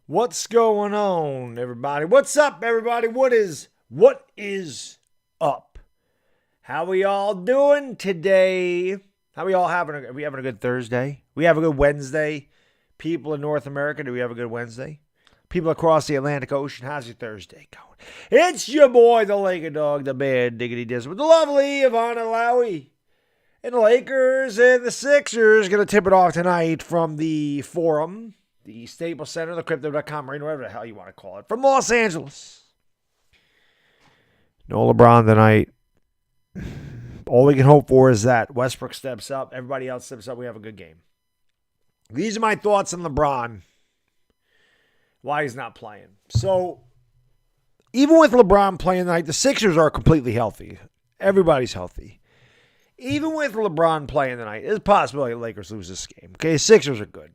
What's going on, everybody? What's up, everybody? What is up? How we all doing today? How we all are we having a good Thursday? We have a good Wednesday. People in North America, do we have a good Wednesday? People across the Atlantic Ocean, how's your Thursday going? It's your boy, the LakerDog, the bad diggity diz with the lovely Ivana Lowy. And the Lakers and the Sixers going to tip it off tonight from the Forum, the Staples Center, the Crypto.com Arena, whatever the hell you want to call it, from Los Angeles. No LeBron tonight. All we can hope for is that Westbrook steps up, everybody else steps up, we have a good game. These are my thoughts on LeBron, why he's not playing. So, even with LeBron playing tonight, the Sixers are completely healthy. Everybody's healthy. Even with LeBron playing tonight, there's a possibility the Lakers lose this game. Okay, Sixers are good.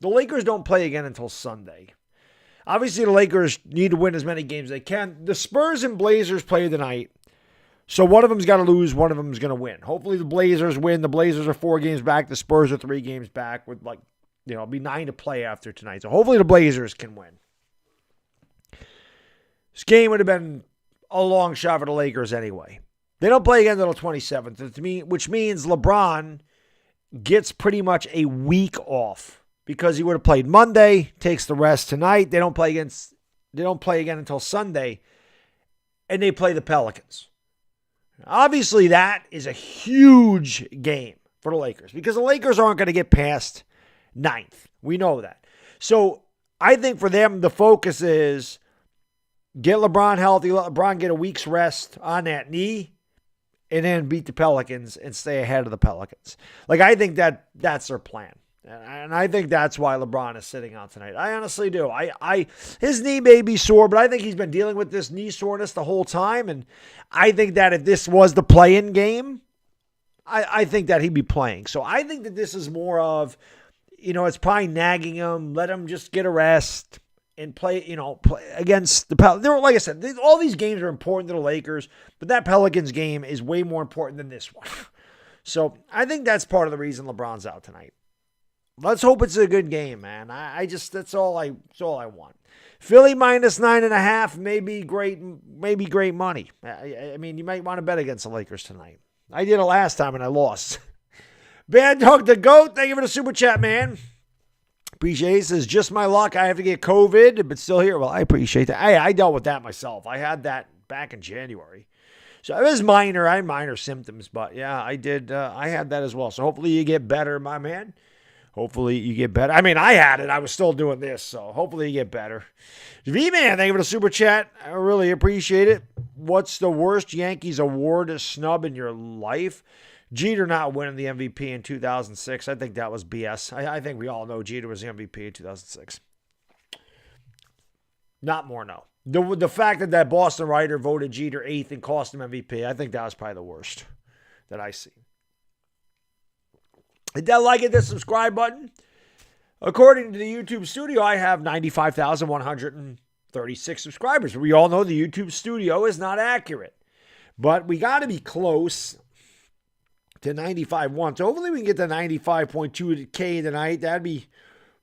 The Lakers don't play again until Sunday. Obviously, the Lakers need to win as many games as they can. The Spurs and Blazers play tonight. So one of them's got to lose, one of them's going to win. Hopefully the Blazers win. The Blazers are 4 games back. The Spurs are 3 games back with it'll be 9 to play after tonight. So hopefully the Blazers can win. This game would have been a long shot for the Lakers anyway. They don't play again until the 27th, which means LeBron gets pretty much a week off because he would have played Monday, takes the rest tonight. They don't play again until Sunday, and they play the Pelicans. Obviously, that is a huge game for the Lakers because the Lakers aren't going to get past 9th. We know that. So I think for them, the focus is get LeBron healthy, let LeBron get a week's rest on that knee, and then beat the Pelicans and stay ahead of the Pelicans. I think that's their plan. And I think that's why LeBron is sitting out tonight. I honestly do. His knee may be sore, but I think he's been dealing with this knee soreness the whole time. And I think that if this was the play-in game, I think that he'd be playing. So I think that this is more of, it's probably nagging him. Let him just get a rest and play against the Pelicans. Like I said, all these games are important to the Lakers, but that Pelicans game is way more important than this one. So I think that's part of the reason LeBron's out tonight. Let's hope it's a good game, man. That's all I want. Philly minus 9.5 may be great money. I mean, you might want to bet against the Lakers tonight. I did it last time and I lost. Baddog the GOAT, thank you for the super chat, man. Appreciate it. Says, just my luck. I have to get COVID, but still here. Well, I appreciate that. I dealt with that myself. I had that back in January. So it was minor. I had minor symptoms, but yeah, I did. I had that as well. So hopefully you get better, my man. Hopefully you get better. I mean, I had it. I was still doing this, so hopefully you get better. V-Man, thank you for the super chat. I really appreciate it. What's the worst Yankees award snub in your life? Jeter not winning the MVP in 2006. I think that was BS. I think we all know Jeter was the MVP in 2006. Not more, no. The fact that Boston writer voted Jeter 8th and cost him MVP, I think that was probably the worst that I see. Hit that like and the subscribe button. According to the YouTube studio, I have 95,136 subscribers. We all know the YouTube studio is not accurate. But we got to be close to 95.1. So hopefully we can get to 95.2K tonight. That'd be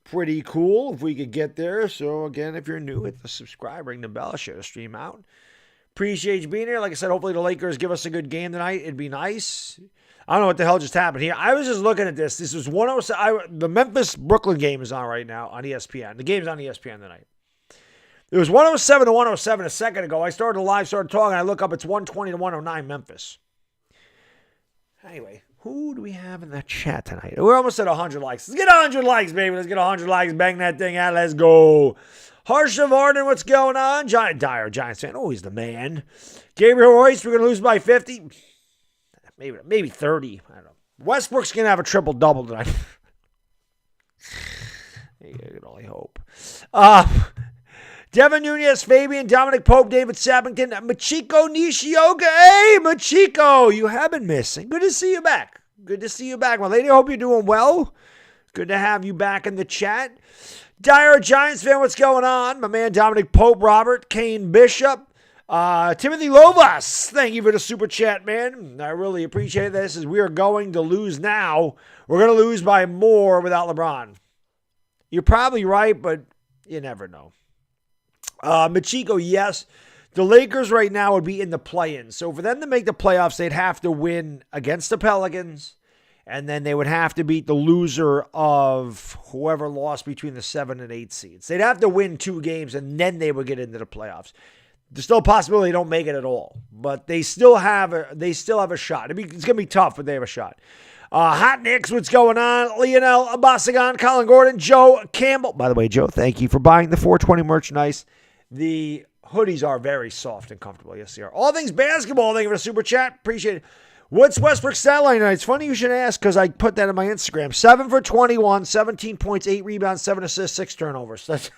pretty cool if we could get there. So again, if you're new, hit the subscribe, ring the bell, share the stream out. Appreciate you being here. Like I said, hopefully the Lakers give us a good game tonight. It'd be nice. I don't know what the hell just happened here. I was just looking at this. This is 107. The Memphis-Brooklyn game is on right now on ESPN. The game's on ESPN tonight. It was 107 to 107 a second ago. I started talking. I look up. It's 120 to 109 Memphis. Anyway, who do we have in that chat tonight? We're almost at 100 likes. Let's get 100 likes, baby. Let's get 100 likes. Bang that thing out. Let's go. Harsha Varden, what's going on? Giants fan. Oh, he's the man. Gabriel Royce, we're going to lose by 50. Maybe 30. I don't know. Westbrook's going to have a triple-double tonight. You can only hope. Devin Nunez, Fabian, Dominic Pope, David Sappington, Machiko Nishioka. Hey, Machiko, you have been missing. Good to see you back. My lady. I hope you're doing well. Good to have you back in the chat. Dire Giants fan, what's going on? My man Dominic Pope, Robert, Kane Bishop. Timothy Lovas, thank you for the super chat, man. I really appreciate this. As we are going to lose now. We're going to lose by more without LeBron. You're probably right, but you never know. Machiko, yes. The Lakers right now would be in the play-in. So for them to make the playoffs, they'd have to win against the Pelicans, and then they would have to beat the loser of whoever lost between the 7 and 8 seeds. They'd have to win 2 games, and then they would get into the playoffs. There's still a possibility they don't make it at all, but they still have a shot. It's going to be tough, but they have a shot. Hot Knicks, what's going on? Lionel Abasagan, Colin Gordon, Joe Campbell. By the way, Joe, thank you for buying the 420 merchandise. The hoodies are very soft and comfortable. Yes, they are. All things basketball. Thank you for the super chat. Appreciate it. What's Westbrook's stat line tonight? It's funny you should ask because I put that on my Instagram. 7 for 21, 17 points, 8 rebounds, 7 assists, 6 turnovers. That's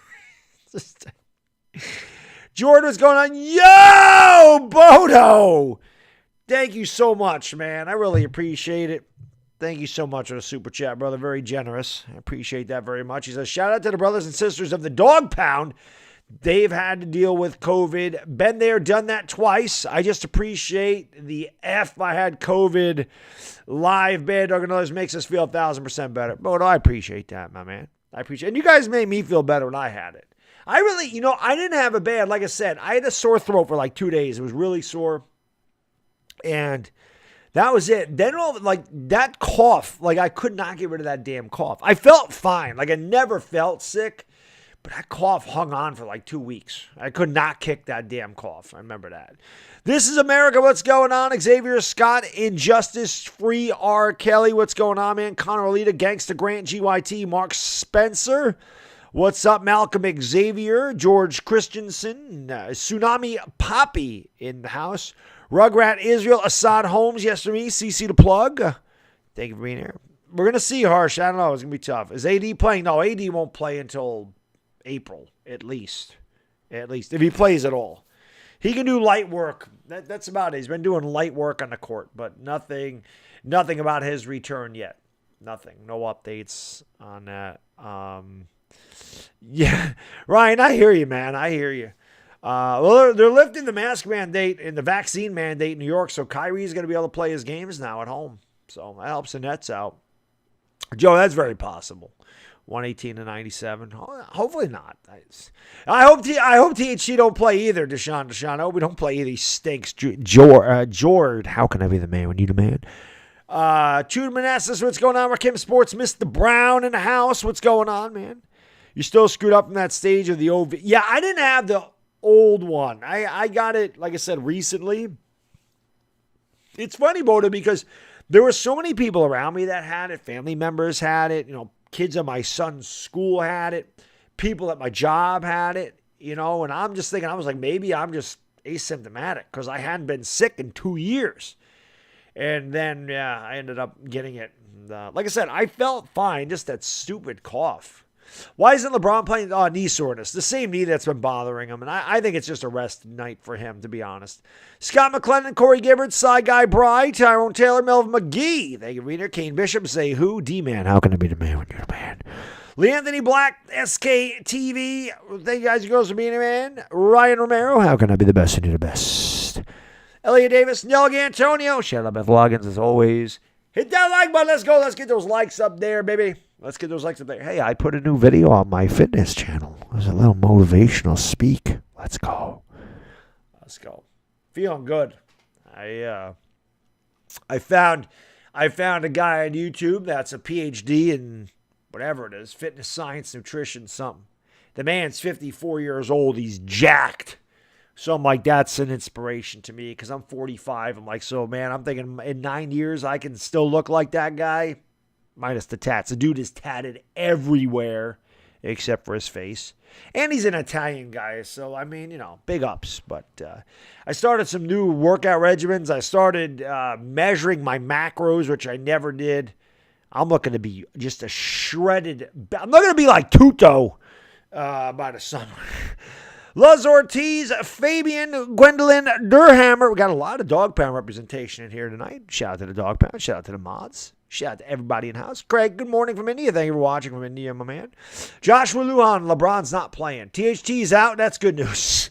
Jordan, what's going on? Yo, Bodo! Thank you so much, man. I really appreciate it. Thank you so much for the super chat, brother. Very generous. I appreciate that very much. He says, shout out to the brothers and sisters of the Dog Pound. They've had to deal with COVID. Been there, done that twice. I just appreciate the F I had COVID live. Baddog and others makes us feel 1,000% better. Bodo, I appreciate that, my man. I appreciate it. And you guys made me feel better when I had it. I really, I didn't have a bad, like I said, I had a sore throat for like 2 days. It was really sore. And that was it. Then that cough, I could not get rid of that damn cough. I felt fine. I never felt sick, but that cough hung on for 2 weeks. I could not kick that damn cough. I remember that. This is America. What's going on? Xavier Scott, Injustice Free R. Kelly. What's going on, man? Connor Olita, Gangsta Grant, GYT, Mark Spencer. What's up, Malcolm Xavier, George Christensen, Tsunami Poppy in the house, Rugrat Israel, Assad Holmes, yes to me, CC the plug. Thank you for being here. We're going to see, Harsh. I don't know. It's going to be tough. Is AD playing? No, AD won't play until April, at least. At least, if he plays at all. He can do light work. That's about it. He's been doing light work on the court, but nothing about his return yet. Nothing. No updates on that. Yeah, Ryan, I hear you, man. I hear you. Well, they're lifting the mask mandate and the vaccine mandate in New York, so Kyrie's going to be able to play his games now at home. So that helps the Nets out. Joe, that's very possible. 118 to 97. Hopefully not. I hope THC don't play either, Deshaun. I hope we don't play either. He stinks. Jord, how can I be the man when you the man? Jude Manassas, what's going on? Rakim Sports, Mr. Brown in the house. What's going on, man? You still screwed up in that stage of the old... Yeah, I didn't have the old one. I got it, like I said, recently. It's funny, Boda, because there were so many people around me that had it. Family members had it. Kids at my son's school had it. People at my job had it. And I'm just thinking, I was like, maybe I'm just asymptomatic because I hadn't been sick in 2 years. And then, yeah, I ended up getting it. And, like I said, I felt fine, just that stupid cough. Why isn't LeBron playing knee soreness? The same knee that's been bothering him. And I think it's just a rest night for him, to be honest. Scott McClendon, Corey Gibbard, Cy Guy Bry, Tyrone Taylor, Melvin McGee. Thank you, Reader. Kane Bishop, say who? D-Man. How can I be the man when you're the man? Lee Anthony Black, SKTV. Thank you guys and girls for being here, man. Ryan Romero. How can I be the best and you're the best? Elliot Davis, Nelg Antonio. Shout out Beth Loggins as always. Hit that like button. Let's go. Let's get those likes up there, baby. Let's get those likes up there. Hey, I put a new video on my fitness channel. It was a little motivational speak. Let's go. Let's go. Feeling good. I found a guy on YouTube that's a PhD in whatever it is, fitness science, nutrition, something. The man's 54 years old. He's jacked. So I'm like, that's an inspiration to me because I'm 45. I'm like, so man, I'm thinking in 9 years I can still look like that guy. Minus the tats. The dude is tatted everywhere except for his face. And he's an Italian guy. So, I mean, big ups. But I started some new workout regimens. I started measuring my macros, which I never did. I'm looking to be just a shredded... I'm not going to be like Tuto by the summer. Luz Ortiz, Fabian, Gwendolyn, Durhammer. We got a lot of Dog Pound representation in here tonight. Shout out to the Dog Pound. Shout out to the mods. Shout out to everybody in house. Craig, good morning from India. Thank you for watching from India, my man. Joshua Lujan, LeBron's not playing. THT's out. That's good news.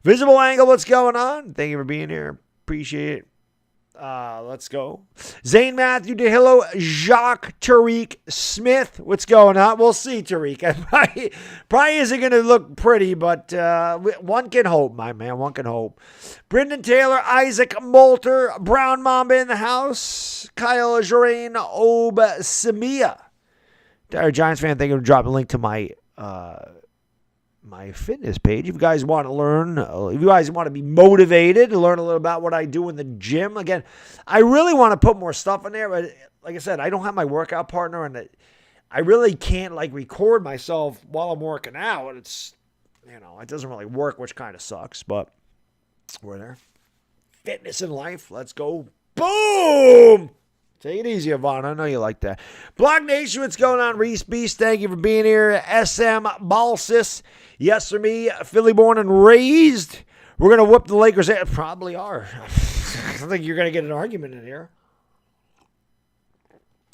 Visible Angle, what's going on? Thank you for being here. Appreciate it. Let's go. Zane Matthew DeHillo, Jacques Tariq Smith. What's going on? We'll see, Tariq. Probably isn't going to look pretty, but one can hope, my man. One can hope. Brendan Taylor, Isaac Molter, Brown Mamba in the house, Kyle Jarain Obasamia. Giants fan, thank you for dropping a link to my fitness page. If you guys want to learn, if you guys want to be motivated to learn a little about what I do in the gym, again, I really want to put more stuff in there, but like I said, I don't have my workout partner, and I really can't record myself while I'm working out. It's, it doesn't really work, which kind of sucks, but we're there. Fitness in life. Let's go. Boom! Take it easy, Yvonne. I know you like that. Block Nation, what's going on? Reese Beast, thank you for being here. SM Balsis, yes for me. Philly born and raised. We're going to whoop the Lakers. Probably are. I think you're going to get an argument in here.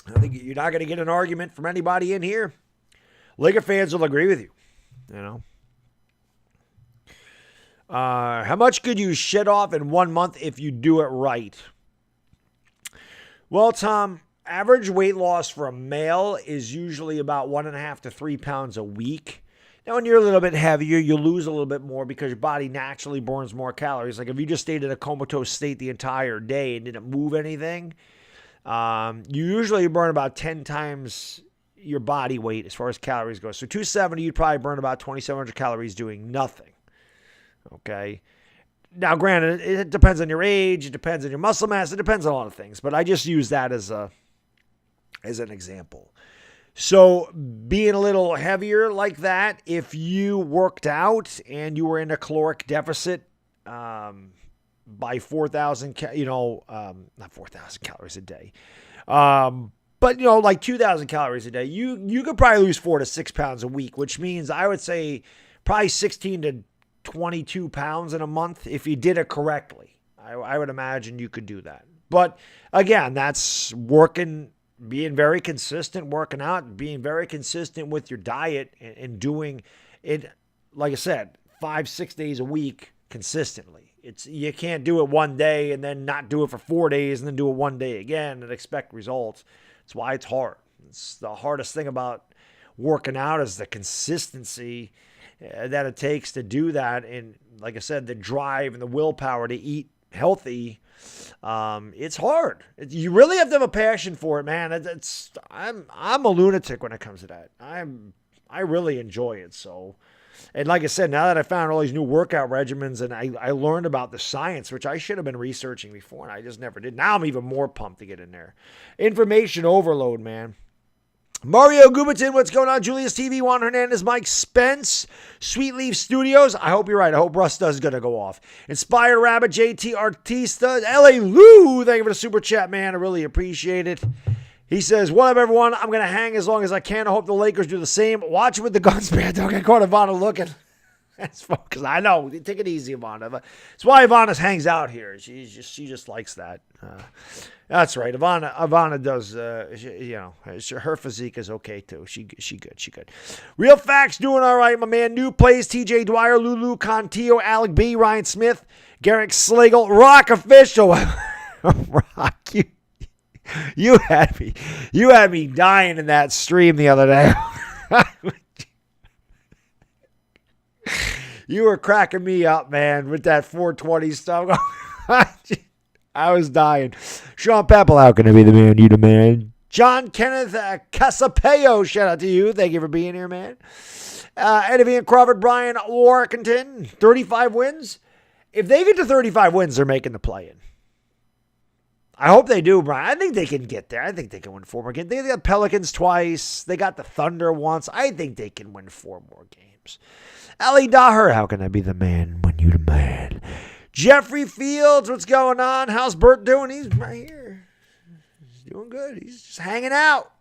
I think you're not going to get an argument from anybody in here. Laker fans will agree with you. How much could you shed off in 1 month if you do it right? Well, Tom, average weight loss for a male is usually about 1.5 to 3 pounds a week. Now, when you're a little bit heavier, you lose a little bit more because your body naturally burns more calories. Like if you just stayed in a comatose state the entire day and didn't move anything, you usually burn about 10 times your body weight as far as calories go. So 270, you'd probably burn about 2,700 calories doing nothing. Okay. Now, granted, it depends on your age, it depends on your muscle mass, it depends on a lot of things, but I just use that as an example. So being a little heavier like that, if you worked out and you were in a caloric deficit by 4,000, not 4,000 calories a day, but 2,000 calories a day, you could probably lose 4 to 6 pounds a week, which means I would say probably 16 to 22 pounds in a month if you did it correctly. I would imagine you could do that. But again, that's being very consistent, working out, being very consistent with your diet and doing it, like I said, 5-6 days a week consistently. You can't do it one day and then not do it for 4 days and then do it one day again and expect results. That's why it's hard. It's the hardest thing about working out is the consistency that it takes to do that. And like I said, the drive and the willpower to eat healthy, it's hard. You really have to have a passion for it, man. I'm a lunatic when it comes to that. I really enjoy it. So, and like I said, now that I found all these new workout regimens and I learned about the science, which I should have been researching before, and I just never did. Now I'm even more pumped to get in there. Information overload, man. Mario Gubiton, what's going on? Julius TV, Juan Hernandez, Mike Spence, Sweet Leaf Studios. I hope you're right. I hope Russ is going to go off. Inspired Rabbit, JT Artista, LA Lou, thank you for the super chat, man. I really appreciate it. He says, what up, everyone? I'm going to hang as long as I can. I hope the Lakers do the same. Watch with the guns, Baddog. I caught Ivana looking. That's fun, because I know. Take it easy, Ivana. That's why Ivana hangs out here. She just likes that. That's right. Ivana does, her physique is okay, too. She good. Real Facts doing all right, my man. New Plays, TJ Dwyer, Lulu Contillo, Alec B, Ryan Smith, Garrick Slagle, Rock Official. Rock, you had me dying in that stream the other day. You were cracking me up, man, with that 420 stuff. I was dying. Sean Peppel, how can I be the man? You the man. John Kenneth Casapeo, shout out to you. Thank you for being here, man. Eddie Crawford, Brian Warkington, 35 wins. If they get to 35 wins, they're making the play-in. I hope they do, Brian. I think they can get there. I think they can win 4 more games. They got Pelicans twice. They got the Thunder once. I think they can win 4 more games. Ali Daher, how can I be the man when you the man? Jeffrey Fields, what's going on? How's Bert doing? He's right here. He's doing good. He's just hanging out.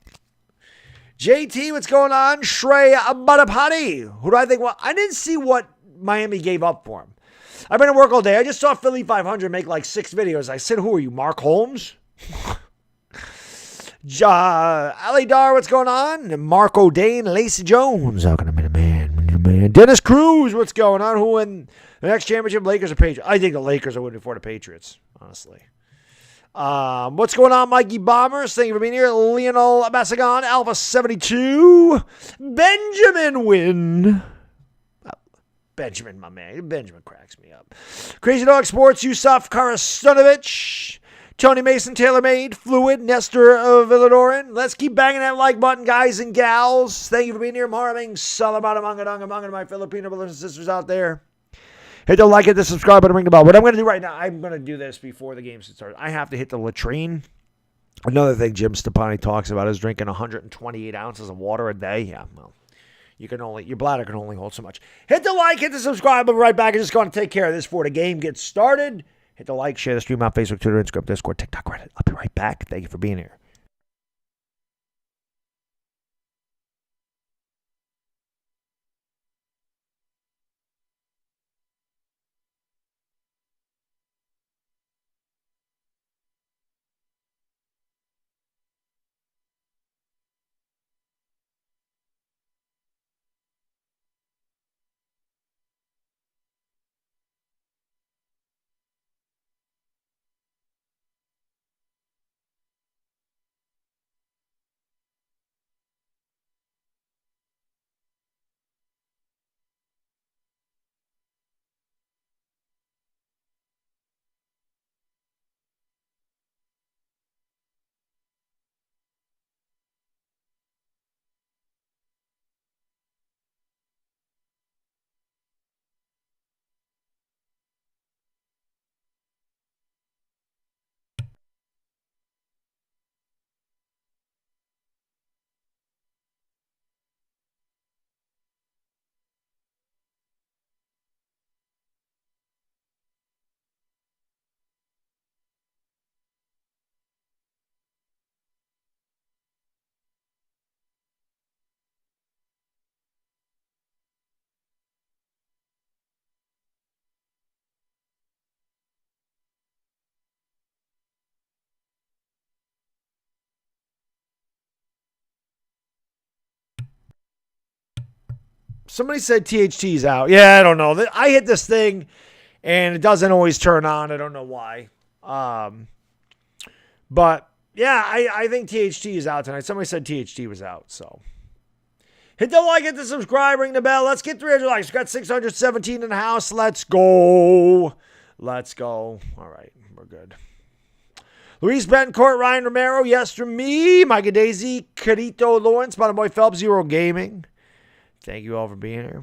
JT, what's going on? Shrey Badapati. Who do I think? Well, I didn't see what Miami gave up for him. I've been at work all day. I just saw Philly 500 make like 6 videos. I said, who are you, Mark Holmes? Ali Dar, what's going on? Marco Dane, Lacey Jones. How can I be the man? Dennis Cruz, what's going on? Who win the next championship, Lakers or Patriots? I think the Lakers are winning for the Patriots, honestly. What's going on, Mikey Bombers? Thank you for being here. Lionel Massagon, Alpha 72. Benjamin Wynn. Benjamin, my man. Benjamin cracks me up. Crazy Dog Sports, Yusuf Karastunovich. Tony Mason, TaylorMade, Fluid, Nestor Villadorin. Let's keep banging that like button, guys and gals. Thank you for being here. Maraming Salamata Mangadanga, my Filipino brothers and sisters out there. Hit the like, hit the subscribe button, ring the bell. What I'm going to do right now, I'm going to do this before the game starts. I have to hit the latrine. Another thing Jim Stepani talks about is drinking 128 ounces of water a day. Yeah, well, your bladder can only hold so much. Hit the like, hit the subscribe. I'll be right back. I'm just going to take care of this before the game gets started. Hit the like, share the stream on Facebook, Twitter, Instagram, Discord, TikTok, Reddit. I'll be right back. Thank you for being here. Somebody said THT's out. Yeah, I don't know. I hit this thing, and it doesn't always turn on. I don't know why. But, yeah, I think THT is out tonight. Somebody said THT was out, so. Hit the like, hit the subscribe, ring the bell. Let's get 300 likes. We've got 617 in the house. Let's go. Let's go. All right, we're good. Luis Betancourt, Ryan Romero, yes from me. Micah Daisy, Carito Lawrence, Bottom Boy Phelps, Zero Gaming. Thank you all for being here.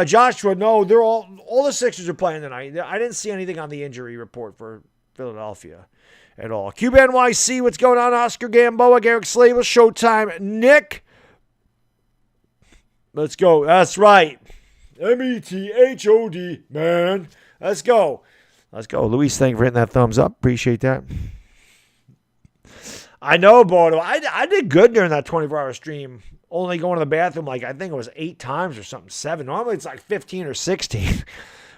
Joshua, no, they're all the Sixers are playing tonight. I didn't see anything on the injury report for Philadelphia at all. Cube NYC, what's going on? Oscar Gamboa, Garrick Slavel, Showtime, Nick. Let's go. That's right. METHOD, man. Let's go. Let's go. Luis, thank you for hitting that thumbs up. Appreciate that. I know, Bodo. I did good during that 24-hour stream. Only going to the bathroom I think it was 8 times or something, 7. Normally it's like 15 or 16. It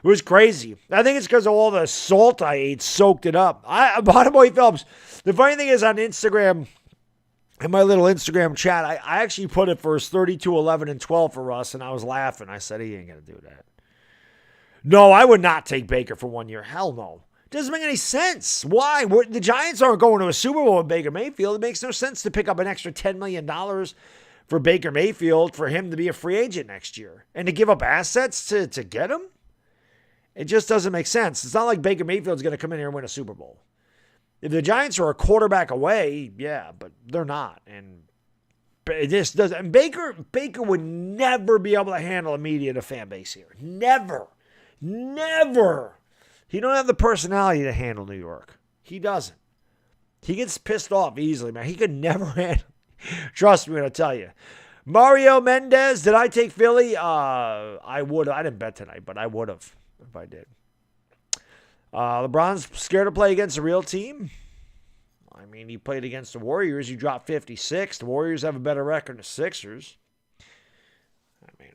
was crazy. I think it's because of all the salt I ate soaked it up. Bottom Boy Phelps, the funny thing is on Instagram, in my little Instagram chat, I actually put it first 32, 11, and 12 for Russ, and I was laughing. I said, he ain't going to do that. No, I would not take Baker for 1 year. Hell no. Doesn't make any sense. Why? The Giants aren't going to a Super Bowl with Baker Mayfield. It makes no sense to pick up an extra $10 million for Baker Mayfield for him to be a free agent next year and to give up assets to get him. It just doesn't make sense. It's not like Baker Mayfield's going to come in here and win a Super Bowl. If the Giants are a quarterback away, yeah, but they're not. And it just doesn't. And Baker would never be able to handle a media and a fan base here. Never. Never. He don't have the personality to handle New York. He doesn't. He gets pissed off easily, man. He could never handle. Trust me when I tell you. Mario Mendez, did I take Philly? I would have. I didn't bet tonight, but I would have if I did. LeBron's scared to play against a real team. I mean, he played against the Warriors. He dropped 56. The Warriors have a better record than the Sixers. I mean,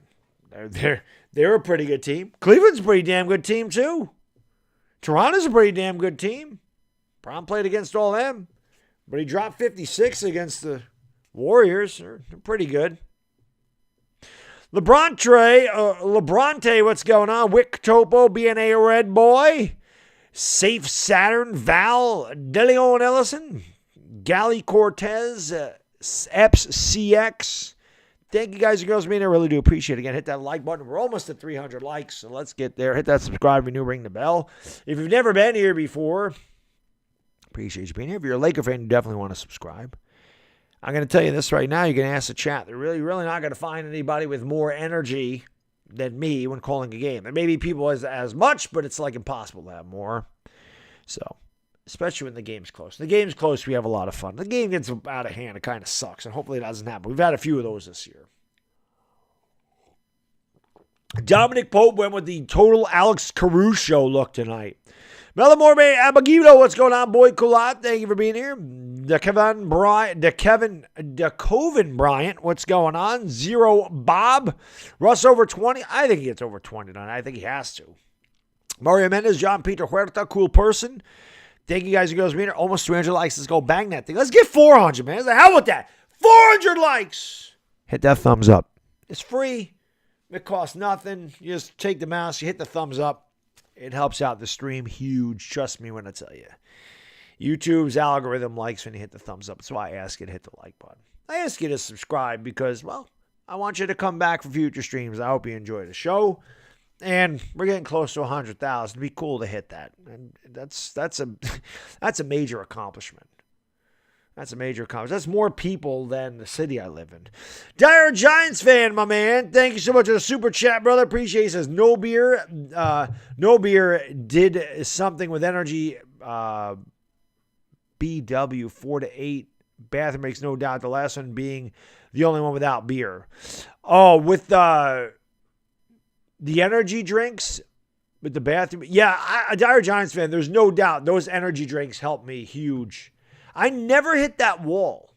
they're a pretty good team. Cleveland's a pretty damn good team, too. Toronto's a pretty damn good team. Bron played against all them. But he dropped 56 against the Warriors. They're pretty good. Lebrante, what's going on? Wick Topo being a red boy. Safe Saturn, Val, DeLeon Ellison, Gally Cortez, Eps CX. Thank you guys and girls for being there. I really do appreciate it. Again, hit that like button. We're almost at 300 likes, so let's get there. Hit that subscribe if you're new, ring the bell. If you've never been here before, appreciate you being here. If you're a Laker fan, you definitely want to subscribe. I'm going to tell you this right now. You can ask the chat. They're really not going to find anybody with more energy than me when calling a game. There may be people as much, but it's like impossible to have more. So, especially when the game's close. The game's close, we have a lot of fun. The game gets out of hand, it kind of sucks, and hopefully it doesn't happen. We've had a few of those this year. Dominic Pope went with the total Alex Caruso look tonight. Melamorbe Abagino, what's going on, boy? Kulat, thank you for being here. DeKevin Bryant, what's going on? Zero Bob. Russ over 20. I think he gets over 29. I think he has to. Mario Mendez, John Peter Huerta, cool person. Thank you guys and girls for being here. Almost 300 likes. Let's go bang that thing. Let's get 400, man. The hell with that. 400 likes. Hit that thumbs up. It's free. It costs nothing. You just take the mouse, you hit the thumbs up. It helps out the stream huge. Trust me when I tell you. YouTube's algorithm likes when you hit the thumbs up. That's why I ask you to hit the like button. I ask you to subscribe because, well, I want you to come back for future streams. I hope you enjoy the show. And we're getting close to 100,000. It'd be cool to hit that. And that's a major accomplishment. That's a major accomplishment. That's more people than the city I live in. Dire Giants fan, my man. Thank you so much for the super chat, brother. Appreciate it. He says, no beer. No beer did something with energy. BW 4 to 8. Bathroom makes no doubt. The last one being the only one without beer. Oh, with the energy drinks with the bathroom. Yeah, a Dire Giants fan, there's no doubt. Those energy drinks helped me huge. I never hit that wall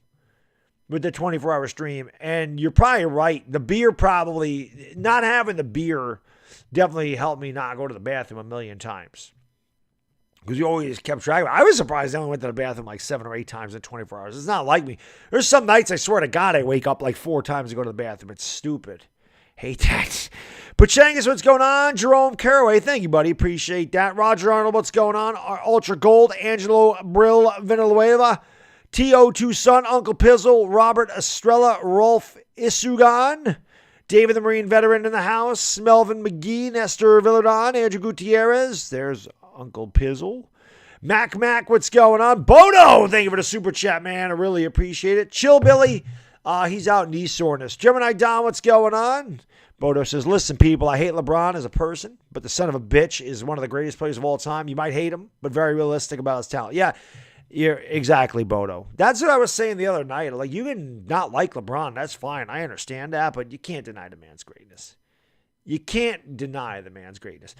with the 24-hour stream, and you're probably right. The beer probably, not having the beer definitely helped me not go to the bathroom a million times. Because you always kept track of it. I was surprised I only went to the bathroom like 7 or 8 times in 24 hours. It's not like me. There's some nights, I swear to God, I wake up like 4 times to go to the bathroom. It's stupid. Hate that. Pachangas, what's going on? Jerome Caraway, thank you, buddy. Appreciate that. Roger Arnold, what's going on? Ultra Gold, Angelo Brill Villanueva, T02 Son, Uncle Pizzle, Robert Estrella, Rolf Isugan, David the Marine Veteran in the house, Melvin McGee, Nestor Villadon, Andrew Gutierrez. There's Uncle Pizzle. Mac, what's going on? Bono, thank you for the super chat, man. I really appreciate it. Chill Billy. He's out knee soreness. Gemini Don, what's going on? Bodo says, listen, people, I hate LeBron as a person, but the son of a bitch is one of the greatest players of all time. You might hate him, but very realistic about his talent. Yeah, you're exactly, Bodo. That's what I was saying the other night. Like, you can not like LeBron. That's fine. I understand that, but you can't deny the man's greatness. You can't deny the man's greatness.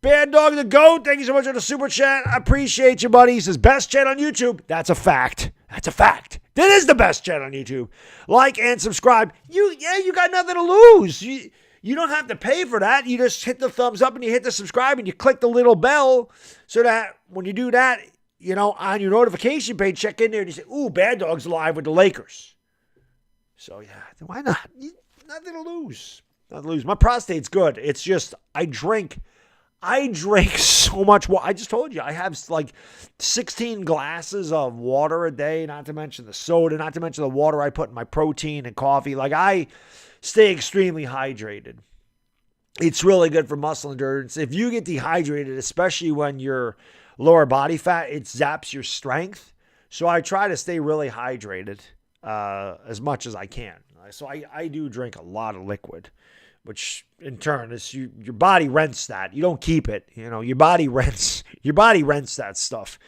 Baddog the GOAT, thank you so much for the super chat. I appreciate you, buddy. He says, best chat on YouTube. That's a fact. That's a fact. That is the best chat on YouTube. Like and subscribe. You got nothing to lose. You don't have to pay for that. You just hit the thumbs up and you hit the subscribe and you click the little bell so that when you do that, on your notification page, check in there and you say, ooh, Baddog's live with the Lakers. So, yeah, why not? Nothing to lose. Nothing to lose. My prostate's good. It's just I drink so much water. I just told you, I have like 16 glasses of water a day, not to mention the soda, not to mention the water I put in my protein and coffee. Like, I stay extremely hydrated. It's really good for muscle endurance. If you get dehydrated, especially when you're lower body fat, it zaps your strength. So I try to stay really hydrated as much as I can. So I do drink a lot of liquid, which in turn is your body rents that. You don't keep it. Your body rents that stuff.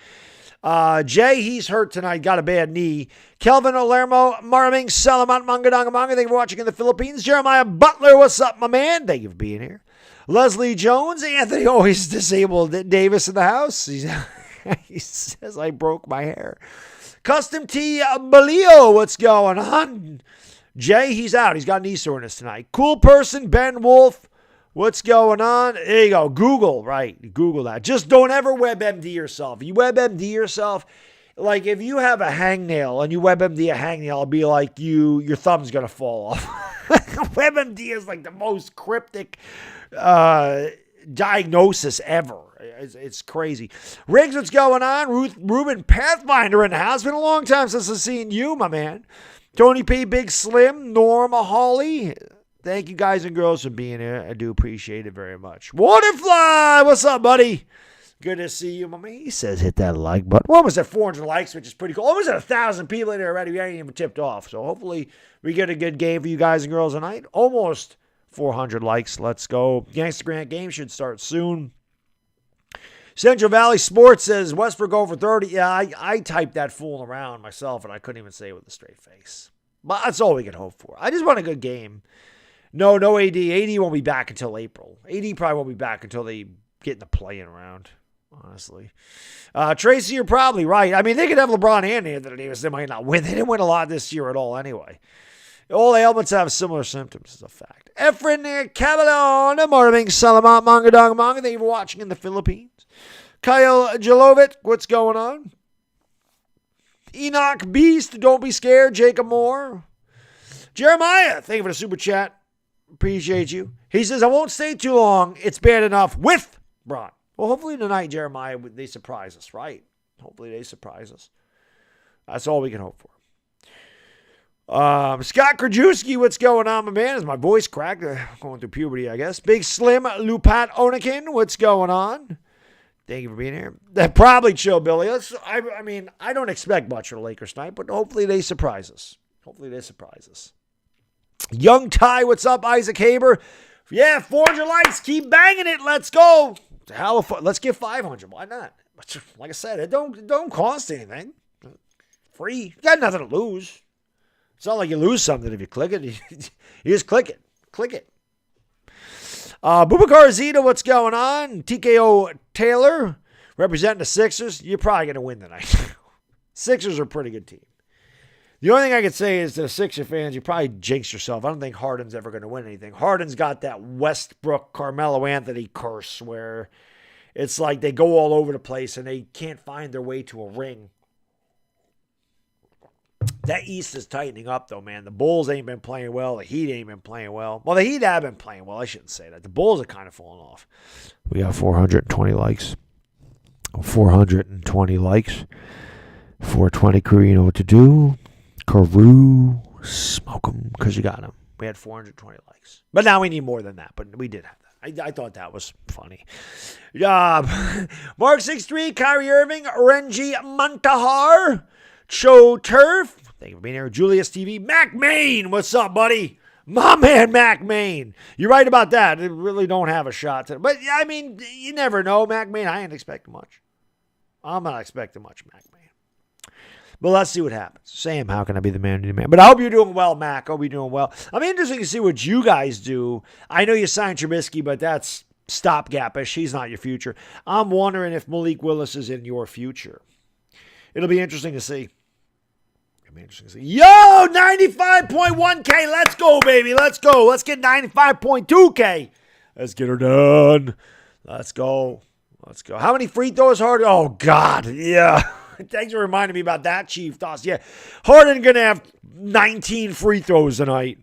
Jay, he's hurt tonight, got a bad knee. Kelvin Olermo, Maraming Salamat Mangadanga, thank you for watching in the Philippines. Jeremiah Butler, what's up, my man? Thank you for being here. Leslie Jones, Anthony, always disabled Davis in the house. He says, I broke my hair. Custom T Balio, what's going on? Jay, he's out. He's got knee soreness tonight. Cool person, Ben Wolf. What's going on? There you go. Google, right. Google that. Just don't ever WebMD yourself. You WebMD yourself, like if you have a hangnail and you WebMD a hangnail, it'll be like your thumb's going to fall off. WebMD is like the most cryptic diagnosis ever. It's crazy. Riggs, what's going on? Ruben Pathfinder in the house. Been a long time since I've seen you, my man. Tony P, Big Slim, Norma Hawley. Thank you guys and girls for being here. I do appreciate it very much. Waterfly, what's up, buddy? Good to see you, my man. He says hit that like button. We're almost at 400 likes, which is pretty cool. Almost at 1,000 people in there already. We ain't even tipped off. So hopefully we get a good game for you guys and girls tonight. Almost 400 likes. Let's go. Gangsta Grant game should start soon. Central Valley Sports says Westbrook over 30. Yeah, I typed that fooling around myself, and I couldn't even say it with a straight face. But that's all we can hope for. I just want a good game. No AD. AD won't be back until April. AD probably won't be back until they get in the playing round, honestly. Tracy, you're probably right. I mean, they could have LeBron and Anthony Davis. They might not win. They didn't win a lot this year at all anyway. All ailments have similar symptoms, is a fact. Efren Caballon, Marvin Salamat, Manga Dog Manga. Thank you for watching in the Philippines. Kyle Jelovic, what's going on? Enoch Beast, don't be scared. Jacob Moore. Jeremiah, thank you for the super chat. Appreciate you. He says, I won't stay too long. It's bad enough with Bron. Well, hopefully tonight, Jeremiah, they surprise us, right? Hopefully they surprise us. That's all we can hope for. Scott Krajewski, what's going on, my man? Is my voice cracked? Going through puberty, I guess. Big Slim Lupat Onakin, what's going on? Thank you for being here. That probably chill, Billy. I mean, I don't expect much of the Lakers tonight, but hopefully they surprise us. Young Ty, what's up? Isaac Haber. Yeah, 400 likes. Keep banging it. Let's go. Hell of fun. Let's get 500. Why not? Like I said, it don't cost anything. Free. You got nothing to lose. It's not like you lose something if you click it. You just click it. Click it. Bubakar Zeta, what's going on? TKO Taylor, representing the Sixers. You're probably going to win tonight. Sixers are a pretty good team. The only thing I could say is to the Sixer fans, you probably jinxed yourself. I don't think Harden's ever going to win anything. Harden's got that Westbrook, Carmelo Anthony curse where it's like they go all over the place and they can't find their way to a ring. That East is tightening up, though, man. The Bulls ain't been playing well. The Heat ain't been playing well. Well, the Heat have been playing well. I shouldn't say that. The Bulls are kind of falling off. We got 420 likes. 420 likes. 420 crew, you know what to do. Carew, smoke them because you got them. We had 420 likes. But now we need more than that. But we did have that. I thought that was funny. Mark63, Kyrie Irving, Renji Montahar, Cho Turf. Thank you for being here. Julius TV. Mac Main, what's up, buddy? My man, Mac Main. You're right about that. They really don't have a shot today. But, I mean, you never know, Mac Main. I ain't expecting much. I'm not expecting much, Mac Main. But let's see what happens. Sam, how can I be the man to do man? But I hope you're doing well, Mac. I hope you're doing well. I'm interested to see what you guys do. I know you signed Trubisky, but that's stopgap-ish. He's not your future. I'm wondering if Malik Willis is in your future. It'll be interesting to see. Yo, 95.1K. Let's go, baby. Let's go. Let's get 95.2K. Let's get her done. Let's go. Let's go. How many free throws, Harden? Oh, God. Yeah. Thanks for reminding me about that, Chief Doss. Yeah. Harden going to have 19 free throws tonight.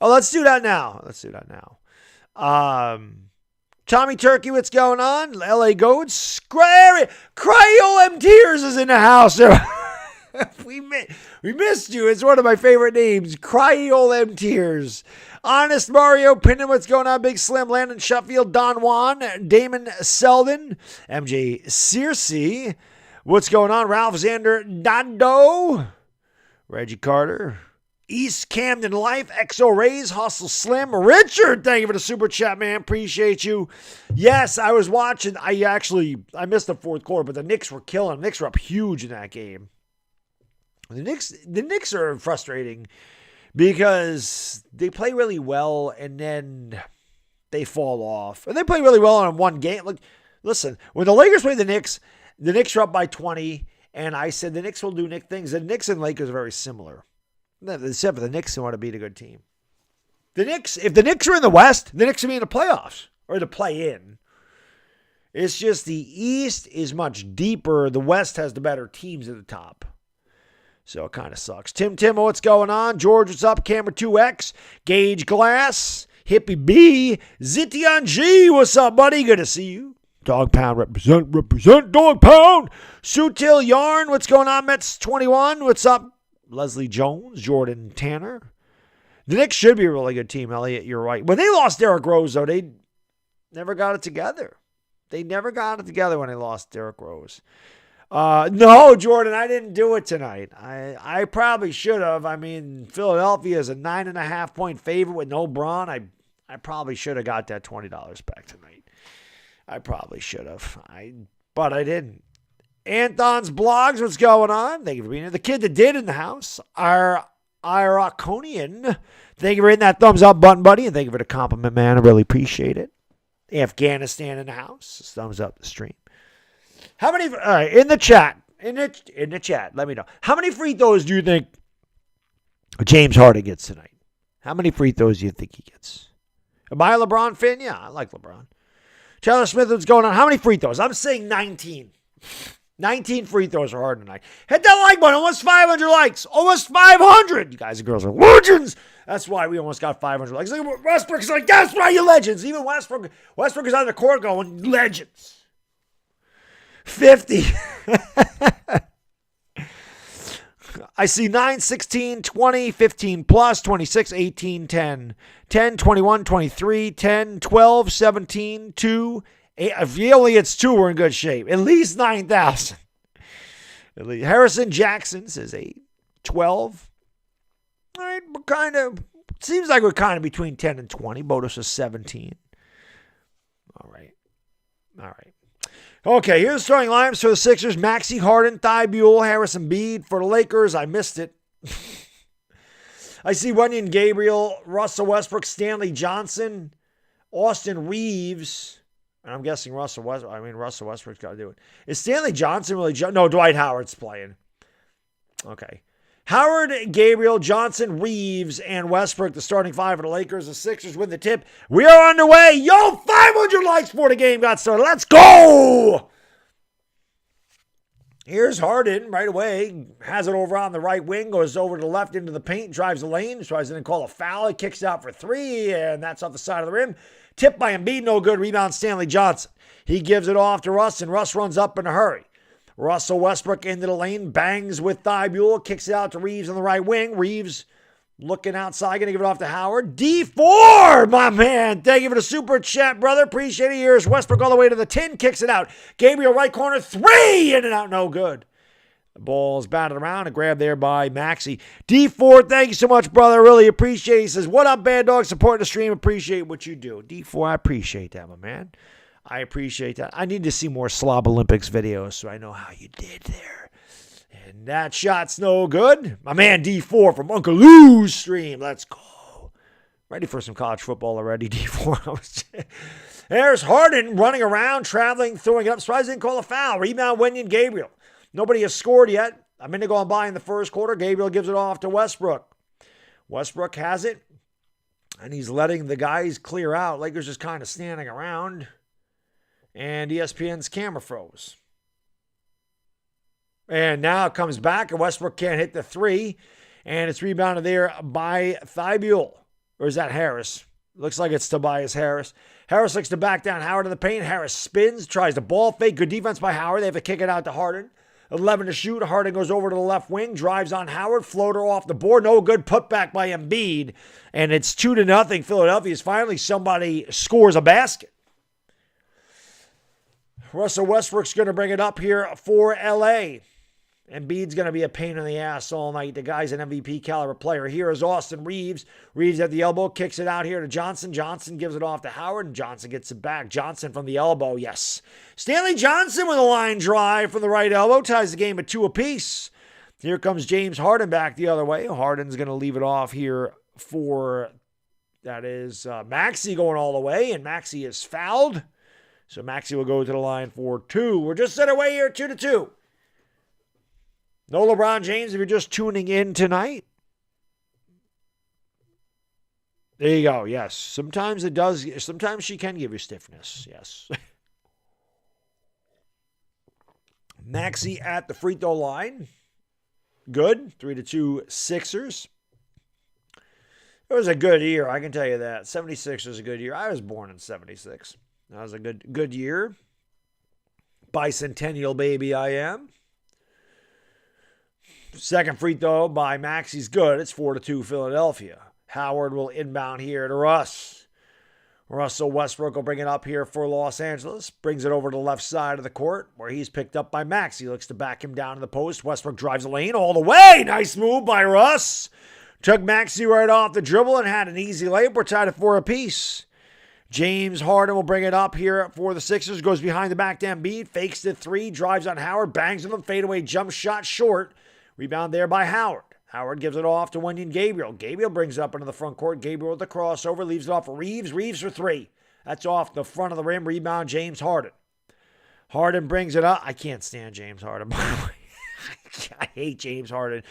Oh, let's do that now. Tommy Turkey, what's going on? LA Goats. Cryo M Tears is in the house. We missed you. It's one of my favorite names. Cryo M Tears. Honest Mario Pinnon, what's going on? Big Slim, Landon Sheffield, Don Juan, Damon Selden, MJ Searcy. What's going on? Ralph Xander Dando, Reggie Carter, East Camden Life, XO Rays, Hustle Slim, Richard. Thank you for the super chat, man. Appreciate you. Yes, I was watching. I missed the fourth quarter, but the Knicks were killing. The Knicks were up huge in that game. The Knicks are frustrating because they play really well and then they fall off. And they play really well on one game. Like, listen, when the Lakers play the Knicks are up by 20, and I said the Knicks will do Knicks things. The Knicks and Lakers are very similar. Except for the Knicks want to beat a good team. If the Knicks are in the West, the Knicks will be in the playoffs or the play-in. It's just the East is much deeper. The West has the better teams at the top. So it kind of sucks. Tim, what's going on? George, what's up? Camera 2X. Gage Glass. Hippie B. Zitian G. What's up, buddy? Good to see you. Dog Pound, represent, Dog Pound. Sutil Yarn, what's going on, Mets 21? What's up? Leslie Jones, Jordan Tanner. The Knicks should be a really good team, Elliot. You're right. When they lost Derrick Rose, though, they never got it together. They never got it together when they lost Derrick Rose. No, Jordan, I didn't do it tonight. I probably should have. I mean, Philadelphia is a 9.5-point favorite with no Braun. I probably should have got that $20 back tonight. I probably should have. But I didn't. Anthon's blogs, what's going on? Thank you for being here. The kid that did in the house, our Iraconian. Thank you for hitting that thumbs up button, buddy, and thank you for the compliment, man. I really appreciate it. Afghanistan in the house. Thumbs up the stream. How many? All right, in the chat. In the chat, let me know. How many free throws do you think James Harden gets tonight? How many free throws do you think he gets? Am I a LeBron fan? Yeah, I like LeBron. Tyler Smith, what's going on? How many free throws? I'm saying 19. 19 free throws are hard tonight. Hit that like button. Almost 500 likes. Almost 500. You guys and girls are legends. That's why we almost got 500 likes. Westbrook's like, that's why you legends. Even Westbrook is on the court going, legends. 50. I see 9, 16, 20, 15 plus, 26, 18, 10, 10, 21, 23, 10, 12, 17, 2, 8. If he only gets 2, we're in good shape. At least 9,000. At least. Harrison Jackson says 8, 12. All right, we're kind of, seems like we're kind of between 10 and 20. Bodos is 17. All right. Okay, here's the starting lineups for the Sixers. Maxey, Harden, Thibault, Harrison, Bede. For the Lakers, I missed it. I see Wenyen Gabriel, Russell Westbrook, Stanley Johnson, Austin Reeves. And I'm guessing Russell Westbrook's got to do it. Is Stanley Johnson really? No, Dwight Howard's playing. Okay. Howard, Gabriel, Johnson, Reeves, and Westbrook, the starting 5 for the Lakers. The Sixers win the tip. We are underway. Yo, 500 likes before the game got started. Let's go! Here's Harden right away. Has it over on the right wing. Goes over to the left into the paint. Drives the lane. Tries to call a foul. He kicks out for 3, and that's off the side of the rim. Tipped by Embiid. No good. Rebound Stanley Johnson. He gives it off to Russ, and Russ runs up in a hurry. Russell Westbrook into the lane, bangs with Thibault, kicks it out to Reeves on the right wing. Reeves looking outside, going to give it off to Howard. D4, my man. Thank you for the super chat, brother. Appreciate it. Here's Westbrook all the way to the 10, kicks it out. Gabriel right corner, 3, in and out, no good. The ball's batted around and grabbed there by Maxey. D4, thank you so much, brother. Really appreciate it. He says, what up, Baddog? Supporting the stream. Appreciate what you do. D4, I appreciate that, my man. I appreciate that. I need to see more Slob Olympics videos so I know how you did there. And that shot's no good. My man D4 from Uncle Lou's stream. Let's go. Ready for some college football already, D4. There's Harden running around, traveling, throwing it up. Surprised he didn't call a foul. Rebound, Wenyen Gabriel. Nobody has scored yet. A minute going by in the first quarter. Gabriel gives it off to Westbrook. Westbrook has it, and he's letting the guys clear out. Lakers just kind of standing around. And ESPN's camera froze. And now it comes back, and Westbrook can't hit the 3. And it's rebounded there by Thibault. Or is that Harris? Looks like it's Tobias Harris. Harris looks to back down Howard in the paint. Harris spins, tries to ball fake. Good defense by Howard. They have to kick it out to Harden. 11 to shoot. Harden goes over to the left wing, drives on Howard. Floater off the board. No good putback by Embiid. And it's 2-0. Philadelphia. Finally, somebody scores a basket. Russell Westbrook's going to bring it up here for L.A. Embiid's going to be a pain in the ass all night. The guy's an MVP caliber player. Here is Austin Reeves. Reeves at the elbow, kicks it out here to Johnson. Johnson gives it off to Howard, and Johnson gets it back. Johnson from the elbow, yes. Stanley Johnson with a line drive from the right elbow. Ties the game at 2 apiece. Here comes James Harden back the other way. Harden's going to leave it off here for, that is Maxey going all the way, and Maxey is fouled. So Maxey will go to the line for 2. We're just set away here, 2-2. No LeBron James if you're just tuning in tonight. There you go, yes. Sometimes it does. Sometimes she can give you stiffness, yes. Maxey at the free throw line. Good. 3-2 Sixers. It was a good year, I can tell you that. 76 was a good year. I was born in 76. That was a good year. Bicentennial baby I am. Second free throw by Maxi's good. It's 4-2 Philadelphia. Howard will inbound here to Russ. Russell Westbrook will bring it up here for Los Angeles. Brings it over to the left side of the court where he's picked up by Max. He looks to back him down to the post. Westbrook drives the lane all the way. Nice move by Russ. Took Maxey right off the dribble and had an easy layup. We're tied at 4 apiece. James Harden will bring it up here for the Sixers. Goes behind the back to Embiid. Fakes the three. Drives on Howard. Bangs on him. Fadeaway jump shot short. Rebound there by Howard. Howard gives it off to Wenyen Gabriel. Gabriel brings it up into the front court. Gabriel with the crossover. Leaves it off for Reeves. Reeves for three. That's off the front of the rim. Rebound James Harden. Harden brings it up. I can't stand James Harden, by the way. I hate James Harden.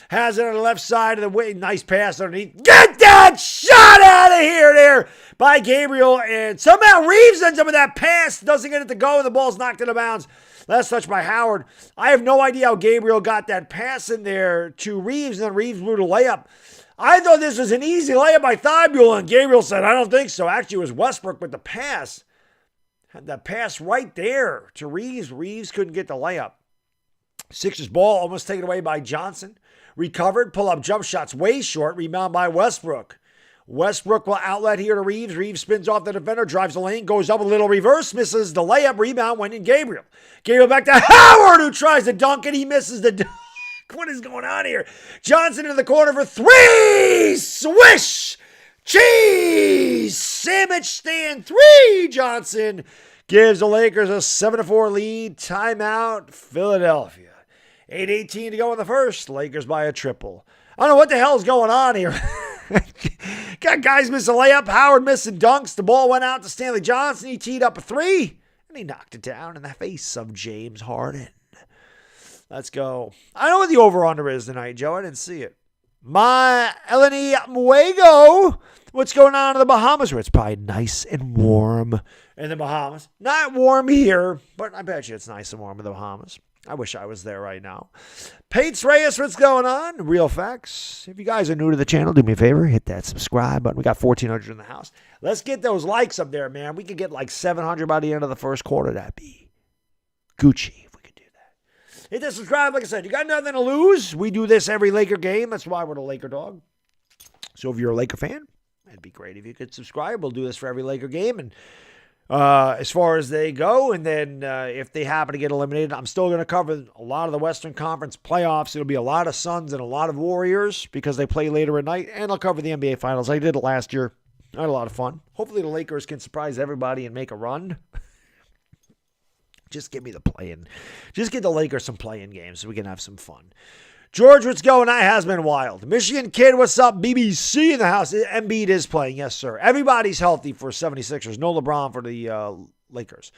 Has it on the left side of the way. Nice pass underneath. Get that shot out of here there by Gabriel. And somehow Reeves ends up with that pass. Doesn't get it to go. And the ball's knocked out of bounds. Last touch by Howard. I have no idea how Gabriel got that pass in there to Reeves. And then Reeves blew the layup. I thought this was an easy layup by Thibault. And Gabriel said, I don't think so. Actually, it was Westbrook with the pass. Had that pass right there to Reeves. Reeves couldn't get the layup. Sixers ball almost taken away by Johnson. Recovered, pull-up jump shots way short. Rebound by Westbrook. Westbrook will outlet here to Reeves. Reeves spins off the defender, drives the lane, goes up a little reverse, misses the layup. Rebound went in Gabriel. Gabriel back to Howard, who tries to dunk it. He misses the dunk. What is going on here? Johnson in the corner for three. Swish. Cheese. Sandwich stand three. Johnson gives the Lakers a 7-4 lead. Timeout, Philadelphia. 8:18 to go in the first. Lakers by a triple. I don't know what the hell is going on here. Got guys missing layup. Howard missing dunks. The ball went out to Stanley Johnson. He teed up a three, and he knocked it down in the face of James Harden. Let's go. I don't know what the over-under is tonight, Joe. I didn't see it. My Eleni Muego. What's going on in the Bahamas? Where it's probably nice and warm in the Bahamas. Not warm here, but I bet you it's nice and warm in the Bahamas. I wish I was there right now. Pates Reyes, what's going on? Real facts. If you guys are new to the channel, do me a favor. Hit that subscribe button. We got 1,400 in the house. Let's get those likes up there, man. We could get like 700 by the end of the first quarter. That'd be Gucci if we could do that. Hit that subscribe. Like I said, you got nothing to lose. We do this every Laker game. That's why we're the LakerDog. So if you're a Laker fan, it'd be great if you could subscribe. We'll do this for every Laker game. And as far as they go, and then if they happen to get eliminated, I'm still going to cover a lot of the Western Conference playoffs. It'll be a lot of Suns and a lot of Warriors because they play later at night, and I'll cover the NBA Finals. I did it last year. I had a lot of fun. Hopefully the Lakers can surprise everybody and make a run. Just give me the play-in. Just get the Lakers some play-in games so we can have some fun. George, what's going on? Has been wild. Michigan Kid, what's up? BBC in the house. Embiid is playing. Yes, sir. Everybody's healthy for 76ers. No LeBron for the Lakers.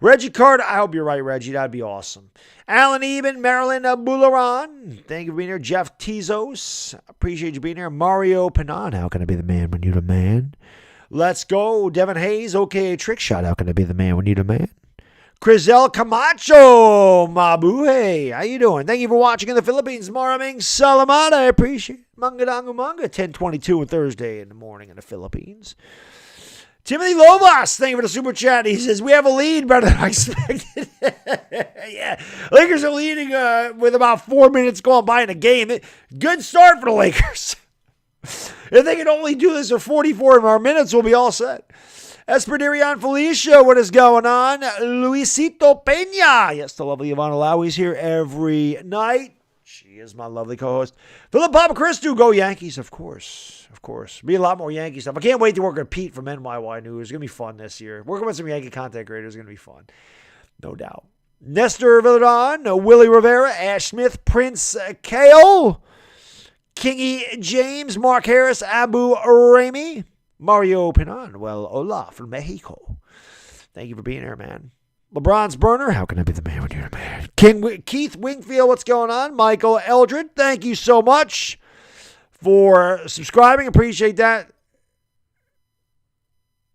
Reggie Carter. I hope you're right, Reggie. That'd be awesome. Alan Eben, Marilyn Bularan. Thank you for being here. Jeff Tezos. Appreciate you being here. Mario Panan. How can I be the man when you're the man? Let's go. Devin Hayes. Okay, trick shot. How can I be the man when you're the man? Crizel Camacho, Mabuhay. How you doing? Thank you for watching in the Philippines. Maraming Salamat. I appreciate it. Mangadangu Manga, 10:22 on Thursday in the morning in the Philippines. Timothy Lovas, thank you for the super chat. He says, we have a lead better than I expected. Yeah, Lakers are leading with about 4 minutes going by in the game. Good start for the Lakers. If they can only do this for 44 more minutes, we'll be all set. Esperdirian Felicia, what is going on? Luisito Peña. Yes, the lovely Ivana Lowey's here every night. She is my lovely co-host. Philip Papachristou, go Yankees, of course. Of course. Be a lot more Yankee stuff. I can't wait to work with Pete from NYY News. It's going to be fun this year. Working with some Yankee content creators is going to be fun. No doubt. Nestor Villadon, Willie Rivera, Ash Smith, Prince Kale, Kingy James, Mark Harris, Abu Rami, Mario Pinan. Well, hola from Mexico. Thank you for being here, man. LeBron's burner. How can I be the man when you're the man? Keith Wingfield, what's going on? Michael Eldred, thank you so much for subscribing. Appreciate that.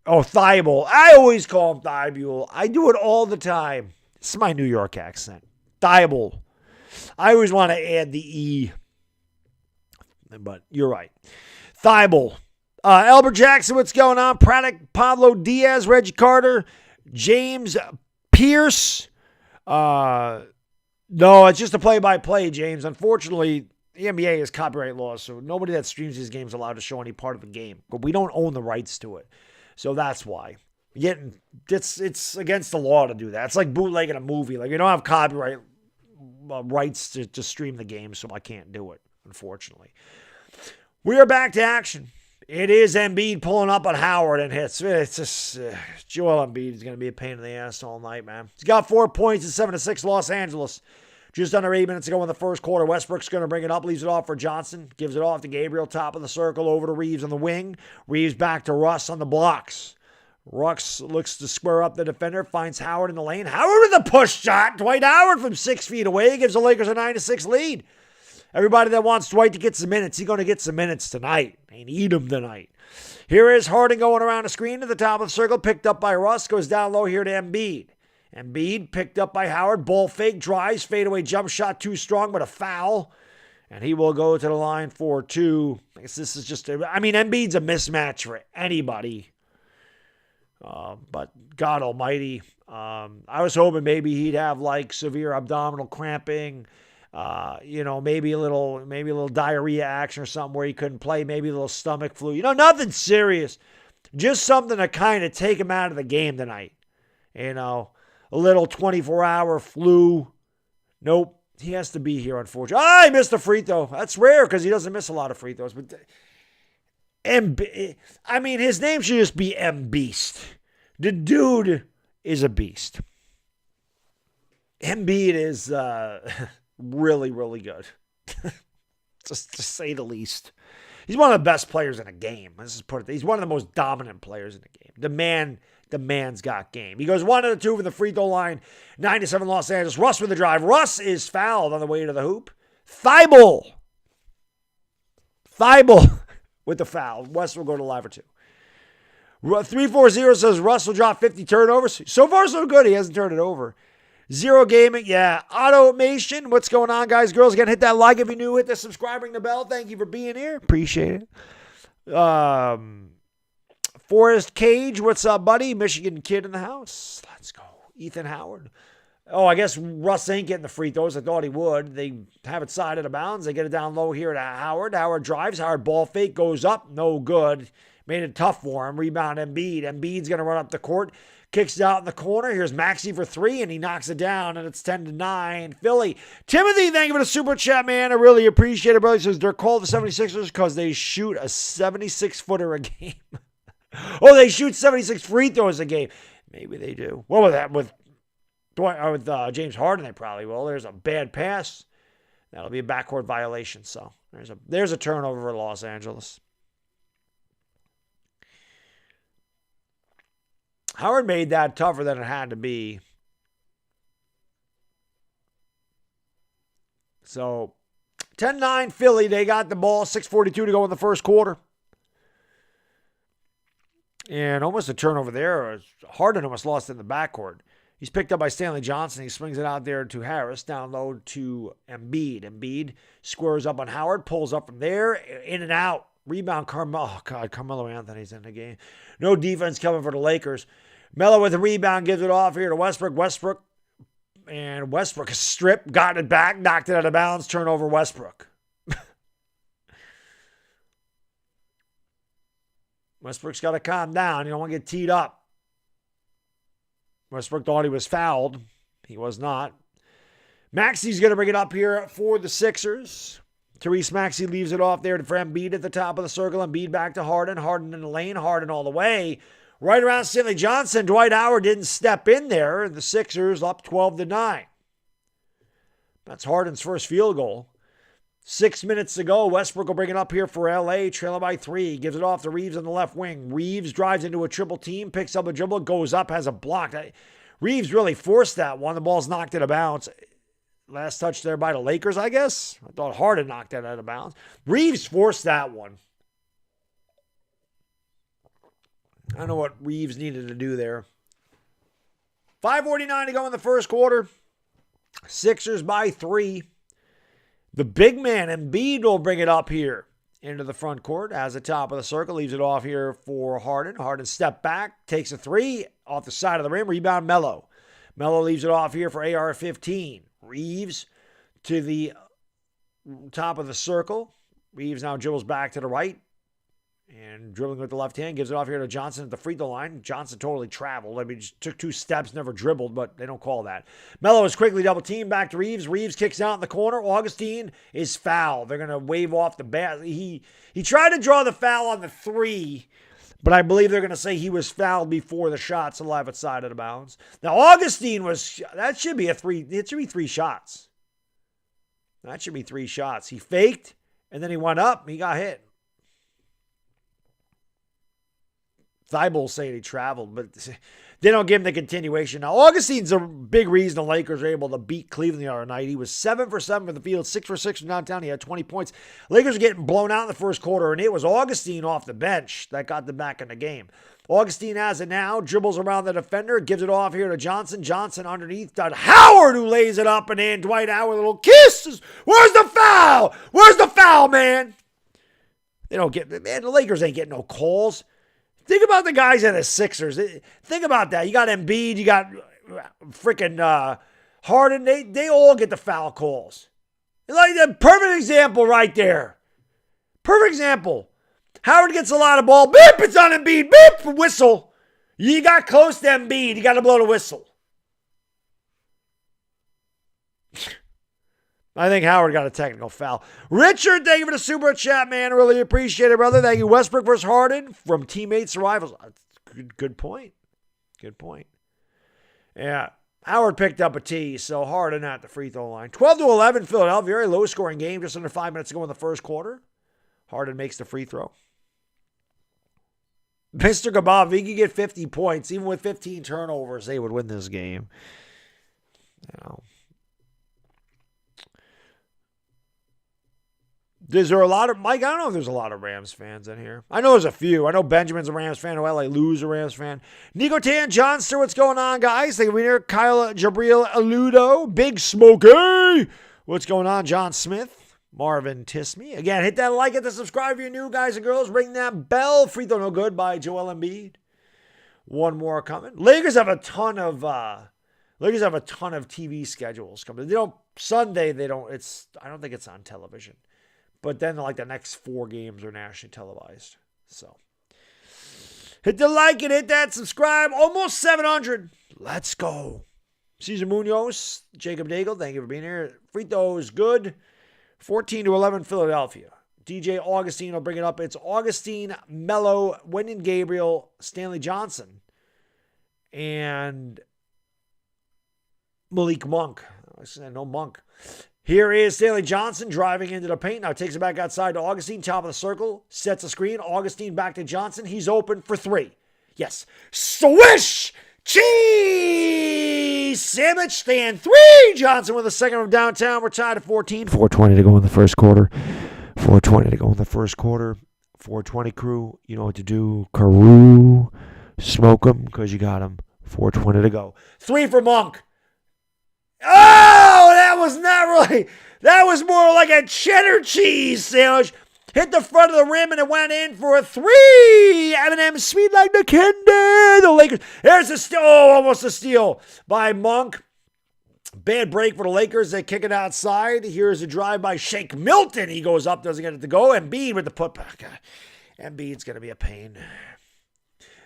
Oh, Thibault. I always call him Thibault. I do it all the time. This is my New York accent. Thibault. I always want to add the E. But you're right. Thibault. Albert Jackson, what's going on? Braddock, Pablo Diaz, Reggie Carter, James Pierce. No, it's just a play-by-play, James. Unfortunately, the NBA has copyright laws, so nobody that streams these games is allowed to show any part of the game. But we don't own the rights to it. So that's why. It's against the law to do that. It's like bootlegging a movie. Like, you don't have copyright rights to stream the game, so I can't do it, unfortunately. We are back to action. It is Embiid pulling up on Howard and hits. It's just Joel Embiid is going to be a pain in the ass all night, man. He's got 4 points in 7-6 Los Angeles. Just under 8 minutes to go in the first quarter. Westbrook's going to bring it up, leaves it off for Johnson. Gives it off to Gabriel, top of the circle, over to Reeves on the wing. Reeves back to Russ on the blocks. Russ looks to square up the defender, finds Howard in the lane. Howard with a push shot. Dwight Howard from 6 feet away gives the Lakers a 9-6 lead. Everybody that wants Dwight to get some minutes, he's going to get some minutes tonight. They need him tonight. Here is Harden going around the screen to the top of the circle, picked up by Russ, goes down low here to Embiid. Embiid picked up by Howard, ball fake, drives, fadeaway jump shot too strong, but a foul. And he will go to the line for 2. I guess this is just, Embiid's a mismatch for anybody. But God almighty, I was hoping maybe he'd have like severe abdominal cramping, maybe a little diarrhea action or something where he couldn't play, maybe a little stomach flu, nothing serious, just something to kind of take him out of the game tonight. A little 24-hour flu. Nope. He has to be here, unfortunately. He missed a free throw. That's rare because he doesn't miss a lot of free throws. But his name should just be M-Beast. The dude is a beast. Embiid is really, really good. Just to say the least. He's one of the best players in the game. Let's just put it. He's one of the most dominant players in the game. The man's got game. He goes 1 of the 2 from the free throw line. 9-7 Los Angeles. Russ with the drive. Russ is fouled on the way to the hoop. Thibault with the foul. West will go to live for 2. 340 says Russ will drop 50 turnovers. So far, so good. He hasn't turned it over. Zero Gaming, yeah. Automation, what's going on, guys, girls? Again, hit that like if you're new. Hit the subscribe, ring the bell. Thank you for being here. Appreciate it. Forrest Cage, what's up, buddy? Michigan kid in the house. Let's go. Ethan Howard. Oh, I guess Russ ain't getting the free throws. I thought he would. They have it side of the bounds. They get it down low here to Howard. Howard drives. Howard ball fake goes up. No good. Made it tough for him. Rebound Embiid. Embiid's going to run up the court. Kicks it out in the corner. Here's Maxey for 3, and he knocks it down, and it's 10-9. Philly. Timothy, thank you for the super chat, man. I really appreciate it, brother. He says they're called the 76ers because they shoot a 76-footer a game. Oh, they shoot 76 free throws a game. Maybe they do. What was that with James Harden? They probably will. There's a bad pass. That'll be a backcourt violation. So there's a turnover for Los Angeles. Howard made that tougher than it had to be. So 10-9 Philly. They got the ball. 6:42 to go in the first quarter. And almost a turnover there. Harden almost lost in the backcourt. He's picked up by Stanley Johnson. He swings it out there to Harris. Down low to Embiid. Embiid squares up on Howard. Pulls up from there. In and out. Rebound Carmelo. Oh, God. Carmelo Anthony's in the game. No defense coming for the Lakers. Melo with the rebound. Gives it off here to Westbrook. Westbrook is stripped. Got it back. Knocked it out of bounds. Turnover Westbrook. Westbrook's got to calm down. You don't want to get teed up. Westbrook thought he was fouled. He was not. Maxey's going to bring it up here for the Sixers. Therese Maxey leaves it off there for Embiid at the top of the circle. Embiid back to Harden. Harden in the lane. Harden all the way. Right around Stanley Johnson. Dwight Howard didn't step in there. And the Sixers up 12-9. That's Harden's first field goal. 6 minutes to go. Westbrook will bring it up here for L.A. Trailing by 3. Gives it off to Reeves on the left wing. Reeves drives into a triple team. Picks up a dribble. Goes up. Has a block. Reeves really forced that one. The ball's knocked out of bounds. Last touch there by the Lakers, I guess. I thought Harden knocked that out of bounds. Reeves forced that one. I don't know what Reeves needed to do there. 5:49 to go in the first quarter. Sixers by 3. The big man, Embiid, will bring it up here. into the front court, has the top of the circle, leaves it off here for Harden. Harden step back, takes a three off the side of the rim, rebound Melo. Melo leaves it off here for AR-15. Reeves to the top of the circle. Reeves now dribbles back to the right and dribbling with the left hand, gives it off here to Johnson at the free throw line. Johnson totally traveled. I mean, just took 2 steps, never dribbled, but they don't call that. Melo is quickly double teamed back to Reeves. Reeves kicks out in the corner. Augustine is fouled. They're going to wave off the bat. He tried to draw the foul on the 3, but I believe they're going to say he was fouled before the shot's alive at side of the bounds. Now, Augustine that should be a 3. It should be 3 shots. That should be 3 shots. He faked, and then he went up, and he got hit. Thibault's saying he traveled, but they don't give him the continuation. Now, Augustine's a big reason the Lakers were able to beat Cleveland the other night. He was 7 for 7 from the field, 6 for 6 from downtown. He had 20 points. Lakers were getting blown out in the first quarter, and it was Augustine off the bench that got them back in the game. Augustine has it now, dribbles around the defender, gives it off here to Johnson. Johnson underneath to Howard, who lays it up, and then Dwight Howard, a little kiss. Where's the foul? Where's the foul, man? They don't get, man, the Lakers ain't getting no calls. Think about the guys at the Sixers. Think about that. You got Embiid, you got freaking Harden. They all get the foul calls. Like the perfect example right there. Perfect example. Howard gets a lot of ball. Beep, it's on Embiid. Beep, whistle. You got close to Embiid. You got to blow the whistle. I think Howard got a technical foul. Richard, thank you for the super chat, man. Really appreciate it, brother. Thank you. Westbrook versus Harden from teammates to rivals. Good point. Good point. Yeah. Howard picked up a tee, so Harden at the free throw line. 12-11 Philadelphia. Very low scoring game. Just under 5 minutes to go in the first quarter. Harden makes the free throw. Mr. Gabab, if he could get 50 points, even with 15 turnovers, they would win this game. You know. Is there a lot of, Mike, I don't know if there's a lot of Rams fans in here. I know there's a few. I know Benjamin's a Rams fan. LA Lou's a Rams fan. Nico Tan, Johnster, what's going on, guys? Thank you for being here. Kyle Jabril Aludo, Big Smokey. What's going on, John Smith? Marvin Tisme. Again, hit that like, hit the subscribe if you're new, guys and girls. Ring that bell. Free throw no good by Joel Embiid. One more coming. Lakers have a ton of TV schedules coming. They don't, Sunday, they don't, I don't think it's on television. But then, like, the next 4 games are nationally televised. So, hit the like and hit that subscribe. Almost 700. Let's go. Cesar Munoz, Jacob Daigle, thank you for being here. Free throw is good. 14-11 Philadelphia. DJ Augustine will bring it up. It's Augustine, Melo, Wenyen Gabriel, Stanley Johnson, and Malik Monk. I said no Monk. Here is Stanley Johnson driving into the paint. Now takes it back outside to Augustine. Top of the circle. Sets a screen. Augustine back to Johnson. He's open for 3. Yes. Swish! Cheese! Sandwich stand 3. Johnson with a second from downtown. We're tied at 14. 4:20 to go in the first quarter. 4:20 to go in the first quarter. 4:20 crew. You know what to do. Carew. Smoke them because you got them. 4:20 to go. 3 for Monk. Oh, that was not really, that was more like a cheddar cheese sandwich. Hit the front of the rim and it went in for a 3. M&M sweet like the candy. The Lakers. There's a steal. Oh, almost a steal by Monk. Bad break for the Lakers. They kick it outside. Here's a drive by Shake Milton. He goes up, doesn't get it to go. Embiid with the putback. Embiid's going to be a pain.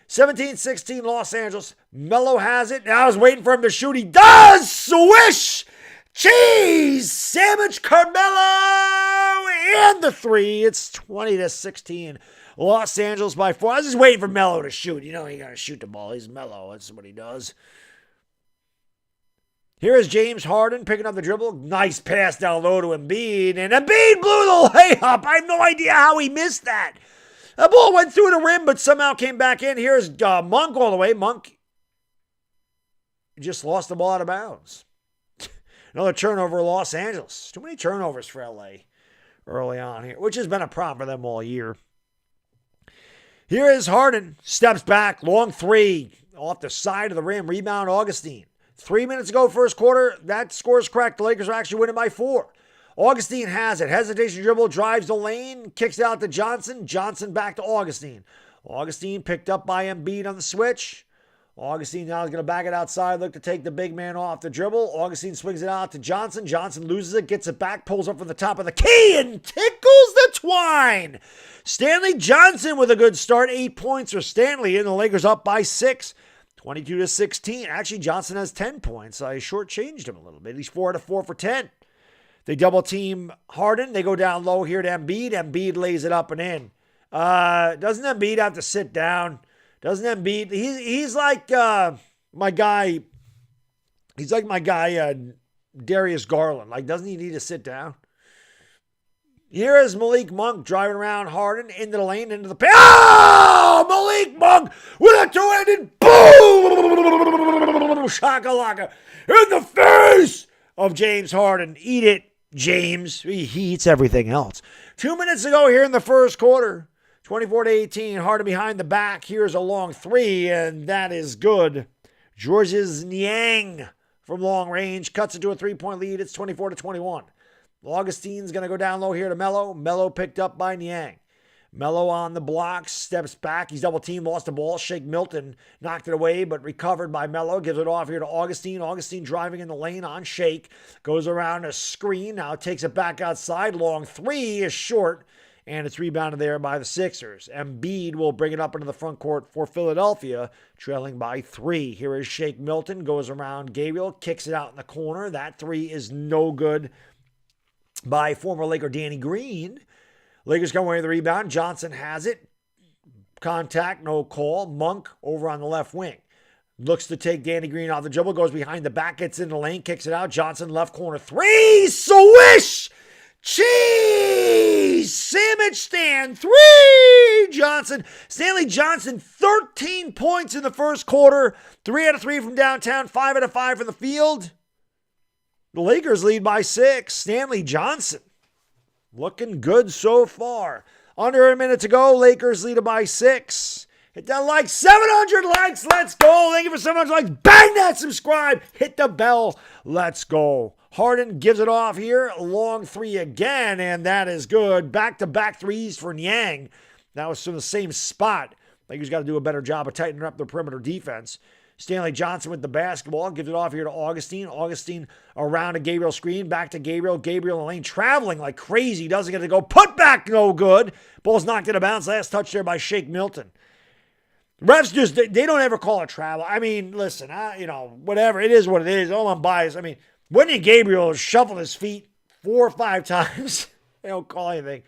17-16 Los Angeles. Melo has it. Now I was waiting for him to shoot. He does! Swish! Cheese! Sandwich Carmelo! And the 3. It's 20-16. Los Angeles by 4. I was just waiting for Melo to shoot. You know he got to shoot the ball. He's Melo. That's what he does. Here is James Harden picking up the dribble. Nice pass down low to Embiid. And Embiid blew the layup. I have no idea how he missed that. The ball went through the rim, but somehow came back in. Here's Monk all the way. Monk just lost the ball out of bounds. Another turnover, Los Angeles. Too many turnovers for LA early on here, which has been a problem for them all year. Here is Harden. Steps back. Long 3. Off the side of the rim. Rebound, Augustine. 3 minutes ago, first quarter. That score's correct. The Lakers are actually winning by 4. Augustine has it. Hesitation dribble, drives the lane, kicks out to Johnson. Johnson back to Augustine. Augustine picked up by Embiid on the switch. Augustine now is going to back it outside, look to take the big man off the dribble. Augustine swings it out to Johnson. Johnson loses it, gets it back, pulls up from the top of the key, and tickles the twine. Stanley Johnson with a good start. 8 points for Stanley, and the Lakers up by 6. 22-16. Actually, Johnson has 10 points. I shortchanged him a little bit. He's 4 out of 4 for 10. They double team Harden. They go down low here to Embiid. Embiid lays it up and in. Doesn't Embiid have to sit down? Doesn't Embiid? He's like my guy. He's like my guy, Darius Garland. Like, doesn't he need to sit down? Here is Malik Monk driving around Harden into the lane, into the paint. Oh! Malik Monk with a two-handed boom! Shakalaka in the face of James Harden. Eat it, James. He eats everything else. 2 minutes to go here in the first quarter. 24-18. Harden behind the back. Here's a long three, and that is good. Georges Niang from long range cuts it to a 3-point lead. It's 24-21. Augustine's going to go down low here to Melo. Melo picked up by Niang. Melo on the block, steps back. He's double teamed, lost the ball. Shake Milton knocked it away, but recovered by Melo. Gives it off here to Augustine. Augustine driving in the lane on Shake. Goes around a screen. Now takes it back outside. Long three is short, and it's rebounded there by the Sixers. Embiid will bring it up into the front court for Philadelphia, trailing by 3. Here is Shake Milton. Goes around Gabriel. Kicks it out in the corner. That three is no good by former Laker Danny Green. Lakers come away with the rebound. Johnson has it. Contact, no call. Monk over on the left wing. Looks to take Danny Green off the dribble. Goes behind the back. Gets in the lane. Kicks it out. Johnson left corner. 3. Swish! Cheese! Sandwich stand. 3. Johnson. Stanley Johnson, 13 points in the first quarter. 3 out of 3 from downtown. 5 out of 5 from the field. The Lakers lead by 6. Stanley Johnson looking good so far. Under a minute to go. Lakers lead by 6. Hit that like. 700 likes. Let's go. Thank you for 700 likes. Bang that subscribe. Hit the bell. Let's go. Harden gives it off here. Long three again, and that is good. Back-to-back threes for Niang. That was from the same spot. Lakers got to do a better job of tightening up their perimeter defense. Stanley Johnson with the basketball. Gives it off here to Augustine. Augustine around a Gabriel screen. Back to Gabriel. Gabriel in the lane traveling like crazy. Doesn't get to go. Put back no good. Ball's knocked in a bounce. Last touch there by Shake Milton. Refs just, they don't ever call it travel. I mean, listen, whatever. It is what it is. All I'm biased. I mean, Whitney Gabriel shuffled his feet 4 or 5 times. They don't call anything.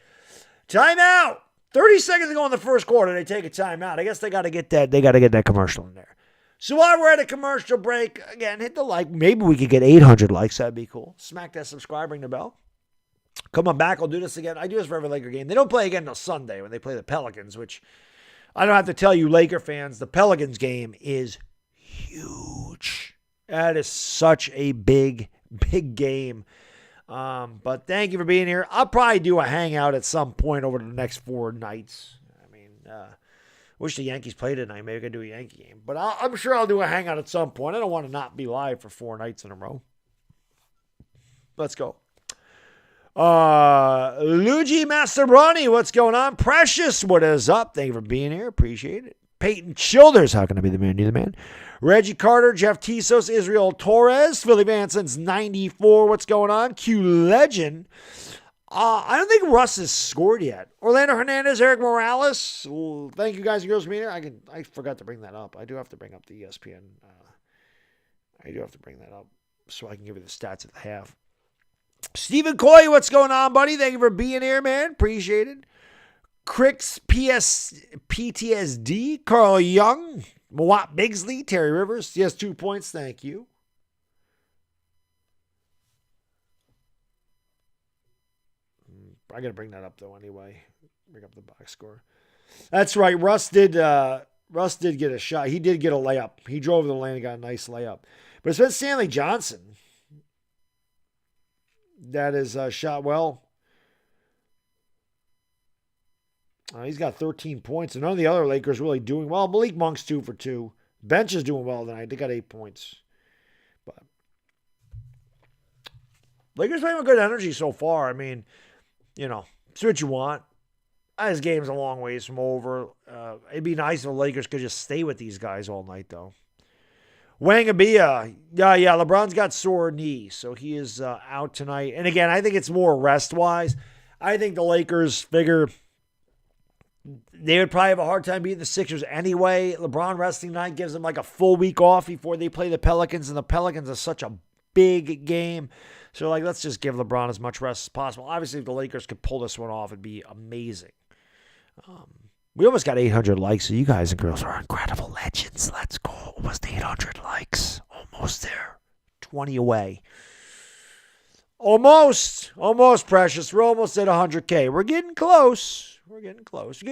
Timeout. 30 seconds to go in the first quarter. They take a timeout. I guess they got to get that. They got to get that commercial in there. So while we're at a commercial break, again, hit the like. Maybe we could get 800 likes. That'd be cool. Smack that subscribe, ring the bell. Come on back. I'll do this again. I do this for every Laker game. They don't play again until Sunday when they play the Pelicans, which I don't have to tell you, Laker fans, the Pelicans game is huge. That is such a big, big game. But thank you for being here. I'll probably do a hangout at some point over the next 4 nights. I mean, wish the Yankees played tonight. Maybe I could do a Yankee game. But I'm sure I'll do a hangout at some point. I don't want to not be live for 4 nights in a row. Let's go. Luigi Mastrobrani, what's going on? Precious, what is up? Thank you for being here. Appreciate it. Peyton Childers, how can I be the man? You're the man. Reggie Carter, Jeff Tisos, Israel Torres, Philly Vanson's 94. What's going on? Q Legend. I don't think Russ has scored yet. Orlando Hernandez, Eric Morales. Well, thank you guys and girls for being here. I forgot to bring that up. I do have to bring up the ESPN. I do have to bring that up so I can give you the stats at the half. Stephen Coy, what's going on, buddy? Thank you for being here, man. Appreciate it. Cricks PTSD, Carl Young, Mawat Bigsley, Terry Rivers. He has 2 points. Thank you. I got to bring that up, though, anyway. Bring up the box score. That's right. Russ did get a shot. He did get a layup. He drove to the lane and got a nice layup. But it's been Stanley Johnson that is shot well. He's got 13 points, and none of the other Lakers really doing well. Malik Monk's 2 for 2. Bench is doing well tonight. They got 8 points. But Lakers playing with good energy so far. I mean, it's what you want. This game's a long ways from over. It'd be nice if the Lakers could just stay with these guys all night, though. Wangabia, yeah, LeBron's got sore knee, so he is out tonight. And again, I think it's more rest-wise. I think the Lakers figure they would probably have a hard time beating the Sixers anyway. LeBron resting night gives them like a full week off before they play the Pelicans, and the Pelicans are such a big game. So, let's just give LeBron as much rest as possible. Obviously, if the Lakers could pull this one off, it'd be amazing. We almost got 800 likes, so you guys and girls are incredible legends. Let's go. Almost 800 likes. Almost there. 20 away. Almost, Precious. We're almost at 100K. We're getting close. We get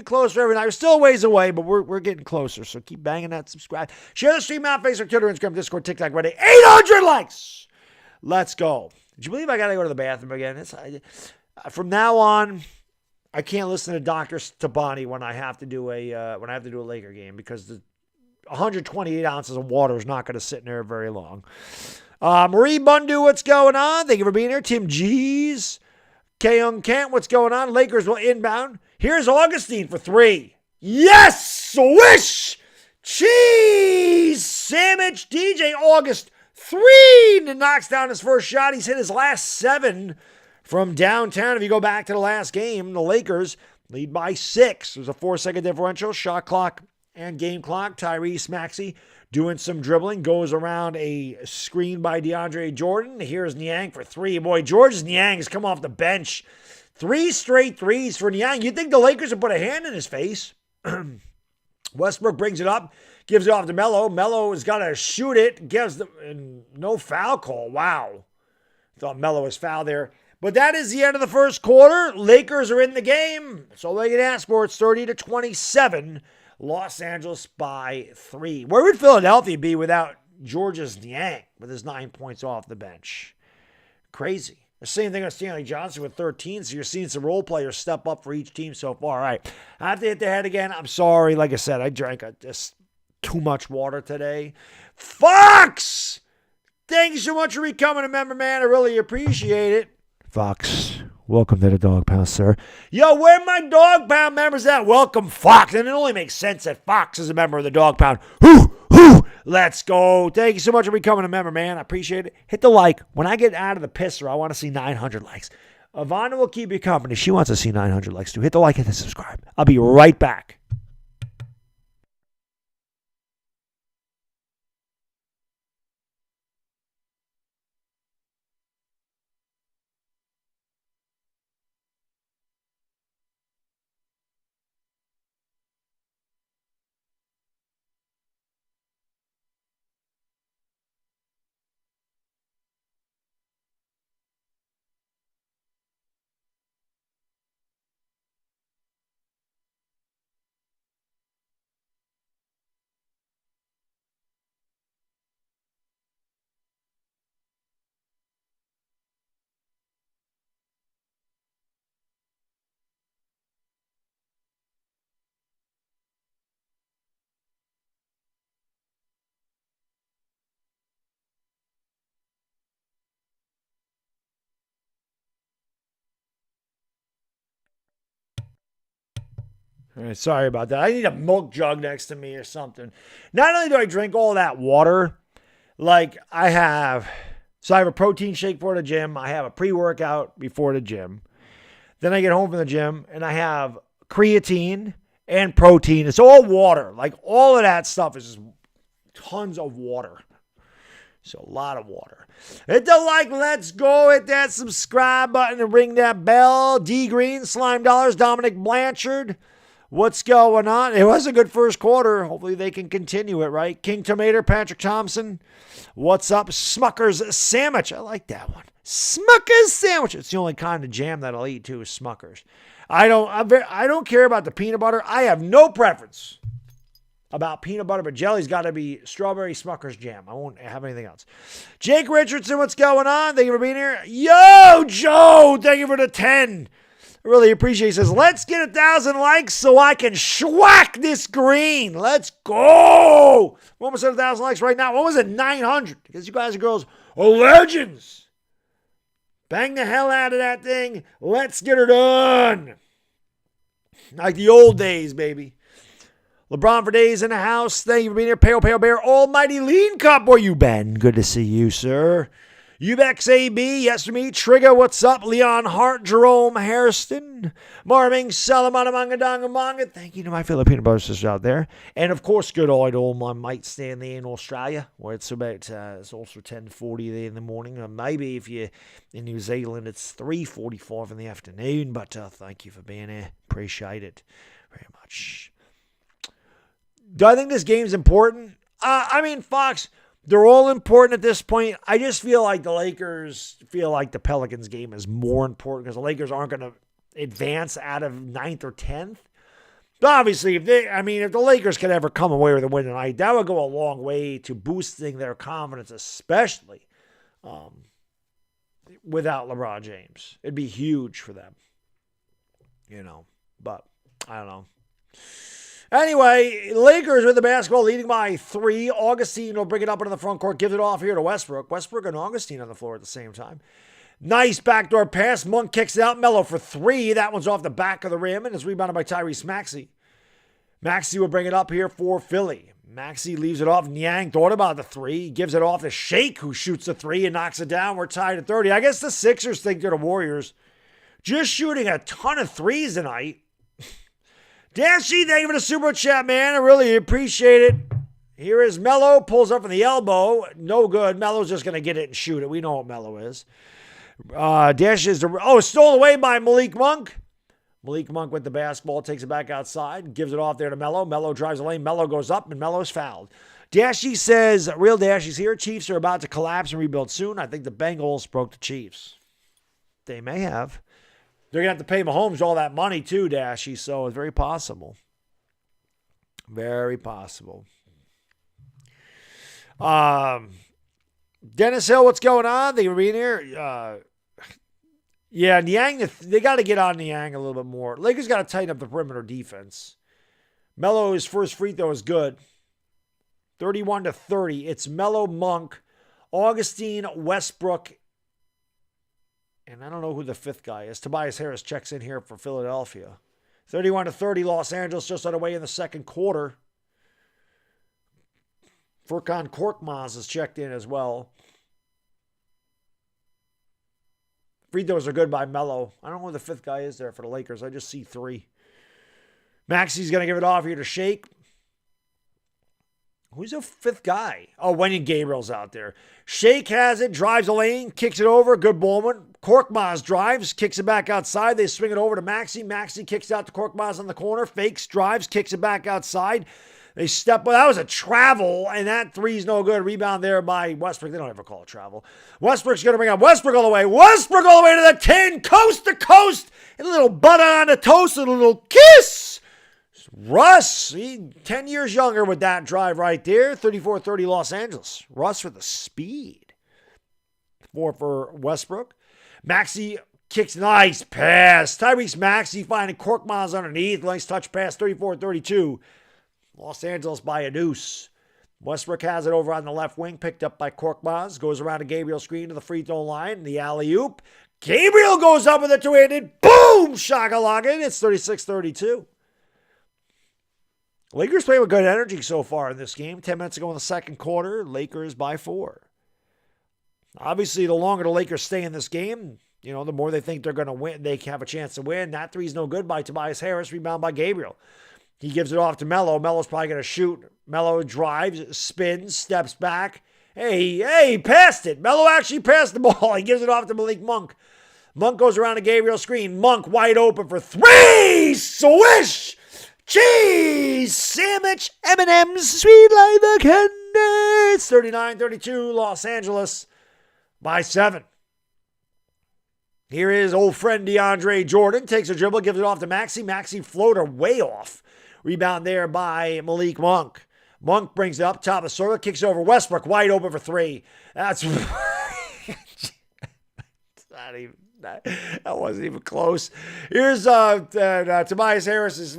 closer every night. We're still a ways away, but we're getting closer. So keep banging that subscribe. Share the stream out, Facebook, Twitter, Instagram, Discord, TikTok, Reddit. 800 likes. Let's go. Did you believe I got to go to the bathroom again? From now on, I can't listen to Dr. Stabani when I have to do a Laker game because the 128 ounces of water is not going to sit in there very long. Marie Bundu, what's going on? Thank you for being here. Tim G's. K-Young Kent, what's going on? Lakers will inbound. Here's Augustine for 3. Yes! Swish! Cheese! Sandwich DJ August 3 knocks down his first shot. He's hit his last 7 from downtown. If you go back to the last game, the Lakers lead by 6. There's a 4-second differential, shot clock and game clock. Tyrese Maxey doing some dribbling, goes around a screen by DeAndre Jordan. Here's Niang for 3. Boy, Georges Niang has come off the bench. 3 straight threes for Niang. You'd think the Lakers would put a hand in his face. Westbrook brings it up, gives it off to Melo. Melo has got to shoot it, gives them no foul call. Wow. Thought Melo was fouled there. But that is the end of the first quarter. Lakers are in the game. That's all they can ask for. It's 30-27. Los Angeles by 3. Where would Philadelphia be without Georges Niang with his 9 points off the bench? Crazy. The same thing with Stanley Johnson with 13. So you're seeing some role players step up for each team so far. All right. I have to hit the head again. I'm sorry. Like I said, I drank just too much water today. Fox! Thank you so much for becoming a member, man. I really appreciate it. Fox, welcome to the Dog Pound, sir. Yo, where my Dog Pound members at? Welcome, Fox. And it only makes sense that Fox is a member of the Dog Pound. Let's go. Thank you so much for becoming a member, man. I appreciate it. Hit the like. When I get out of the pisser, I want to see 900 likes. Ivana will keep you company. She wants to see 900 likes too. Hit the like and the subscribe. I'll be right back. All right, sorry about that. I need a milk jug next to me or something. Not only do I drink all that water, I have a protein shake for the gym. I have a pre-workout before the gym. Then I get home from the gym and I have creatine and protein. It's all water. All of that stuff is just tons of water. So a lot of water. Hit the like, let's go. Hit that subscribe button and ring that bell. D Green, Slime Dollars, Dominic Blanchard. What's going on? It was a good first quarter. Hopefully they can continue it, right? King Tomato, Patrick Thompson. What's up? Smucker's Sandwich. I like that one. Smucker's Sandwich. It's the only kind of jam that I'll eat too is Smucker's. I don't care about the peanut butter. I have no preference about peanut butter, but jelly's got to be strawberry Smucker's jam. I won't have anything else. Jake Richardson, what's going on? Thank you for being here. Yo, Joe, thank you for the 10. I really appreciate it. He says, let's get 1,000 likes so I can schwack this green. Let's go. We're almost at 1,000 likes right now. What was it? 900. Because you guys and girls are legends. Bang the hell out of that thing. Let's get her done. Like the old days, baby. LeBron for days in the house. Thank you for being here. Pale Bear. Almighty Lean Cup. Boy, you Ben. Good to see you, sir. Ubex AB, yes to me. Trigger, what's up? Leon Hart, Jerome Hairston, Marvin Salamana Manga. Thank you to my Filipino brothers and sisters out there. And of course, good old my mate Stanley in Australia, where it's about, it's also 10:40 there in the morning. Maybe if you're in New Zealand, it's 3:45 in the afternoon. But thank you for being here. Appreciate it very much. Do I think this game's important? I mean, Fox, they're all important at this point. I just feel like the Lakers feel like the Pelicans game is more important because the Lakers aren't going to advance out of 9th or 10th. But obviously, if the Lakers could ever come away with a win tonight, that would go a long way to boosting their confidence, especially without LeBron James. It'd be huge for them, but I don't know. Anyway, Lakers with the basketball leading by 3. Augustine will bring it up into the front court, gives it off here to Westbrook. Westbrook and Augustine on the floor at the same time. Nice backdoor pass. Monk kicks it out. Melo for 3. That one's off the back of the rim and is rebounded by Tyrese Maxey. Maxey will bring it up here for Philly. Maxey leaves it off. Niang thought about the 3. He gives it off to Shake, who shoots the 3 and knocks it down. We're tied at 30. I guess the Sixers think they're the Warriors. Just shooting a ton of 3s tonight. Dashy, thank you for the super chat, man. I really appreciate it. Here is Melo. Pulls up from the elbow. No good. Melo's just going to get it and shoot it. We know what Melo is. Dash is stolen away by Malik Monk. Malik Monk with the basketball. Takes it back outside. Gives it off there to Melo. Melo drives the lane. Melo goes up, and Melo's fouled. Dashy says, real Dashy's here. Chiefs are about to collapse and rebuild soon. I think the Bengals broke the Chiefs. They may have. They're going to have to pay Mahomes all that money too, Dashy, so it's very possible. Very possible. Dennis Hill, what's going on? They were being here. Yeah, Niang, they got to get on Niang a little bit more. Lakers got to tighten up the perimeter defense. Melo's first free throw is good. 31-30. It's Melo, Monk, Augustine, Westbrook, and I don't know who the 5th guy is. Tobias Harris checks in here for Philadelphia. 31-30, Los Angeles just underway in the second quarter. Furkan Korkmaz has checked in as well. Free throws are good by Melo. I don't know who the 5th guy is there for the Lakers. I just see 3. Maxey's going to give it off here to Shake. Who's the 5th guy? Oh, Wenyan Gabriel's out there. Shake has it, drives the lane, kicks it over. Good moment. Korkmaz drives, kicks it back outside. They swing it over to Maxey. Maxey kicks out to Korkmaz on the corner. Fakes, drives, kicks it back outside. They step, well, that was a travel, and that 3's no good. Rebound there by Westbrook. They don't ever call it travel. Westbrook's going to bring up Westbrook all the way. Westbrook all the way to the 10, coast to coast. And a little butter on the toast and a little kiss. Russ, 10 years younger with that drive right there. 34-30 Los Angeles. Russ with the speed. 4 for Westbrook. Maxey kicks, nice pass. Tyrese Maxey finding Korkmaz underneath. Nice touch pass, 34-32. Los Angeles by a deuce. Westbrook has it over on the left wing, picked up by Korkmaz. Goes around a Gabriel screen to the free throw line. The alley-oop. Gabriel goes up with a two-handed. Boom! Shakalaka. It's 36-32. Lakers play with good energy so far in this game. 10 minutes ago in the second quarter, Lakers by 4. Obviously, the longer the Lakers stay in this game, the more they think they're going to win. They have a chance to win. That 3's no good by Tobias Harris. Rebound by Gabriel. He gives it off to Melo. Melo's probably going to shoot. Melo drives, spins, steps back. Hey, he passed it. Melo actually passed the ball. He gives it off to Malik Monk. Monk goes around a Gabriel screen. Monk wide open for 3. Swish! Cheese! Sandwich! M&M's! Sweet like the candy! It's 39-32 Los Angeles by 7. Here is old friend DeAndre Jordan. Takes a dribble, gives it off to Maxey. Maxey floater way off. Rebound there by Malik Monk. Monk brings it up, top of the circle, kicks over Westbrook, wide open for 3. That's not even, that wasn't even close. Here's Tobias Harris's.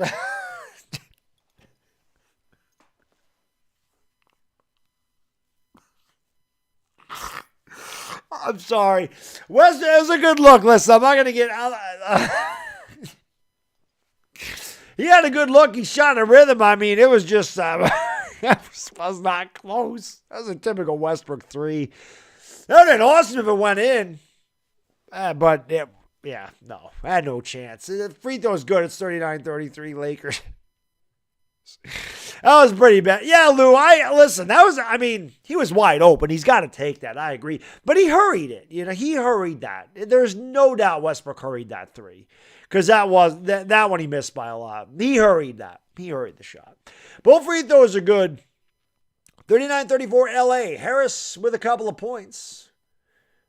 I'm sorry. West, it was a good look. Listen, I'm not going to get... he had a good look. He shot a rhythm. I mean, it was just... that was not close. That was a typical Westbrook three. That would have been awesome if it went in. But, no. I had no chance. The free throw's good. It's 39-33 Lakers. That was pretty bad. Yeah, Lou, listen, he was wide open. He's got to take that. I agree. But he hurried it. He hurried that. There's no doubt Westbrook hurried that three. Because that one he missed by a lot. He hurried that. He hurried the shot. Both free throws are good. 39-34 LA. Harris with a couple of points.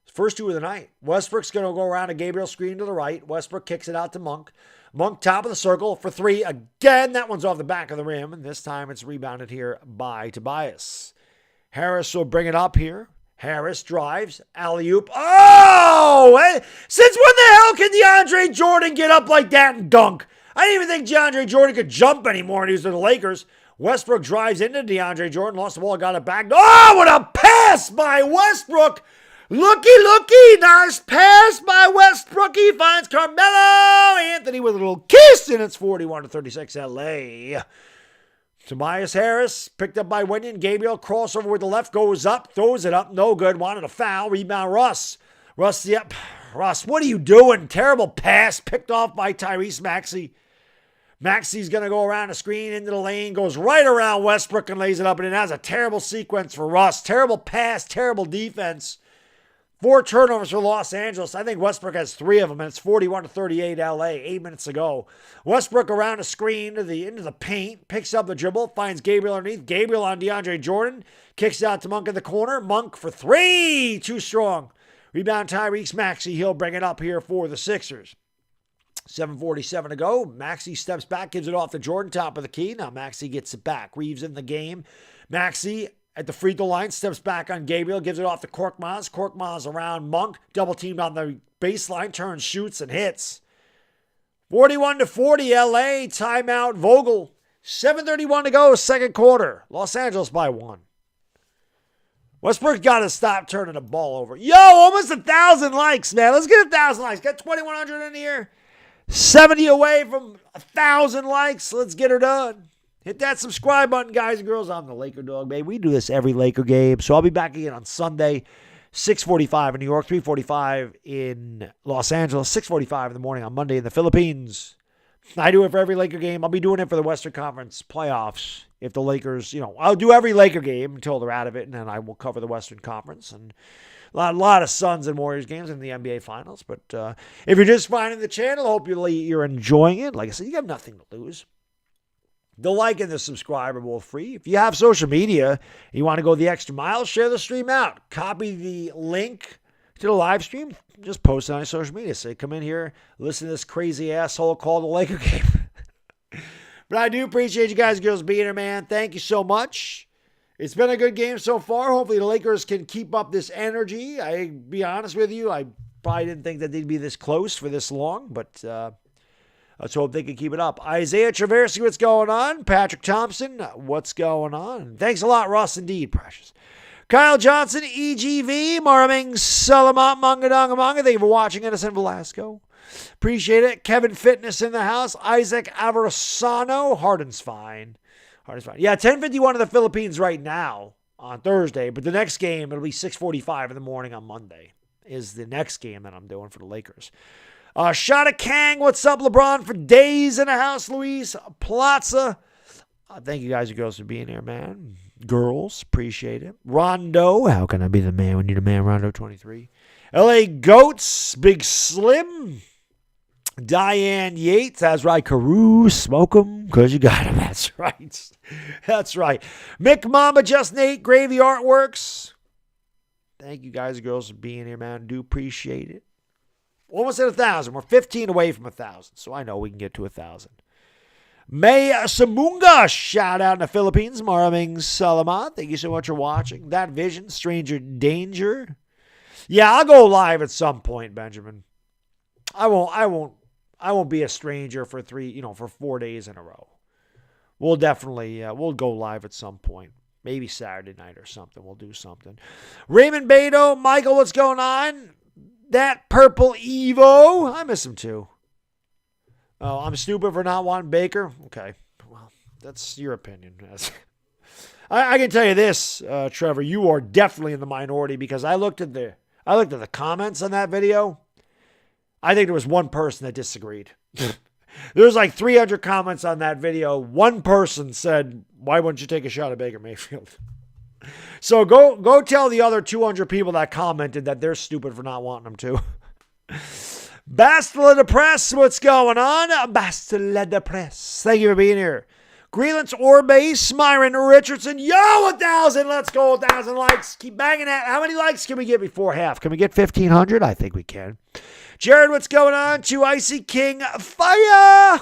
First two of the night. Westbrook's going to go around a Gabriel screen to the right. Westbrook kicks it out to Monk. Monk, top of the circle for three. Again, that one's off the back of the rim. And this time it's rebounded here by Tobias. Harris will bring it up here. Harris drives. Alley-oop. Oh! Since when the hell can DeAndre Jordan get up like that and dunk? I didn't even think DeAndre Jordan could jump anymore when he was with the Lakers. Westbrook drives into DeAndre Jordan. Lost the ball. Got it back. Oh, what a pass by Westbrook. Looky. Nice pass by Westbrook. He finds Carmelo Anthony with a little kiss, and it's 41-36 LA. Tobias Harris picked up by Wenyon. Gabriel crossover with the left, goes up, throws it up, no good. Wanted a foul. Rebound Russ. Russ, what are you doing? Terrible pass picked off by Tyrese Maxey. Maxey's going to go around the screen into the lane, goes right around Westbrook and lays it up, and it has a terrible sequence for Russ. Terrible pass, terrible defense. 4 turnovers for Los Angeles. I think Westbrook has 3 of them, and it's 41-38 LA, 8 minutes to go. Westbrook around the screen into the paint, picks up the dribble, finds Gabriel underneath. Gabriel on DeAndre Jordan, kicks out to Monk in the corner. Monk for 3, too strong. Rebound Tyrese Maxey. He'll bring it up here for the Sixers. 7:47 to go. Maxey steps back, gives it off to Jordan, top of the key. Now Maxey gets it back. Reeves in the game. Maxey at the free throw line, steps back on Gabriel, gives it off to Korkmaz. Korkmaz around Monk, double teamed on the baseline, turns, shoots, and hits. 41-40 LA, timeout Vogel. 7:31 to go, second quarter. Los Angeles by 1. Westbrook's got to stop turning the ball over. Yo, almost 1,000 likes, man. Let's get 1,000 likes. Got 2,100 in here. 70 away from 1,000 likes. Let's get her done. Hit that subscribe button, guys and girls. I'm the LakerDog, baby. We do this every Laker game. So I'll be back again on Sunday, 6:45 in New York, 3:45 in Los Angeles, 6:45 in the morning on Monday in the Philippines. I do it for every Laker game. I'll be doing it for the Western Conference playoffs. If the Lakers, I'll do every Laker game until they're out of it, and then I will cover the Western Conference. And a lot of Suns and Warriors games in the NBA Finals. But if you're just finding the channel, hopefully you're enjoying it. Like I said, you got nothing to lose. The like and the subscribe are both free. If you have social media, you want to go the extra mile, share the stream out. Copy the link to the live stream. Just post it on your social media. Say, come in here, listen to this crazy asshole called the Laker game. But I do appreciate you guys and girls being here, man. Thank you so much. It's been a good game so far. Hopefully the Lakers can keep up this energy. I be honest with you, I probably didn't think that they'd be this close for this long, but let's hope they can keep it up. Isaiah Traversi, what's going on? Patrick Thompson, what's going on? Thanks a lot, Ross, indeed, precious. Kyle Johnson, EGV, Maraming Salamat, Mangadongamanga. Thank you for watching, Edison Velasco. Appreciate it. Kevin Fitness in the house. Isaac Aversano. Harden's fine. Yeah, 10:51 in the Philippines right now on Thursday, but the next game, it'll be 6:45 in the morning on Monday, is the next game that I'm doing for the Lakers. Shada Kang, what's up, LeBron? For days in the house, Luis Plaza. Thank you guys and girls for being here, man. Girls, appreciate it. Rondo, how can I be the man when you're the man? Rondo 23. LA Goats, Big Slim. Diane Yates, that's right. Carew, smoke 'em because you got 'em. That's right. That's right. Mick Mamba, Just Nate, Gravy Artworks. Thank you guys and girls for being here, man. Do appreciate it. Almost at 1,000. We're 15 away from 1,000, so I know we can get to 1,000. May Samunga, shout out in the Philippines. Maraming Salamat, thank you so much for watching. That Vision, Stranger Danger. Yeah, I'll go live at some point, Benjamin. I won't be a stranger for 4 days in a row. We'll definitely, we'll go live at some point. Maybe Saturday night or something. We'll do something. Raymond Beto, Michael, what's going on? That purple Evo. I miss him too. Oh, I'm stupid for not wanting Baker. Okay. Well, that's your opinion. I can tell you this, Trevor, you are definitely in the minority because I looked at the comments on that video. I think there was one person that disagreed. There's like 300 comments on that video. One person said, "Why wouldn't you take a shot at Baker Mayfield?" So go tell the other 200 people that commented that they're stupid for not wanting them to. Bastille de Press, what's going on? Bastille de Press. Thank you for being here. Greenland's Orbe, Myron Richardson. Yo, 1,000. Let's go, 1,000 likes. Keep banging that. How many likes can we get before half? Can we get 1,500? I think we can. Jared, what's going on? To Icy King, fire.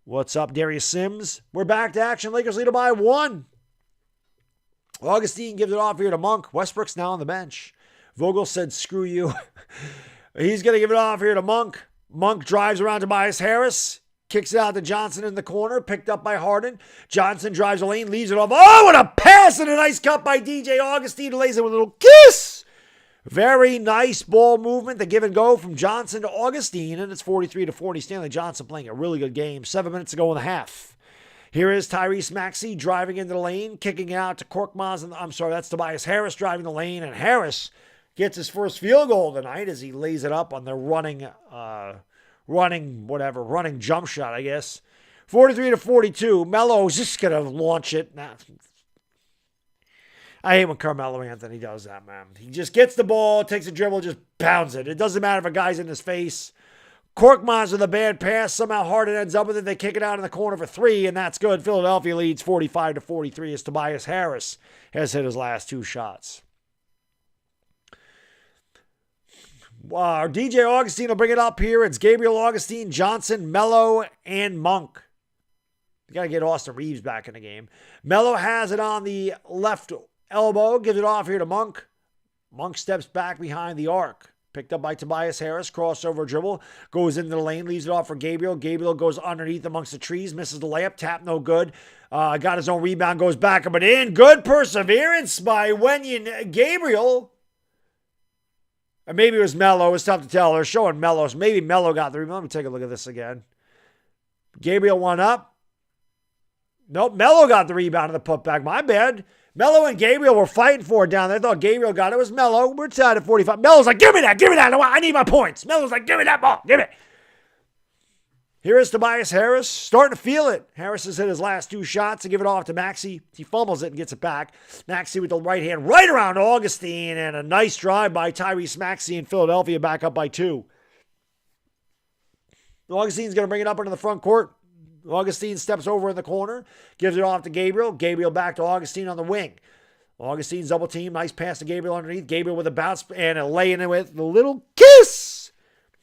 What's up, Darius Sims? We're back to action. Lakers lead by 1. Augustine gives it off here to Monk. Westbrook's now on the bench. Vogel said, screw you. He's going to give it off here to Monk. Monk drives around Tobias Harris. Kicks it out to Johnson in the corner. Picked up by Harden. Johnson drives the lane. Leaves it off. Oh, what a pass and a nice cut by DJ Augustine. Lays it with a little kiss. Very nice ball movement. The give and go from Johnson to Augustine. And it's 43-40. Stanley Johnson playing a really good game. 7 minutes to go in the half. Here is Tyrese Maxey driving into the lane. Kicking it out to Korkmaz. That's Tobias Harris driving the lane. And Harris gets his first field goal tonight as he lays it up on the running jump shot, I guess. 43-42. Melo's just going to launch it. I hate when Carmelo Anthony does that, man. He just gets the ball, takes a dribble, just pounds it. It doesn't matter if a guy's in his face. Korkmaz with a bad pass. Somehow Harden ends up with it. They kick it out in the corner for 3, and that's good. Philadelphia leads 45-43 as Tobias Harris has hit his last 2 shots. DJ Augustine will bring it up here. It's Gabriel Augustine, Johnson, Melo, and Monk. You got to get Austin Reeves back in the game. Melo has it on the left elbow. Gives it off here to Monk. Monk steps back behind the arc. Picked up by Tobias Harris. Crossover dribble. Goes into the lane. Leaves it off for Gabriel. Gabriel goes underneath amongst the trees. Misses the layup. Tap no good. Got his own rebound. Goes back up and in. Good perseverance by Wenyen Gabriel. Or maybe it was Melo. It's tough to tell. They're showing Melo. So maybe Melo got the rebound. Let me take a look at this again. Gabriel went up. Nope, Melo got the rebound and the putback. My bad. Melo and Gabriel were fighting for it down there. I thought Gabriel got it. It was Melo. We're tied at 45. Melo's like, give me that. I need my points. Melo's like, give me that ball. Give it. Here is Tobias Harris. Starting to feel it. Harris has hit his last 2 shots to give it off to Maxey. He fumbles it and gets it back. Maxey with the right hand right around Augustine. And a nice drive by Tyrese Maxey in Philadelphia, back up by 2. Augustine's going to bring it up into the front court. Augustine steps over in the corner. Gives it off to Gabriel. Gabriel back to Augustine on the wing. Augustine's double team. Nice pass to Gabriel underneath. Gabriel with a bounce and a lay in it with the little kiss.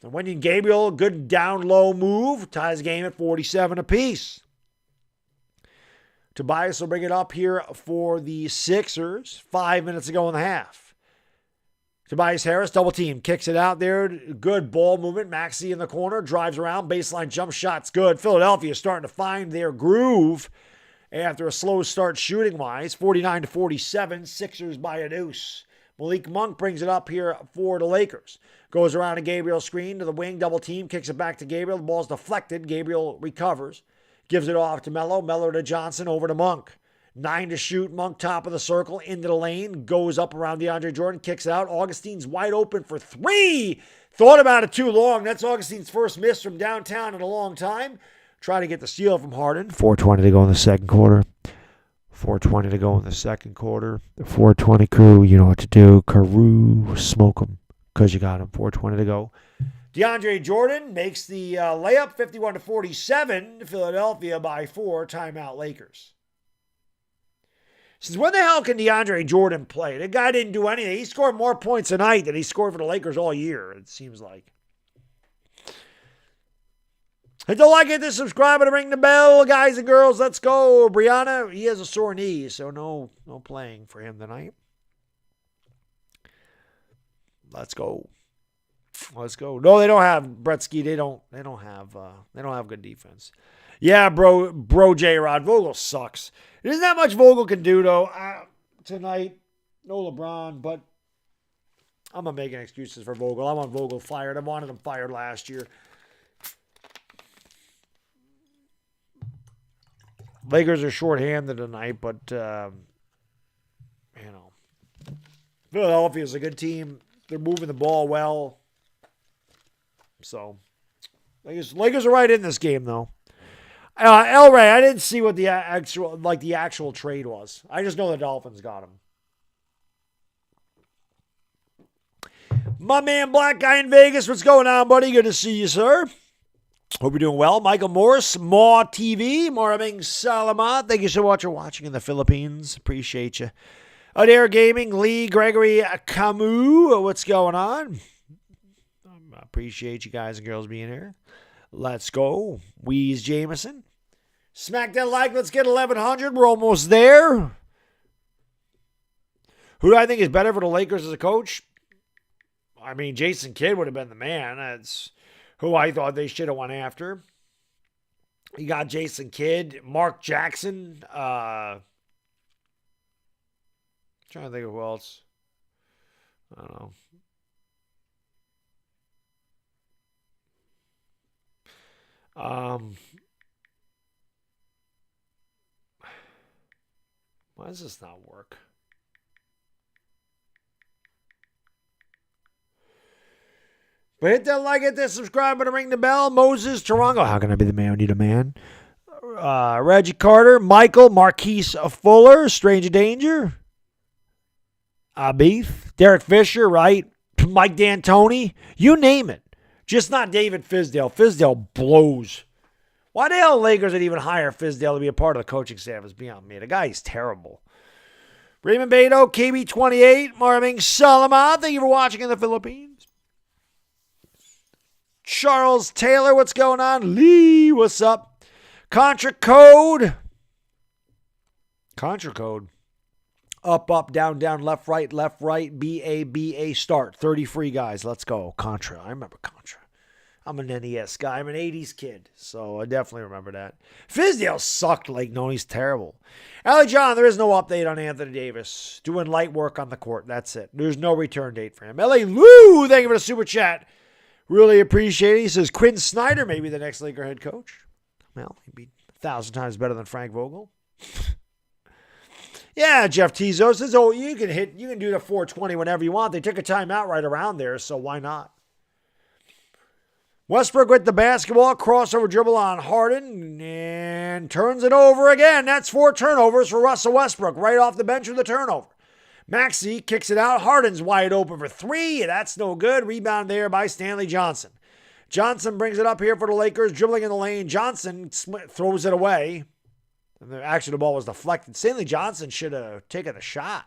And Wenyen Gabriel, good down low move. Ties the game at 47 apiece. Tobias will bring it up here for the Sixers. 5 minutes to go in the half. Tobias Harris, double team. Kicks it out there. Good ball movement. Maxey in the corner. Drives around. Baseline jump shot's good. Philadelphia starting to find their groove after a slow start shooting-wise. 49-47. Sixers by a deuce. Malik Monk brings it up here for the Lakers. Goes around a Gabriel screen to the wing, double team, kicks it back to Gabriel. The ball's deflected. Gabriel recovers. Gives it off to Melo. Melo to Johnson, over to Monk. 9 to shoot. Monk top of the circle, into the lane. Goes up around DeAndre Jordan, kicks out. Augustine's wide open for 3. Thought about it too long. That's Augustine's first miss from downtown in a long time. Try to get the steal from Harden. 4:20 to go in the second quarter. 4:20 to go in the second quarter. The 4:20 crew, you know what to do. Carew, smoke them because you got them. 4:20 to go. DeAndre Jordan makes the layup, 51-47. Philadelphia by 4. Timeout Lakers. Since when the hell can DeAndre Jordan play? The guy didn't do anything. He scored more points tonight than he scored for the Lakers all year, it seems like. Hit the like, hit the subscribe, and ring the bell, guys and girls. Let's go. Brianna, he has a sore knee, so no playing for him tonight. Let's go. Let's go. No, they don't have Bretsky. They don't have good defense. Yeah, bro, J-Rod. Vogel sucks. There's not much Vogel can do, though. tonight. No LeBron, but I'm not making excuses for Vogel. I want Vogel fired. I wanted him fired last year. Lakers are shorthanded tonight, but, Philadelphia's a good team. They're moving the ball well. So, Lakers are right in this game, though. El Rey, I didn't see what the actual trade was. I just know the Dolphins got him. My man, Black Guy in Vegas, what's going on, buddy? Good to see you, sir. Hope you're doing well. Michael Morris, Maw TV, Maraming Salamat. Thank you so much for watching in the Philippines. Appreciate you. Adair Gaming, Lee Gregory Camus, what's going on? I appreciate you guys and girls being here. Let's go. Wheeze Jameson. Smack that like. Let's get 1,100. We're almost there. Who do I think is better for the Lakers as a coach? I mean, Jason Kidd would have been the man. That's who I thought they should have went after. You got Jason Kidd, Mark Jackson. Trying to think of who else. I don't know. Why does this not work? But hit that like, hit that subscribe, and ring the bell. Moses, Toronto. How can I be the man? We need a man. Reggie Carter, Michael, Marquise Fuller, Stranger Danger. Beef, Derek Fisher, right? Mike D'Antoni. You name it. Just not David Fizdale. Fizdale blows. Why the hell Lakers would even hire Fizdale to be a part of the coaching staff is beyond me. The guy is terrible. Raymond Beto, KB28, Marvin Salama. Thank you for watching in the Philippines. Charles Taylor, what's going on? Lee, what's up? Contra Code. Up, down, left, right, B-A, start. 30 free guys. Let's go. Contra. I remember Contra. I'm an NES guy. I'm an 80s kid, so I definitely remember that. Fizdale sucked like no, he's terrible. Allie John, there is no update on Anthony Davis. Doing light work on the court. That's it. There's no return date for him. LA Lou, thank you for the super chat. Really appreciate it. He says Quinn Snyder may be the next Laker head coach. Well, he'd be 1,000 times better than Frank Vogel. Yeah, Jeff Tizo says, you can do the 420 whenever you want. They took a timeout right around there, so why not? Westbrook with the basketball, crossover dribble on Harden, and turns it over again. That's 4 turnovers for Russell Westbrook, right off the bench with the turnover. Maxey kicks it out. Harden's wide open for 3. That's no good. Rebound there by Stanley Johnson. Johnson brings it up here for the Lakers, dribbling in the lane. Johnson throws it away. Actually, the ball was deflected. Stanley Johnson should have taken a shot.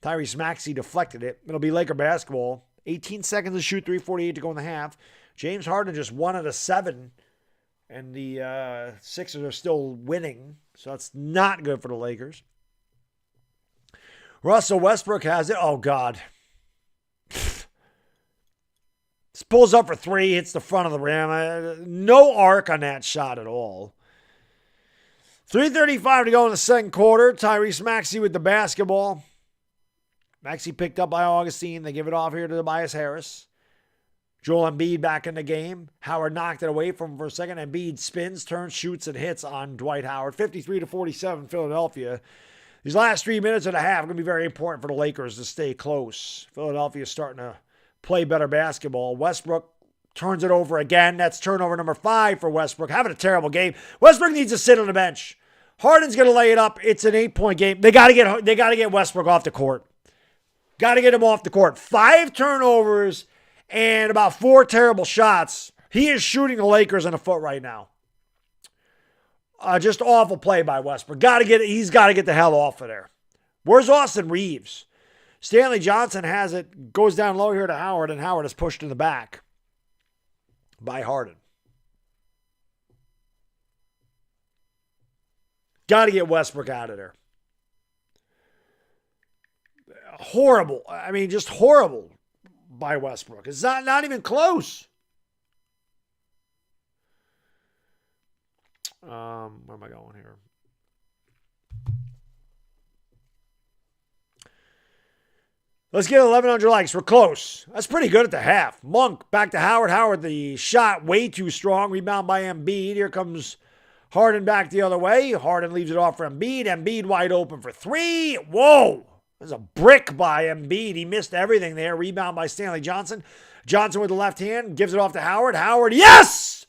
Tyrese Maxey deflected it. It'll be Laker basketball. 18 seconds to shoot, 3:48 to go in the half. James Harden just 1 out of 7, and the Sixers are still winning, so that's not good for the Lakers. Russell Westbrook has it. Oh, God. This pulls up for 3, hits the front of the rim. No arc on that shot at all. 3:35 to go in the second quarter. Tyrese Maxey with the basketball. Maxey picked up by Augustine. They give it off here to Tobias Harris. Joel Embiid back in the game. Howard knocked it away from him for a second. Embiid spins, turns, shoots, and hits on Dwight Howard. 53-47 Philadelphia. These last 3 minutes and a half are going to be very important for the Lakers to stay close. Philadelphia is starting to play better basketball. Westbrook turns it over again. That's turnover number 5 for Westbrook. Having a terrible game. Westbrook needs to sit on the bench. Harden's going to lay it up. It's an 8-point game. They got to get Westbrook off the court. Got to get him off the court. 5 turnovers and about 4 terrible shots. He is shooting the Lakers in the foot right now. Just awful play by Westbrook. He's got to get the hell off of there. Where's Austin Reeves? Stanley Johnson has it, goes down low here to Howard, and Howard is pushed in the back by Harden. Got to get Westbrook out of there. Horrible. I mean, just horrible by Westbrook. It's not even close. Where am I going here? Let's get 1,100 likes. We're close. That's pretty good at the half. Monk back to Howard. Howard, the shot way too strong. Rebound by Embiid. Here comes Harden back the other way. Harden leaves it off for Embiid. Embiid wide open for three. Whoa. There's a brick by Embiid. He missed everything there. Rebound by Stanley Johnson. Johnson with the left hand. Gives it off to Howard. Howard, yes!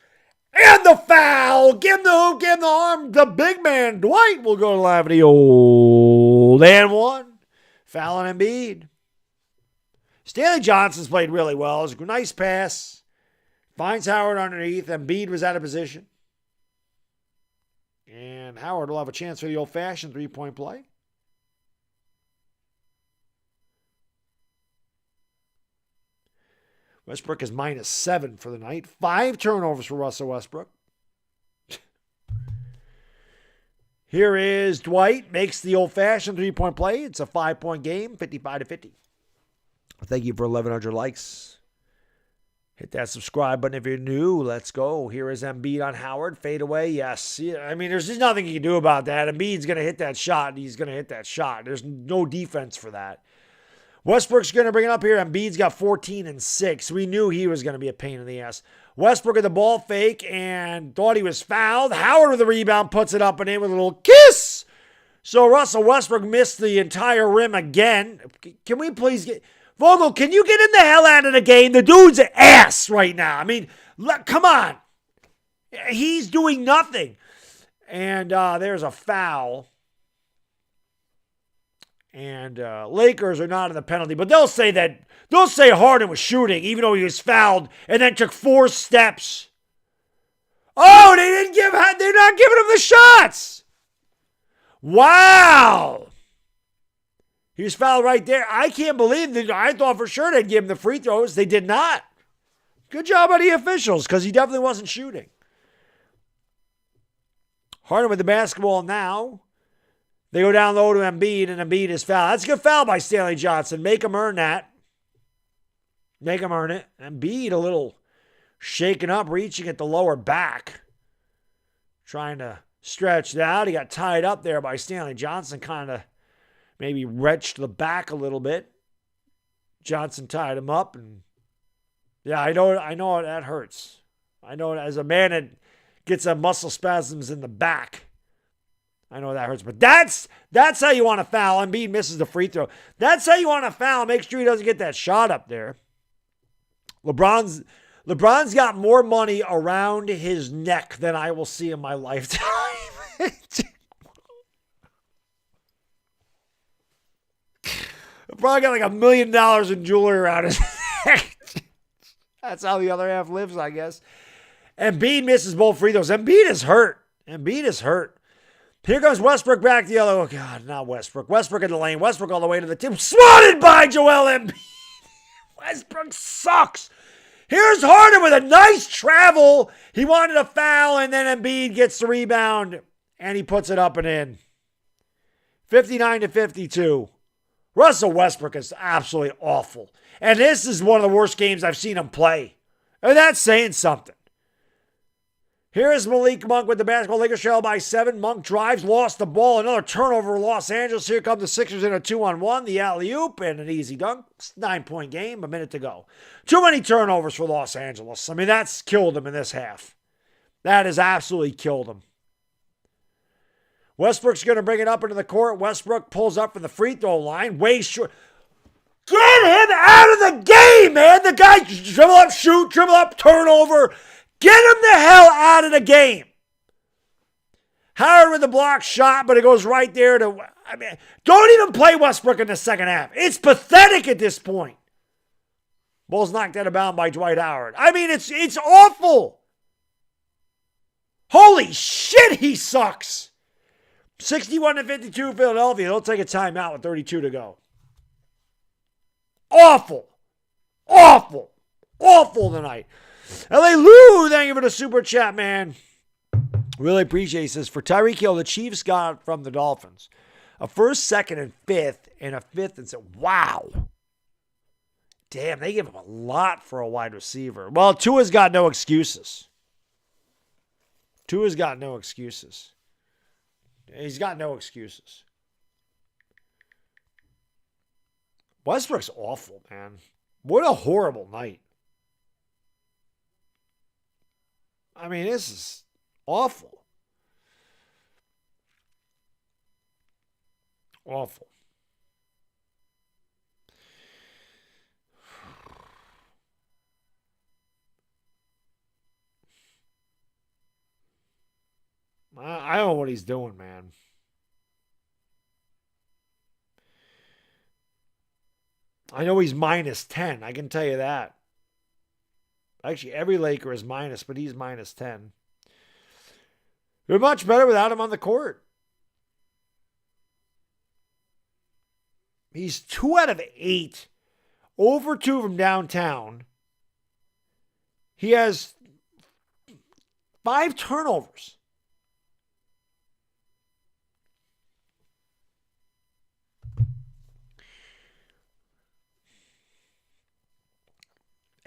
And the foul. Give him the hoop. Give him the arm. The big man, Dwight, will go to Lavity. Old and one. Foul on Embiid. Stanley Johnson's played really well. It was a nice pass. Finds Howard underneath. Embiid was out of position. And Howard will have a chance for the old-fashioned three-point play. Westbrook is -7 for the night. 5 turnovers for Russell Westbrook. Here is Dwight. Makes the old-fashioned three-point play. It's a 5-point game, 55-50. Thank you for 1,100 likes. Hit that subscribe button if you're new. Let's go. Here is Embiid on Howard. Fade away. Yes. I mean, there's just nothing you can do about that. Embiid's going to hit that shot. He's going to hit that shot. There's no defense for that. Westbrook's going to bring it up here. Embiid's got 14 and 6. We knew he was going to be a pain in the ass. Westbrook at the ball fake and thought he was fouled. Howard with the rebound puts it up and in with a little kiss. So Russell Westbrook missed the entire rim again. Can we please get... Vogel, can you get in the hell out of the game? The dude's an ass right now. I mean, come on. He's doing nothing. And there's a foul. And Lakers are not in the penalty. But they'll say Harden was shooting, even though he was fouled, and then took 4 steps. Oh, they're not giving him the shots. Wow. He was fouled right there. I can't believe that. I thought for sure they'd give him the free throws. They did not. Good job by the officials because he definitely wasn't shooting. Harden with the basketball now. They go down low to Embiid, and Embiid is fouled. That's a good foul by Stanley Johnson. Make him earn that. Make him earn it. Embiid a little shaken up, reaching at the lower back. Trying to stretch it out. He got tied up there by Stanley Johnson, kind of maybe wrenched the back a little bit. Johnson tied him up, and yeah, I know that hurts. I know as a man that gets a muscle spasms in the back, I know that hurts. But that's how you want to foul. Embiid misses the free throw. That's how you want to foul. Make sure he doesn't get that shot up there. LeBron's got more money around his neck than I will see in my lifetime. Probably got like $1 million in jewelry around his neck. That's how the other half lives, I guess. Embiid misses both free throws. Embiid is hurt. Here comes Westbrook back the other way. Oh, God, not Westbrook. Westbrook in the lane. Westbrook all the way to the tip. Swatted by Joel Embiid. Westbrook sucks. Here's Harden with a nice travel. He wanted a foul, and then Embiid gets the rebound, and he puts it up and in. 59-52. Russell Westbrook is absolutely awful. And this is one of the worst games I've seen him play. And that's saying something. Here is Malik Monk with the basketball. Lakers trail by 7. Monk drives, lost the ball. Another turnover for Los Angeles. Here come the Sixers in a 2-on-1. The alley-oop and an easy dunk. 9-point game, a minute to go. Too many turnovers for Los Angeles. I mean, that's killed them in this half. That has absolutely killed them. Westbrook's going to bring it up into the court. Westbrook pulls up from the free throw line. Way short. Get him out of the game, man. The guy dribble up, shoot, dribble up, turnover. Get him the hell out of the game. Howard with the block shot, but it goes right there to, I mean, don't even play Westbrook in the second half. It's pathetic at this point. Ball's knocked out of bounds by Dwight Howard. I mean, it's awful. Holy shit, he sucks. 61-52 Philadelphia. They'll take a timeout with 32 to go. Awful tonight. LA Lou, thank you for the super chat, man. Really appreciate this. For Tyreek Hill, the Chiefs got from the Dolphins a first, second, and fifth, and a fifth, and said, wow. Damn, they give him a lot for a wide receiver. Well, Tua's got no excuses. He's got no excuses. Westbrook's awful, man. What a horrible night. I mean, this is awful. Awful. I don't know what he's doing, man. I know he's minus 10. I can tell you that. Actually, every Laker is minus, but he's minus 10. They're much better without him on the court. He's 2 out of 8. Over 2 from downtown. He has 5 turnovers.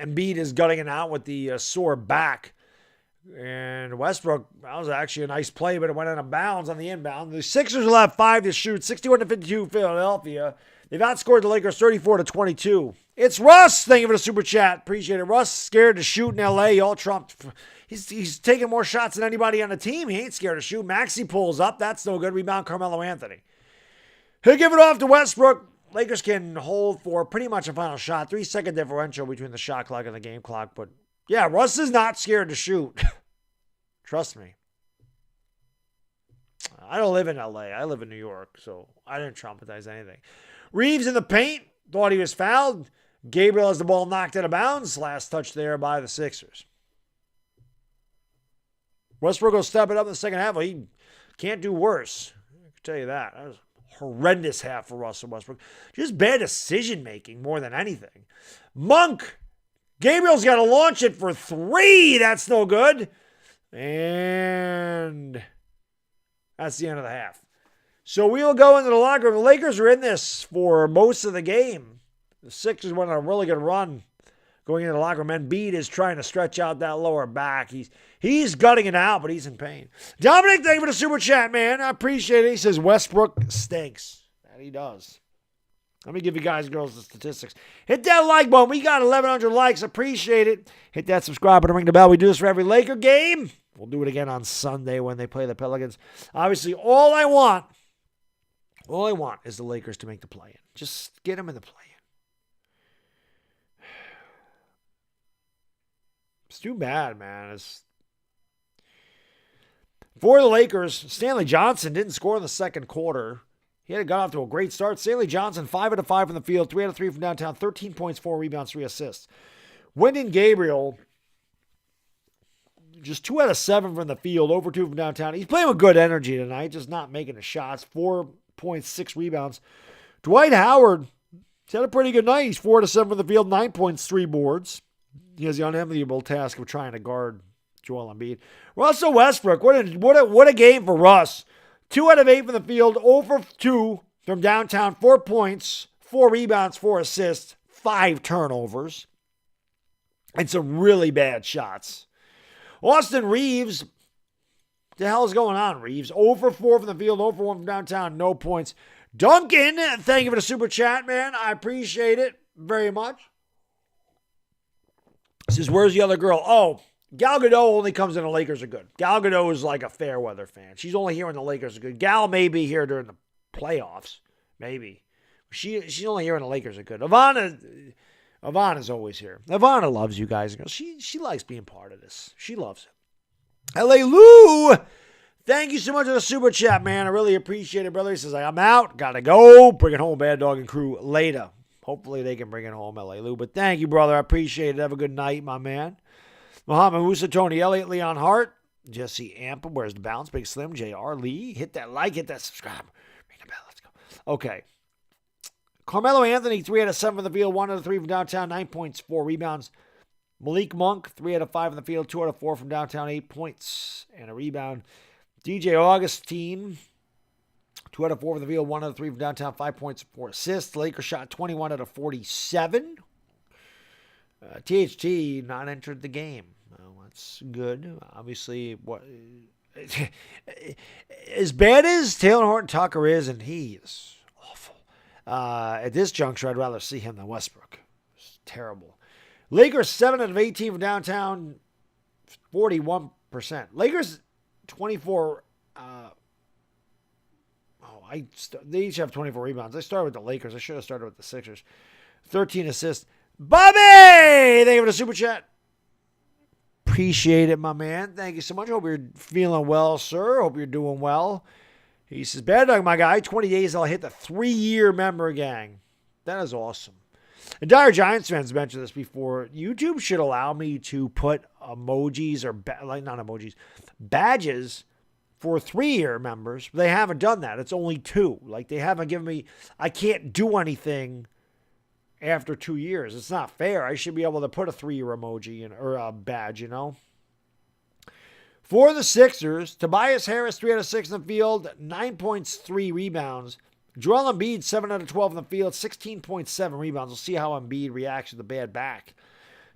Embiid is gutting it out with the sore back. And Westbrook, that was actually a nice play, but it went out of bounds on the inbound. The Sixers will have 5 to shoot, 61-52 Philadelphia. They've outscored the Lakers 34-22. It's Russ. Thank you for the super chat. Appreciate it. Russ scared to shoot in L.A. All trumped. He's taking more shots than anybody on the team. He ain't scared to shoot. Maxey pulls up. That's no good. Rebound Carmelo Anthony. He'll give it off to Westbrook. Lakers can hold for pretty much a final shot. 3-second differential between the shot clock and the game clock. But yeah, Russ is not scared to shoot. Trust me. I don't live in LA. I live in New York, so I didn't traumatize anything. Reeves in the paint. Thought he was fouled. Gabriel has the ball knocked out of bounds. Last touch there by the Sixers. Westbrook will step it up in the second half. Well, he can't do worse. I can tell you that. That was a horrendous half for Russell Westbrook. Just bad decision-making more than anything. Monk. Gabriel's got to launch it for 3. That's no good. And that's the end of the half. So we'll go into the locker room. The Lakers are in this for most of the game. The Sixers went on a really good run going into the locker room. Embiid is trying to stretch out that lower back. He's gutting it out, but he's in pain. Dominic, thank you for the super chat, man. I appreciate it. He says Westbrook stinks. And he does. Let me give you guys and girls the statistics. Hit that like button. We got 1,100 likes. Appreciate it. Hit that subscribe button, ring the bell. We do this for every Laker game. We'll do it again on Sunday when they play the Pelicans. Obviously, all I want is the Lakers to make the play-in. Just get them in the play-in. It's too bad, man. For the Lakers, Stanley Johnson didn't score in the second quarter. He had got off to a great start. Stanley Johnson, 5 out of 5 from the field, 3 out of 3 from downtown, 13 points, 4 rebounds, 3 assists. Wyndon Gabriel, just 2 out of 7 from the field, over 2 from downtown. He's playing with good energy tonight, just not making the shots. 4 points, 6 rebounds. Dwight Howard, he's had a pretty good night. He's 4 out of 7 from the field, 9 points, 3 boards. He has the unenviable task of trying to guard Joel Embiid. Russell Westbrook, what a game for Russ. 2 out of 8 from the field, over 2 from downtown, 4 points, 4 rebounds, 4 assists, 5 turnovers, and some really bad shots. Austin Reeves, what the hell is going on, Reeves? Over 4 from the field, over 1 from downtown, no points. Duncan, thank you for the super chat, man. I appreciate it very much. Says, where's the other girl? Oh, Gal Gadot only comes in the Lakers are good. Gal Gadot is like a fair weather fan. She's only here when the Lakers are good. Gal may be here during the playoffs. Maybe. She's only here when the Lakers are good. Ivana's always here. Ivana loves you guys. She likes being part of this. She loves it. L.A. Lou, thank you so much for the super chat, man. I really appreciate it, brother. He says, I'm out. Gotta go. Bring it home, Baddog and crew later. Hopefully they can bring it home, L.A. Lou. But thank you, brother. I appreciate it. Have a good night, my man. Muhammad Musa, Tony Elliott, Leon Hart, Jesse Ampa, where's the bounce? Big Slim, JR Lee. Hit that like, hit that subscribe. Ring the bell, let's go. Okay. Carmelo Anthony, 3 out of 7 from the field, 1 out of 3 from downtown, 9 points, 4 rebounds. Malik Monk, 3 out of 5 from the field, 2 out of 4 from downtown, 8 points and a rebound. DJ Augustine, 2 out of 4 from the field, 1 out of 3 from downtown, 5 points, 4 assists. Lakers shot 21 out of 47. THT not entered the game. Well, that's good. Obviously, what as bad as Taylor Horton Tucker is, and he is awful. At this juncture, I'd rather see him than Westbrook. It's terrible. Lakers 7 out of 18 from downtown, 41%. Lakers 24. They each have 24 rebounds. I started with the Lakers. I should have started with the Sixers. 13 assists. Bobby! Thank you for the super chat. Appreciate it, my man. Thank you so much. Hope you're feeling well, sir. Hope you're doing well. He says, Baddog, my guy, 20 days I'll hit the 3-year member gang. That is awesome. And Dire Giants fans mentioned this before. YouTube should allow me to put emojis or, not emojis, badges for 3-year members. They haven't done that. It's only 2. Like, they haven't given me, I can't do anything after 2 years. It's not fair. I should be able to put a 3-year emoji or a badge, For the Sixers, Tobias Harris, 3 out of 6 in the field, 9 points, 3 rebounds. Joel Embiid, 7 out of 12 in the field, 16.7 rebounds. We'll see how Embiid reacts to the bad back.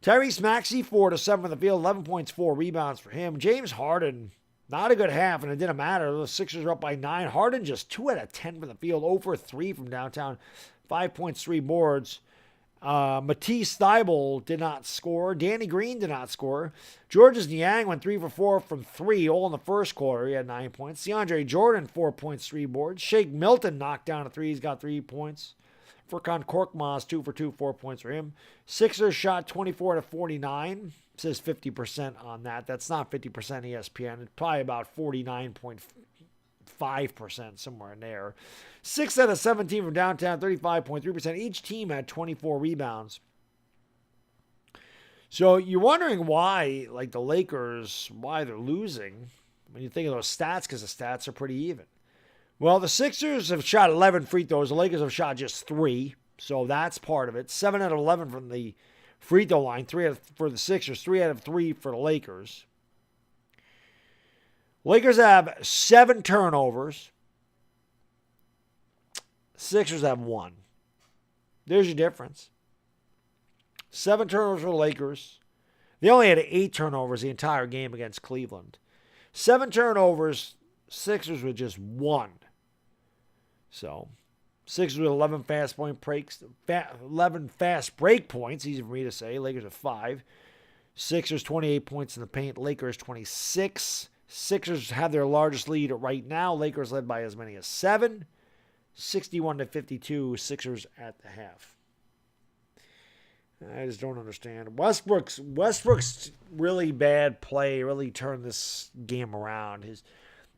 Tyrese Maxey, 4 to 7 in the field, 11 points, 4 rebounds for him. James Harden, not a good half, and it didn't matter. The Sixers are up by 9. Harden just 2 out of 10 from the field, 0 for 3 from downtown, 5 points, 3 boards. Matisse Thybulle did not score. Danny Green did not score. Georges Niang went 3 for 4 from 3, all in the first quarter. He had 9 points. DeAndre Jordan, 4 points, 3 boards. Shake Milton knocked down a 3. He's got 3 points. Furkan Korkmaz, 2 for 2, 4 points for him. Sixers shot 24 to 49. It says 50% on that. That's not 50% ESPN. It's probably about 49.5%, somewhere in there. 6 out of 17 from downtown, 35.3%. Each team had 24 rebounds. So you're wondering why, like the Lakers, why they're losing when you think of those stats, because the stats are pretty even. Well, the Sixers have shot 11 free throws. The Lakers have shot just 3, so that's part of it. 7 out of 11 from the free throw line, 3 out for the Sixers, 3 out of 3 for the Lakers. Lakers have 7 turnovers. Sixers have 1. There's your difference. 7 turnovers for the Lakers. They only had 8 turnovers the entire game against Cleveland. 7 turnovers, Sixers with just 1. So, Sixers with 11 fast break points, easy for me to say. Lakers have 5. Sixers 28 points in the paint. Lakers 26. Sixers have their largest lead right now. Lakers led by as many as 7. 61 to 52. Sixers at the half. I just don't understand. Westbrook's really bad play really turned this game around. His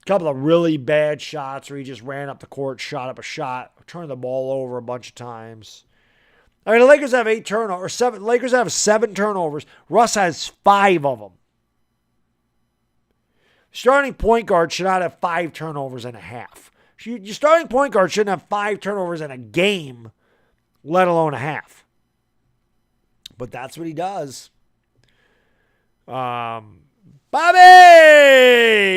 couple of really bad shots where he just ran up the court, shot up a shot, turned the ball over a bunch of times. I mean, the Lakers have 8 turnovers, 7. Lakers have 7 turnovers. Russ has 5 of them. Starting point guard should not have 5 turnovers and a half. Your starting point guard shouldn't have 5 turnovers in a game, let alone a half. But that's what he does. Bobby!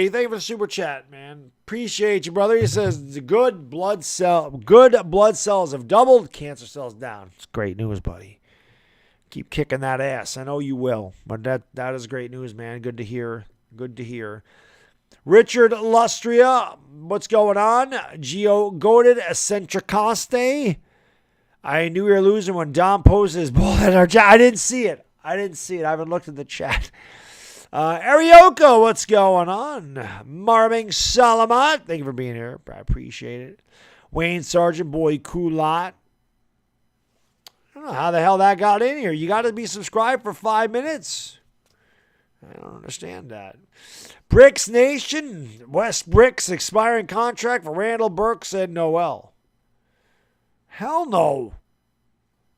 Thank you for the super chat, man. Appreciate you, brother. He says the good blood cells have doubled, cancer cells down. It's great news, buddy. Keep kicking that ass. I know you will. But that is great news, man. Good to hear. Good to hear. Richard Lustria, what's going on? Geo Goated Eccentricaste. I knew we were losing when Dom posted his ball at our chat. I didn't see it. I haven't looked at the chat. Arioko, what's going on? Marming Salamat, thank you for being here. I appreciate it. Wayne Sargent, Boy Kulat. I don't know how the hell that got in here. You got to be subscribed for 5 minutes. I don't understand that. Bricks Nation, West Bricks expiring contract for Randall Burke, said Noel. Hell no.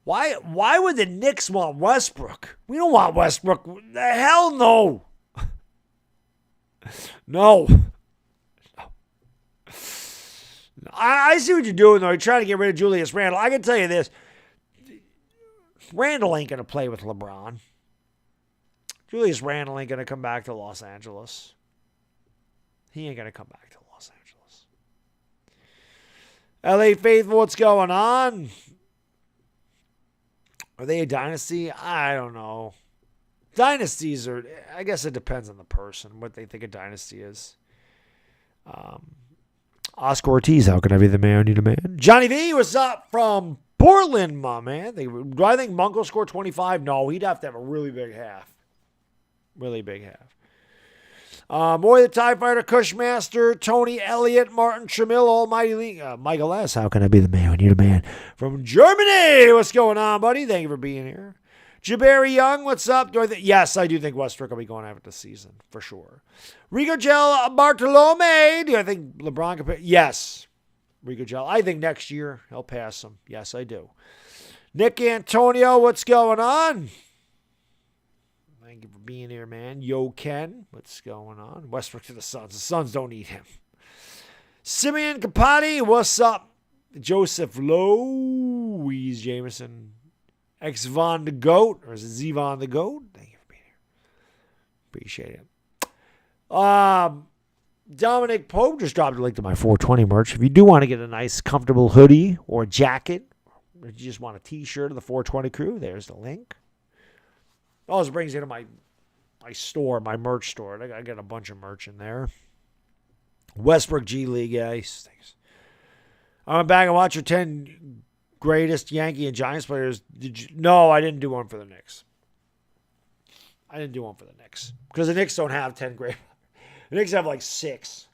Why would the Knicks want Westbrook? We don't want Westbrook. The hell no. No. I see what you're doing, though. You're trying to get rid of Julius Randle. I can tell you this. Randle ain't going to play with LeBron. Julius Randle ain't going to come back to Los Angeles. He ain't going to come back to Los Angeles. LA Faithful, what's going on? Are they a dynasty? I don't know. Dynasties are, I guess it depends on the person, what they think a dynasty is. Oscar Ortiz, how can I be the man? Need a man. Johnny V, what's up from Portland, my man? Do I think Monk will score 25? No, he'd have to have a really big half. Really big half. Moy the TIE Fighter, Cushmaster, Tony Elliott, Martin Tramiel, Almighty League. Michael S., how can I be the man? We need a man. From Germany, what's going on, buddy? Thank you for being here. Jabari Young, what's up? Yes, I do think Westbrook will be going after the season, for sure. Rigo Gel Bartolome, do I think LeBron can pay? Yes, Rigo Gel. I think next year he'll pass him. Yes, I do. Nick Antonio, what's going on? Thank you for being here, man. Yo, Ken, what's going on? Westbrook to the Suns. The Suns don't need him. Simeon Capati, what's up? Joseph Louise Jameson. X Von the Goat, or is it Z Von the Goat? Thank you for being here. Appreciate it. Dominic Pope just dropped a link to my 420 merch. If you do want to get a nice, comfortable hoodie or jacket, or you just want a t-shirt of the 420 crew, there's the link. Also brings you to my store, my merch store. I got a bunch of merch in there. Westbrook G League, guys. Thanks. I went back and watched your 10 greatest Yankee and Giants players. No, I didn't do one for the Knicks. Because the Knicks don't have 10 great. The Knicks have like 6.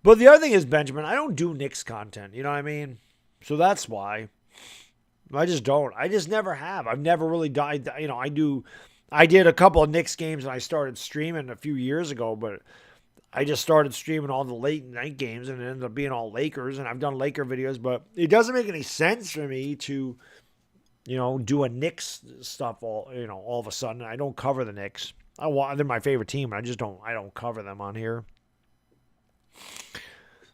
But the other thing is, Benjamin, I don't do Knicks content. You know what I mean? So that's why. I just don't. I just never have. I've never really died. You know, I did a couple of Knicks games and I started streaming a few years ago, but I just started streaming all the late night games and it ended up being all Lakers, and I've done Laker videos, but it doesn't make any sense for me to, you know, do a Knicks stuff all of a sudden. I don't cover the Knicks. They're my favorite team, and I don't cover them on here.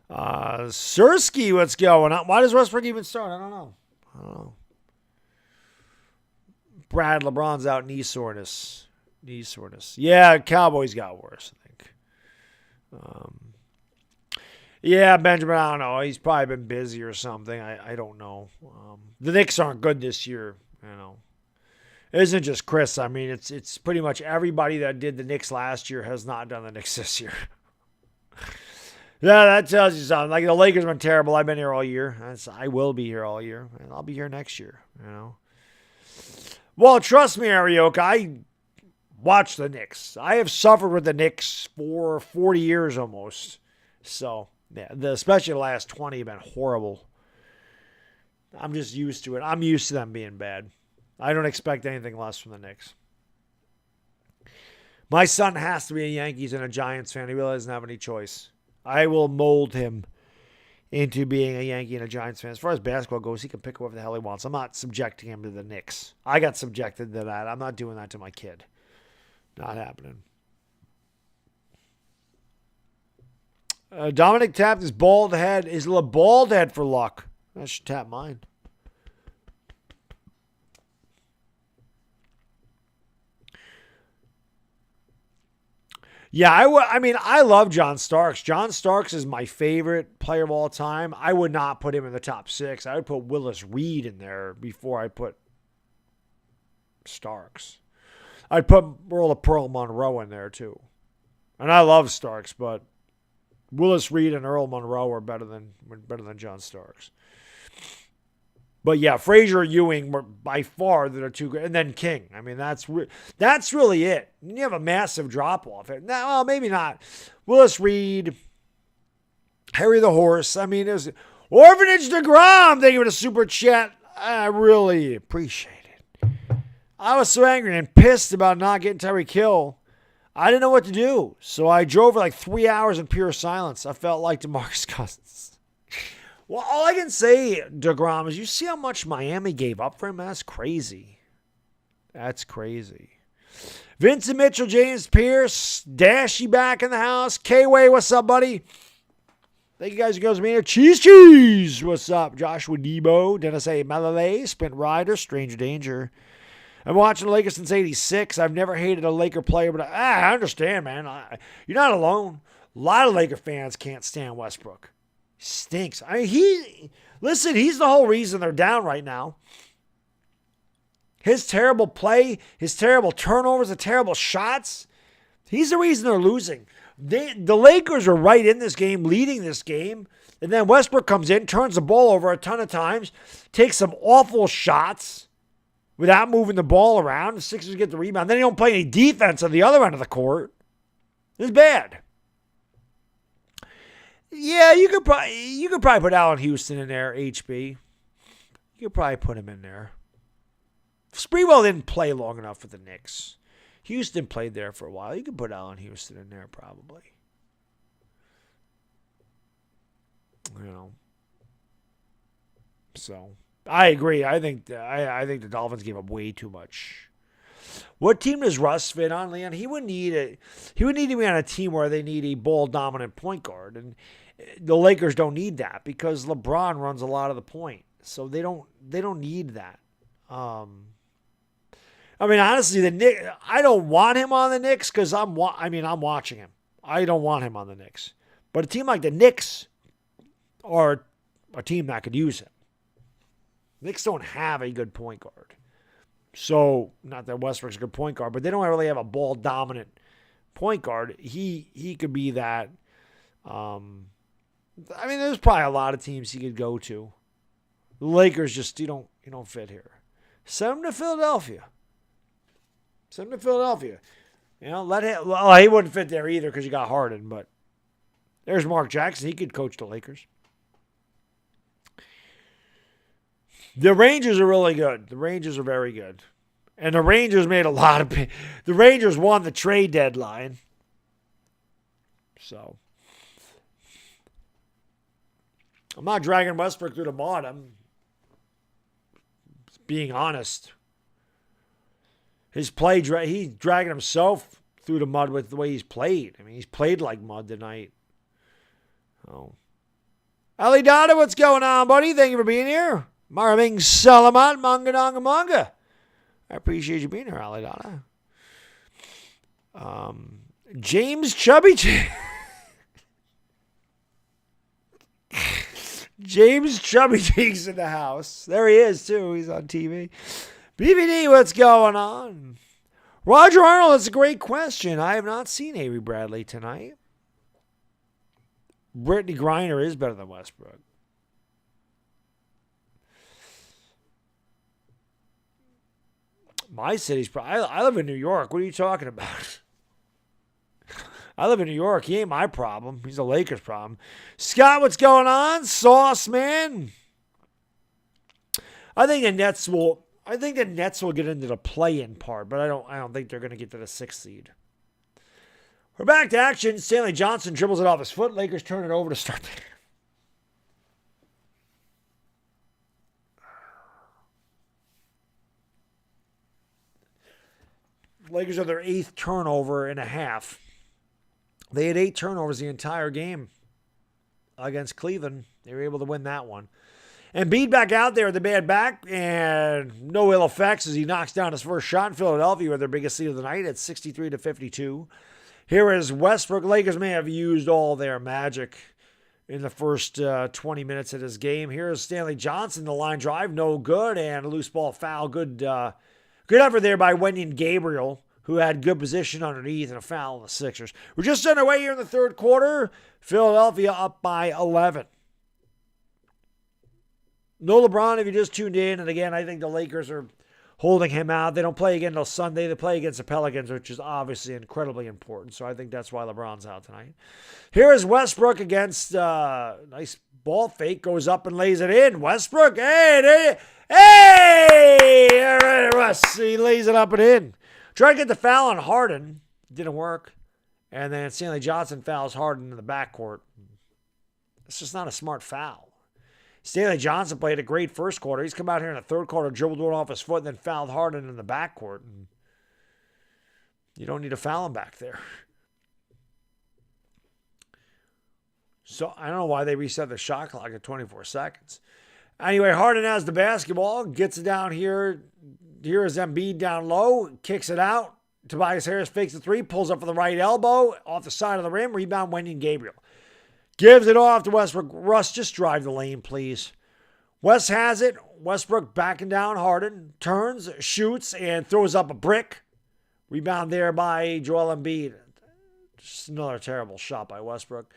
Sersky, what's going on? Why does Westbrook even start? I don't know. Brad, LeBron's out knee soreness. Yeah, Cowboys got worse, I think. Yeah, Benjamin, I don't know. He's probably been busy or something. I don't know. The Knicks aren't good this year, you know. It isn't just Chris. I mean, it's pretty much everybody that did the Knicks last year has not done the Knicks this year. Yeah, that tells you something. Like, the Lakers have been terrible. I've been here all year. I will be here all year, and I'll be here next year, you know. Well, trust me, Arioka, I watch the Knicks. I have suffered with the Knicks for 40 years almost. So, yeah, especially the last 20 have been horrible. I'm just used to it. I'm used to them being bad. I don't expect anything less from the Knicks. My son has to be a Yankees and a Giants fan. He really doesn't have any choice. I will mold him into being a Yankee and a Giants fan. As far as basketball goes, he can pick whoever the hell he wants. I'm not subjecting him to the Knicks. I got subjected to that. I'm not doing that to my kid. Not happening. Dominic tapped his bald head. Is a bald head for luck. I should tap mine. Yeah, I mean, I love John Starks. John Starks is my favorite player of all time. I would not put him in the top 6. I would put Willis Reed in there before I put Starks. I'd put Earl of Pearl Monroe in there, too. And I love Starks, but Willis Reed and Earl Monroe are better than John Starks. But yeah, Frazier and Ewing were by far the two great, and then King. I mean, that's really it. You have a massive drop off. Now, well, maybe not. Willis Reed, Harry the Horse. I mean, there's Orphanage DeGrom. Thank you for the super chat. I really appreciate it. I was so angry and pissed about not getting Tyreek Hill. I didn't know what to do, so I drove for like 3 hours in pure silence. I felt like DeMarcus Cousins. Well, all I can say, DeGrom, is you see how much Miami gave up for him? That's crazy. That's crazy. Vincent Mitchell, James Pierce, Dashy back in the house. K-Way, what's up, buddy? Thank you guys and girls for being here. Cheese. What's up? Joshua Debo, Dennis A. Malale, Sprint Rider, Stranger Danger. I'm watching the Lakers since 86. I've never hated a Laker player, but I understand, man. You're not alone. A lot of Laker fans can't stand Westbrook. Stinks. I mean, Listen, he's the whole reason they're down right now. His terrible play, his terrible turnovers, the terrible shots, he's the reason they're losing. The Lakers are right in this game, leading this game, and then Westbrook comes in, turns the ball over a ton of times, takes some awful shots without moving the ball around. The Sixers get the rebound. Then they don't play any defense on the other end of the court. It's bad. Yeah, you could probably put Allen Houston in there, HB. You could probably put him in there. Sprewell didn't play long enough for the Knicks. Houston played there for a while. You could put Allen Houston in there probably. So I agree. I think the Dolphins gave up way too much. What team does Russ fit on, Leon? He would need to be on a team where they need a ball dominant point guard, and the Lakers don't need that because LeBron runs a lot of the point, so they don't need that. Honestly, the Knicks. I don't want him on the Knicks because I'm watching him. I don't want him on the Knicks, but a team like the Knicks are a team that could use him. Knicks don't have a good point guard. So, not that Westbrook's a good point guard, but they don't really have a ball-dominant point guard. He could be that. There's probably a lot of teams he could go to. The Lakers just, you don't fit here. Send him to Philadelphia. He wouldn't fit there either because you got Harden, but there's Mark Jackson. He could coach the Lakers. The Rangers are really good. The Rangers are very good. And the Rangers the Rangers won the trade deadline. So, I'm not dragging Westbrook through the mud. I'm being honest. His play, he's dragging himself through the mud with the way he's played. He's played like mud tonight. Oh. Ali Dada, what's going on, buddy? Thank you for being here. Maraming Salamat, Manga Donga Manga. I appreciate you being here, Ali Dada. James Chubby James Chubby Cheeks in the house. There he is, too. He's on TV. BBD, what's going on? Roger Arnold, that's a great question. I have not seen Avery Bradley tonight. Brittany Griner is better than Westbrook. My city's I live in New York. What are you talking about? I live in New York. He ain't my problem. He's a Lakers problem. Scott, what's going on? Sauce, man. I think the Nets will get into the play-in part, but I don't think they're going to get to the 6th seed. We're back to action. Stanley Johnson dribbles it off his foot. Lakers turn it over to start. Lakers are their 8th turnover and a half. They had 8 turnovers the entire game against Cleveland. They were able to win that one. And Embiid back out there with the bad back and no ill effects as he knocks down his first shot in Philadelphia with their biggest lead of the night at 63-52. Here is Westbrook. Lakers may have used all their magic in the first 20 minutes of this game. Here is Stanley Johnson, the line drive, no good, and a loose ball foul. Good effort there by Wenyen Gabriel, who had good position underneath, and a foul on the Sixers. We're just underway here in the third quarter. Philadelphia up by 11. No LeBron if you just tuned in. And again, I think the Lakers are holding him out. They don't play again until Sunday. They play against the Pelicans, which is obviously incredibly important. So I think that's why LeBron's out tonight. Here is Westbrook against nice ball fake. Goes up and lays it in. Westbrook, hey! All right, Russ. He lays it up and in. Tried to get the foul on Harden. Didn't work. And then Stanley Johnson fouls Harden in the backcourt. It's just not a smart foul. Stanley Johnson played a great first quarter. He's come out here in the third quarter, dribbled one off his foot, and then fouled Harden in the backcourt. And you don't need to foul him back there. So I don't know why they reset the shot clock at 24 seconds. Anyway, Harden has the basketball, gets it down here. Here is Embiid down low, kicks it out. Tobias Harris fakes the three, pulls up for the right elbow, off the side of the rim, rebound Wenyen Gabriel. Gives it off to Westbrook. Russ, just drive the lane, please. West has it. Westbrook backing down Harden. Turns, shoots, and throws up a brick. Rebound there by Joel Embiid. Just another terrible shot by Westbrook.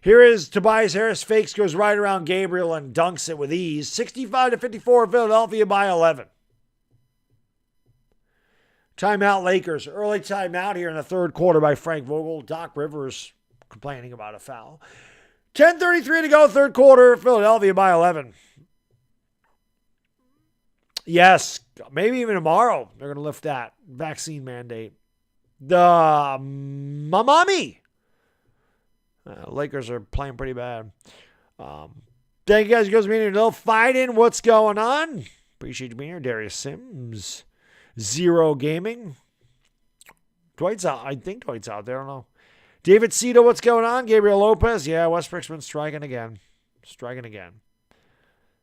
Here is Tobias Harris. Fakes, goes right around Gabriel and dunks it with ease. 65-54, Philadelphia by 11. Timeout Lakers. Early timeout here in the third quarter by Frank Vogel. Doc Rivers complaining about a foul. 10:33 to go, third quarter. Philadelphia by 11. Yes, maybe even tomorrow they're going to lift that vaccine mandate. The Mamami. Lakers are playing pretty bad. Thank you guys for being here. No fighting. What's going on? Appreciate you being here. Darius Sims. Zero Gaming. Dwight's out. I think Dwight's out there. I don't know. David Cito, what's going on? Gabriel Lopez. Yeah, Westbrook's been striking again.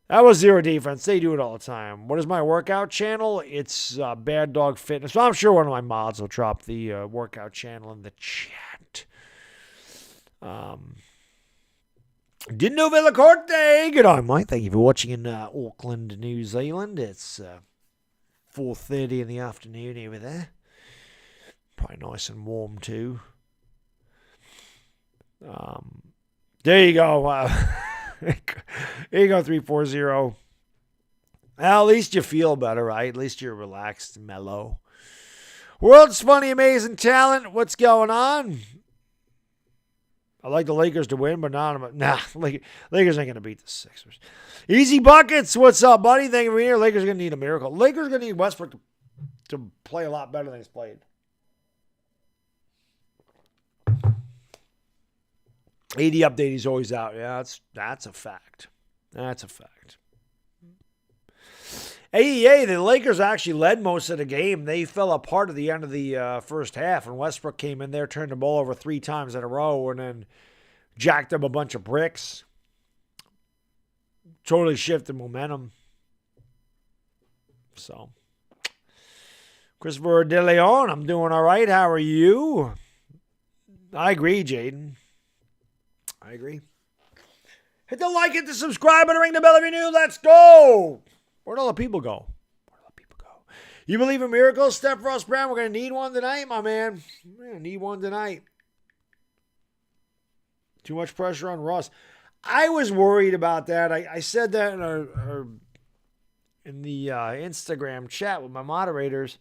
That was zero defense. They do it all the time. What is my workout channel? It's Baddog Fitness. So I'm sure one of my mods will drop the workout channel in the chat. Dino Villacorte. Good on, Mike. Thank you for watching in Auckland, New Zealand. It's 4:30 in the afternoon over there. Probably nice and warm too. There you go. Here you go, 340. Well, at least you feel better, right? At least you're relaxed and mellow. World's funny, amazing talent. What's going on? I like the Lakers to win, but Lakers ain't going to beat the Sixers. Easy Buckets. What's up, buddy? Thank you for being here. Lakers going to need a miracle. Lakers going to need Westbrook to play a lot better than he's played. AD update, he's always out. Yeah, that's a fact. That's a fact. AEA, the Lakers actually led most of the game. They fell apart at the end of the first half, and Westbrook came in there, turned the ball over 3 times in a row, and then jacked up a bunch of bricks. Totally shifted momentum. So, Christopher De Leon, I'm doing all right. How are you? I agree, Jaden. I agree. Hit the like, hit the subscribe, and ring the bell if you're new. Let's go. Where'd all the people go? You believe in miracles, Steph Ross Brown? We're going to need one tonight, my man. We're going to need one tonight. Too much pressure on Ross. I was worried about that. I said that in the Instagram chat with my moderators.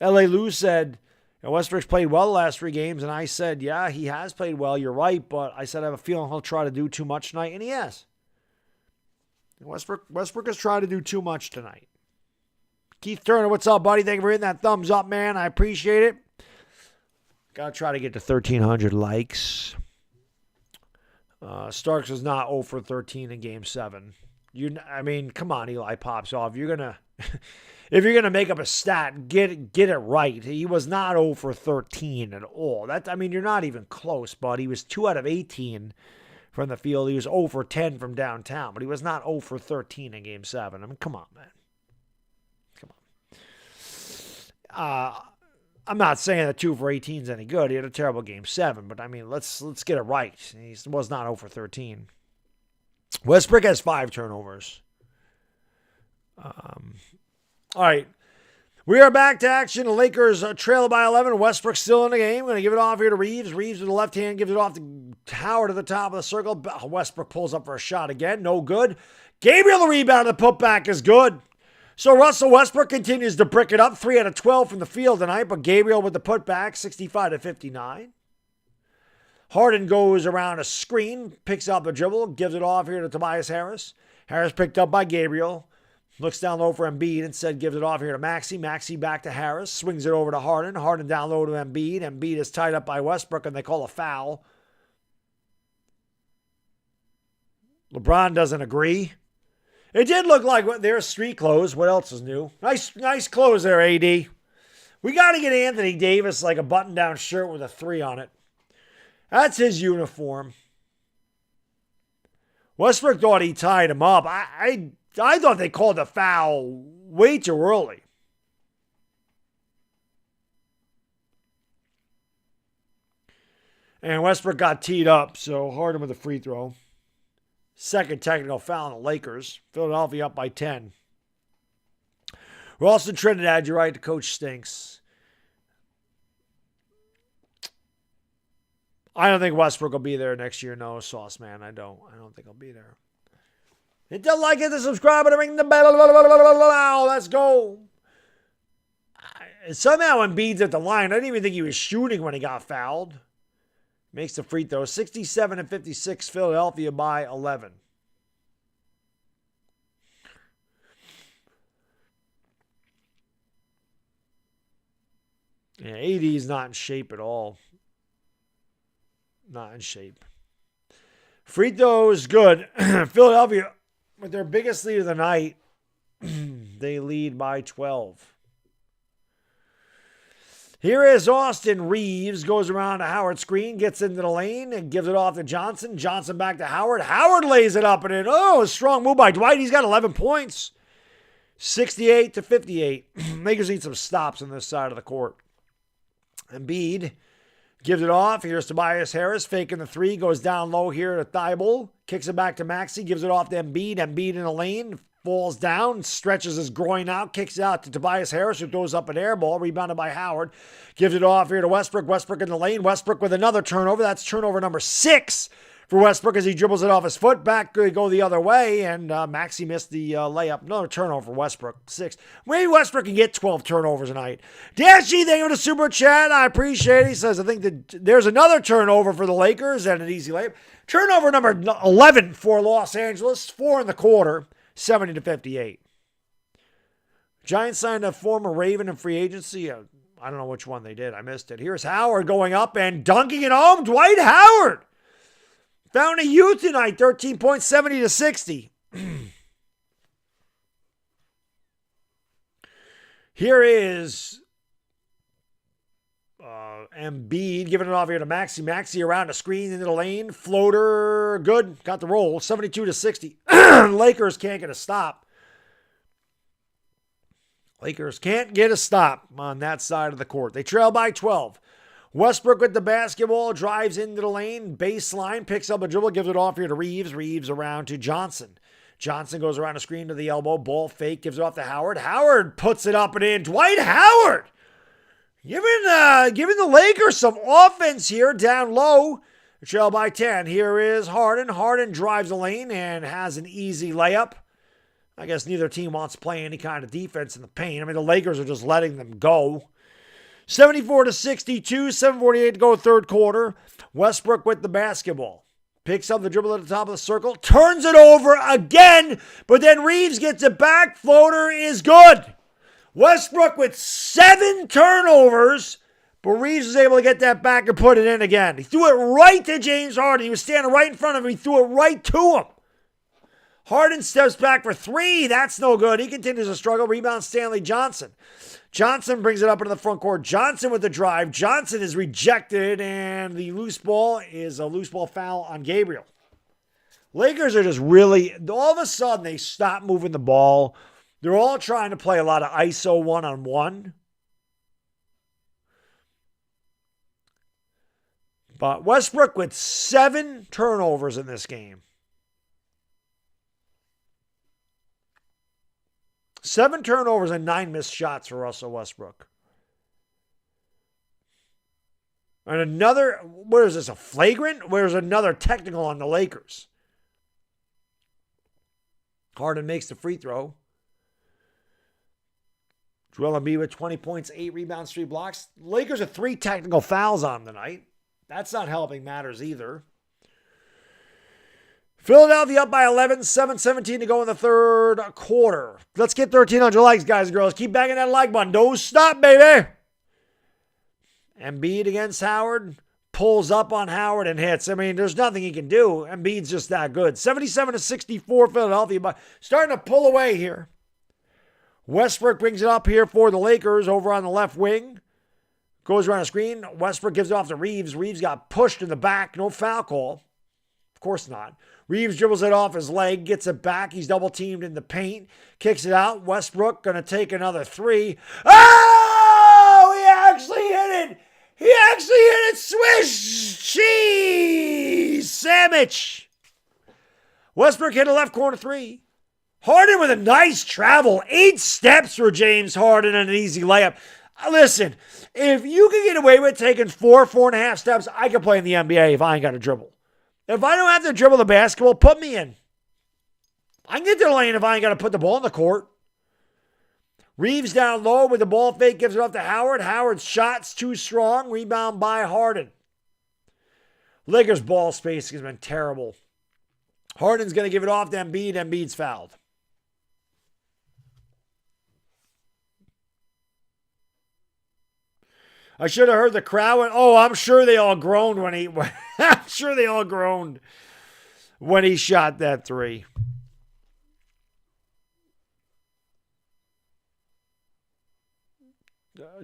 L.A. Lou said, Westbrook's played well the last 3 games, and I said, yeah, he has played well. You're right, but I said I have a feeling he'll try to do too much tonight, and he has. Westbrook has tried to do too much tonight. Keith Turner, what's up, buddy? Thank you for hitting that thumbs up, man. I appreciate it. Got to try to get to 1,300 likes. Starks was not 0 for 13 in Game 7. Come on, Eli pops off. If you're gonna make up a stat, get it right. He was not 0 for 13 at all. You're not even close, bud. He was 2 out of 18 from the field. He was 0 for 10 from downtown, but he was not 0 for 13 in Game 7. Come on, man. Come on. I'm not saying that 2 for 18 is any good. He had a terrible Game 7, but let's get it right. He was not 0 for 13. Westbrook has 5 turnovers. All right. We are back to action. The Lakers trail by 11. Westbrook still in the game. Going to give it off here to Reeves. Reeves with the left hand gives it off to Howard at the top of the circle. Westbrook pulls up for a shot again. No good. Gabriel, the rebound, the putback is good. So Russell Westbrook continues to brick it up. 3 out of 12 from the field tonight, but Gabriel with the putback, 65-59. Harden goes around a screen, picks up the dribble, gives it off here to Tobias Harris. Harris picked up by Gabriel. Looks down low for Embiid. Instead gives it off here to Maxey. Maxey back to Harris. Swings it over to Harden. Harden down low to Embiid. Embiid is tied up by Westbrook, and they call a foul. LeBron doesn't agree. It did look like their street clothes. What else is new? Nice clothes there, AD. We got to get Anthony Davis like a button-down shirt with a 3 on it. That's his uniform. Westbrook thought he tied him up. I thought they called the foul way too early. And Westbrook got teed up, so Harden with a free throw. Second technical foul on the Lakers. Philadelphia up by 10. Ralston Trinidad, you're right, the coach stinks. I don't think Westbrook will be there next year. No, Sauce Man. I don't think he'll be there. Hit the like, hit the subscribe, and ring the bell. Let's go. Somehow Embiid's at the line. I didn't even think he was shooting when he got fouled. Makes the free throw. 67-56, Philadelphia by 11. Yeah, AD is not in shape at all. Not in shape. Free throw is good. Philadelphia, with their biggest lead of the night, they lead by 12. Here is Austin Reeves. Goes around to Howard's screen, gets into the lane, and gives it off to Johnson. Johnson back to Howard. Howard lays it up and in. Oh, a strong move by Dwight. He's got 11 points. 68-58. Lakers need some stops on this side of the court. Embiid gives it off. Here's Tobias Harris faking the three. Goes down low here to Thibault. Kicks it back to Maxey. Gives it off to Embiid. Embiid in the lane. Falls down. Stretches his groin out. Kicks it out to Tobias Harris, who throws up an air ball. Rebounded by Howard. Gives it off here to Westbrook. Westbrook in the lane. Westbrook with another turnover. That's turnover number 6 for Westbrook as he dribbles it off his foot. Back go the other way, and Maxey missed the layup. Another turnover for Westbrook. 6. Maybe Westbrook can get 12 turnovers tonight. Dashy, thank you for the super chat. I appreciate it. He says, I think that there's another turnover for the Lakers and an easy layup. Turnover number 11 for Los Angeles. 4 in the quarter. 70-58. Giants signed a former Raven in free agency. I don't know which one they did. I missed it. Here's Howard going up and dunking it home. Dwight Howard. Found a U tonight. 13 points, 70-60. Here is Embiid giving it off here to Maxey. Maxey around the screen into the lane. Floater. Good. Got the roll. 72-60. Lakers can't get a stop. Lakers can't get a stop on that side of the court. They trail by 12. Westbrook with the basketball, drives into the lane, baseline, picks up a dribble, gives it off here to Reeves. Reeves around to Johnson. Johnson goes around the screen to the elbow, ball fake, gives it off to Howard. Howard puts it up and in. Dwight Howard giving the Lakers some offense here down low. Trail by 10. Here is Harden. Harden drives the lane and has an easy layup. I guess neither team wants to play any kind of defense in the paint. I mean, the Lakers are just letting them go. 74-62, 7:48 to go third quarter. Westbrook with the basketball. Picks up the dribble at the top of the circle. Turns it over again, but then Reeves gets it back. Floater is good. Westbrook with 7 turnovers, but Reeves was able to get that back and put it in again. He threw it right to James Harden. He was standing right in front of him. He threw it right to him. Harden steps back for 3. That's no good. He continues to struggle. Rebound Stanley Johnson. Johnson brings it up into the front court. Johnson with the drive. Johnson is rejected, and the loose ball is a loose ball foul on Gabriel. Lakers are just really, all of a sudden, they stop moving the ball. They're all trying to play a lot of ISO one-on-one. But Westbrook with 7 turnovers in this game. 7 turnovers and 9 missed shots for Russell Westbrook. And another, what is this, a flagrant? Where's another technical on the Lakers? Harden makes the free throw. Joel Embiid with 20 points, 8 rebounds, 3 blocks. Lakers have 3 technical fouls on tonight. That's not helping matters either. Philadelphia up by 11, 7:17 to go in the third quarter. Let's get 1,300 likes, guys and girls. Keep banging that like button. Don't stop, baby. Embiid against Howard. Pulls up on Howard and hits. I mean, there's nothing he can do. Embiid's just that good. 77-64 Philadelphia, but starting to pull away here. Westbrook brings it up here for the Lakers over on the left wing. Goes around the screen. Westbrook gives it off to Reeves. Reeves got pushed in the back. No foul call. Of course not. Reeves dribbles it off his leg, gets it back. He's double teamed in the paint, kicks it out. Westbrook going to take another 3. Oh, he actually hit it. He actually hit it. Swish cheese sandwich. Westbrook hit a left corner three. Harden with a nice travel. 8 steps for James Harden and an easy layup. Listen, if you can get away with taking 4.5 steps, I can play in the NBA if I ain't got to dribble. If I don't have to dribble the basketball, put me in. I can get to the lane if I ain't got to put the ball in the court. Reeves down low with the ball fake, gives it off to Howard. Howard's shot's too strong. Rebound by Harden. Lakers ball spacing has been terrible. Harden's going to give it off to Embiid. Embiid's fouled. I should have heard the crowd. I'm sure they all groaned when he. I'm sure they all groaned when he shot that three.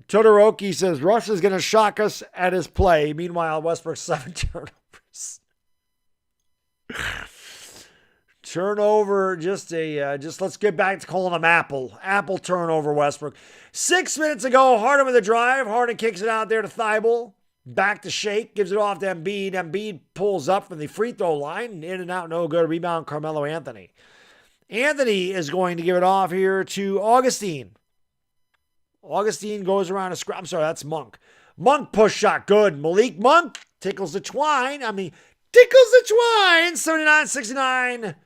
Todoroki says Russ is going to shock us at his play. Meanwhile, Westbrook 7 turnovers. Turnover, just let's get back to calling him Apple. Apple turnover, Westbrook. 6 minutes ago, Harden with a drive. Harden kicks it out there to Thibault. Back to Shake, gives it off to Embiid. Embiid pulls up from the free throw line. In and out, no good. Rebound, Carmelo Anthony. Anthony is going to give it off here to Augustine. Augustine goes around a scrap. I'm sorry, that's Monk. Monk push shot, good. Malik Monk tickles the twine. Tickles the twine. 79-69.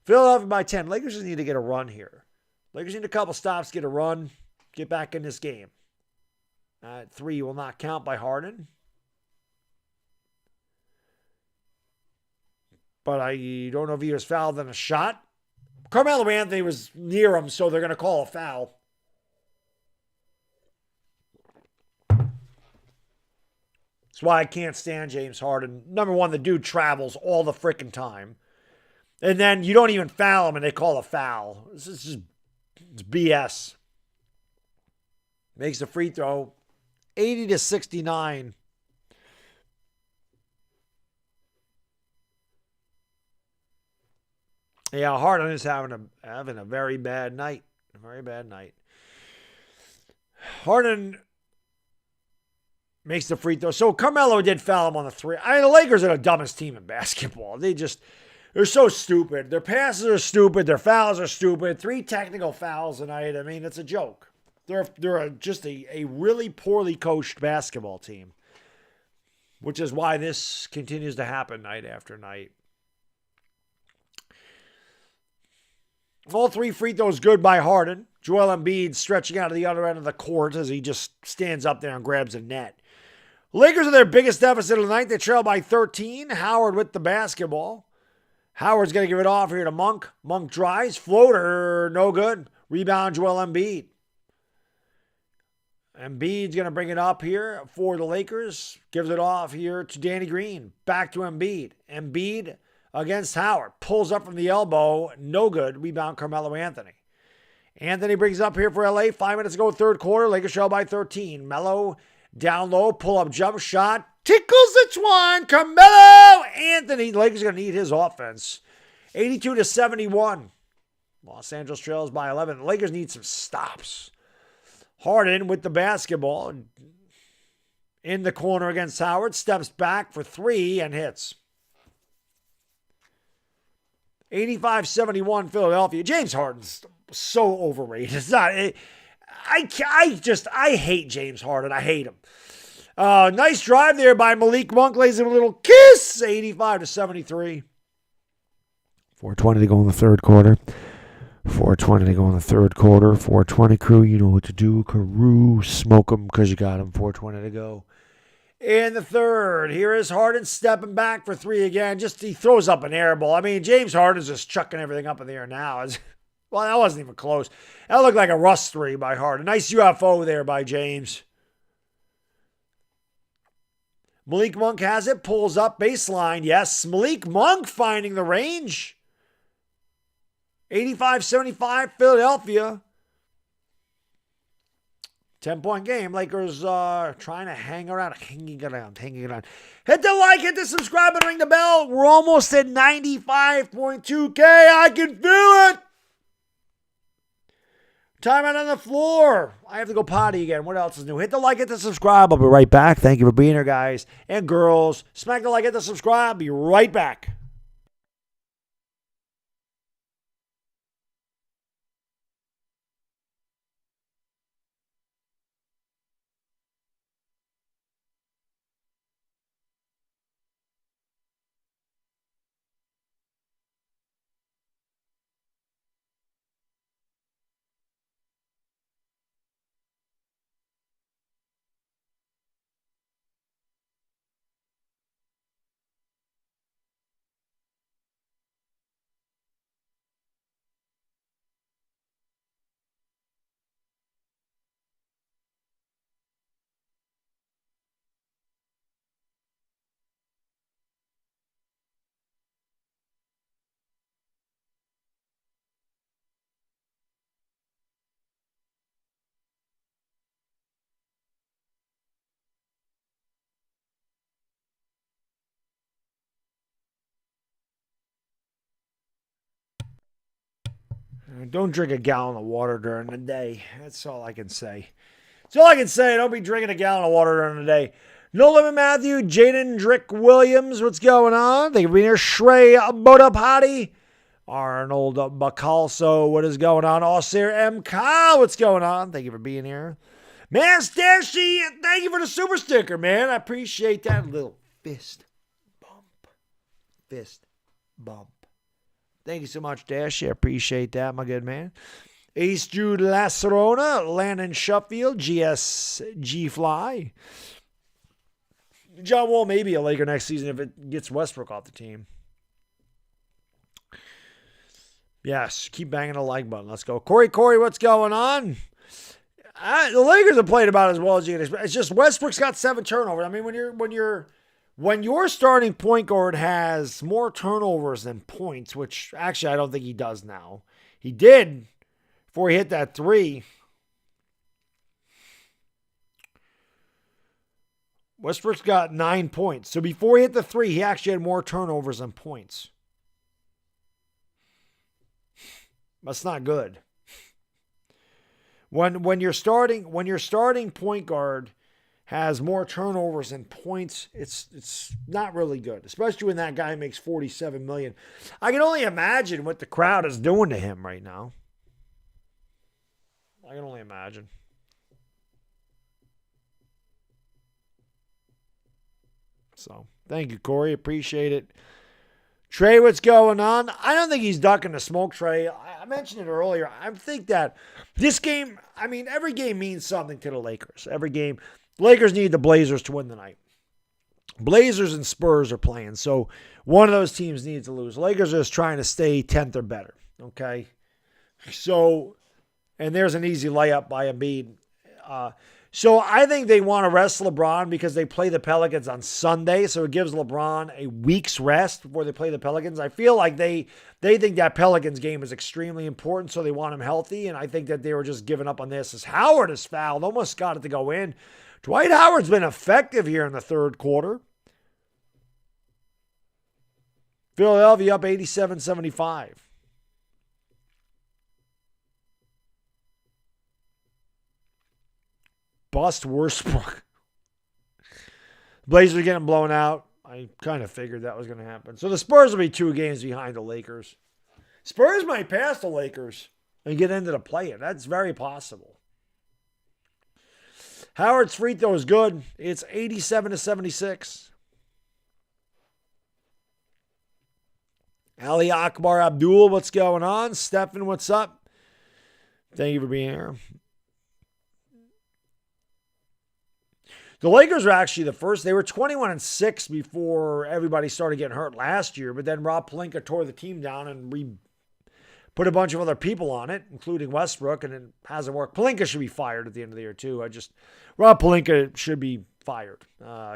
Philadelphia by 10. Lakers just need to get a run here. Lakers need a couple stops, get a run, get back in this game. 3 will not count by Harden. But I don't know if he was fouled on a shot. Carmelo Anthony was near him, so they're going to call a foul. That's why I can't stand James Harden. Number one, the dude travels all the freaking time. And then you don't even foul him and they call a foul. This is just it's BS. Makes the free throw 80-69. Yeah, Harden is having a very bad night. A very bad night. Harden makes the free throw. So Carmelo did foul him on the 3. The Lakers are the dumbest team in basketball. They're so stupid. Their passes are stupid. Their fouls are stupid. 3 technical fouls tonight. It's a joke. They're just a really poorly coached basketball team, which is why this continues to happen night after night. All 3 free throws good by Harden. Joel Embiid stretching out to the other end of the court as he just stands up there and grabs a net. Lakers are their biggest deficit of the night. They trail by 13. Howard with the basketball. Howard's going to give it off here to Monk. Monk drives. Floater, no good. Rebound, Joel Embiid. Embiid's going to bring it up here for the Lakers. Gives it off here to Danny Green. Back to Embiid. Embiid against Howard. Pulls up from the elbow. No good. Rebound, Carmelo Anthony. Anthony brings it up here for LA. 5 minutes ago, third quarter. Lakers trail by 13. Melo down low. Pull-up jump shot. Tickles the twine. Carmelo Anthony. The Lakers are going to need his offense. 82-71. Los Angeles trails by 11. The Lakers need some stops. Harden with the basketball. In the corner against Howard. Steps back for 3 and hits. 85-71 Philadelphia. James Harden's so overrated. It's not. I hate James Harden. I hate him. Nice drive there by Malik Monk. Lays him a little kiss. 85-73. 4:20 to go in the third quarter. 4:20 to go in the third quarter. 4:20 crew, you know what to do. Carew, smoke them because you got them. 4:20 to go. In the third, here is Harden stepping back for 3 again. He throws up an air ball. James Harden's just chucking everything up in the air now. Well, that wasn't even close. That looked like a rust 3 by Harden. Nice UFO there by James. Malik Monk has it. Pulls up baseline. Yes, Malik Monk finding the range. 85-75 Philadelphia. 10-point game. Lakers trying to hang around. Hanging around. Hit the like, hit the subscribe, and ring the bell. We're almost at 95.2K. I can feel it. Time out on the floor. I have to go potty again. What else is new? Hit the like, hit the subscribe. I'll be right back. Thank you for being here, guys and girls. Smack the like, hit the subscribe. Be right back. Don't drink a gallon of water during the day. That's all I can say. That's all I can say. Don't be drinking a gallon of water during the day. No Limit Matthew, Jaden Drick Williams, what's going on? Thank you for being here. Shrey Bodapati, Arnold Bacalso, what is going on? Ausir M. Kyle, what's going on? Thank you for being here. Man, Stashy, thank you for the super sticker, man. I appreciate that little fist bump. Fist bump. Thank you so much, Dash. I appreciate that, my good man. Ace Jude Lacerona, Landon Shuffield, GSG Fly. John Wall may be a Laker next season if it gets Westbrook off the team. Yes, keep banging the like button. Let's go. Corey, what's going on? The Lakers have played about as well as you can expect. It's just Westbrook's got 7 turnovers. I mean, when your starting point guard has more turnovers than points, which actually I don't think he does now. He did before he hit that 3. Westbrook's got 9 points. So before he hit the 3, he actually had more turnovers than points. That's not good. When your starting point guard has more turnovers than points, it's not really good, especially when that guy makes $47 million. I can only imagine what the crowd is doing to him right now. I can only imagine. So, thank you, Corey. Appreciate it. Trey, what's going on? I don't think he's ducking the smoke, Trey. I mentioned it earlier. I think that this game, I mean, every game means something to the Lakers. Every game. Lakers need the Blazers to win the night. Blazers and Spurs are playing, so one of those teams needs to lose. Lakers are just trying to stay 10th or better, okay? So, and there's an easy layup by Embiid. So I think they want to rest LeBron because they play the Pelicans on Sunday, so it gives LeBron a week's rest before they play the Pelicans. I feel like they think that Pelicans game is extremely important, so they want him healthy, and I think that they were just giving up on this as Howard is fouled, almost got it to go in. Dwight Howard's been effective here in the third quarter. Philadelphia up 87-75. Bust Westbrook. Blazers are getting blown out. I kind of figured that was going to happen. So the Spurs will be 2 games behind the Lakers. Spurs might pass the Lakers and get into the play-in. That's very possible. Howard's free throw is good. It's 87-76. Ali Akbar Abdul, what's going on? Stefan, what's up? Thank you for being here. The Lakers are actually the first. They were 21-6 before everybody started getting hurt last year, but then Rob Pelinka tore the team down and put a bunch of other people on it, including Westbrook, and it hasn't worked. Pelinka should be fired at the end of the year, too. Rob Pelinka should be fired.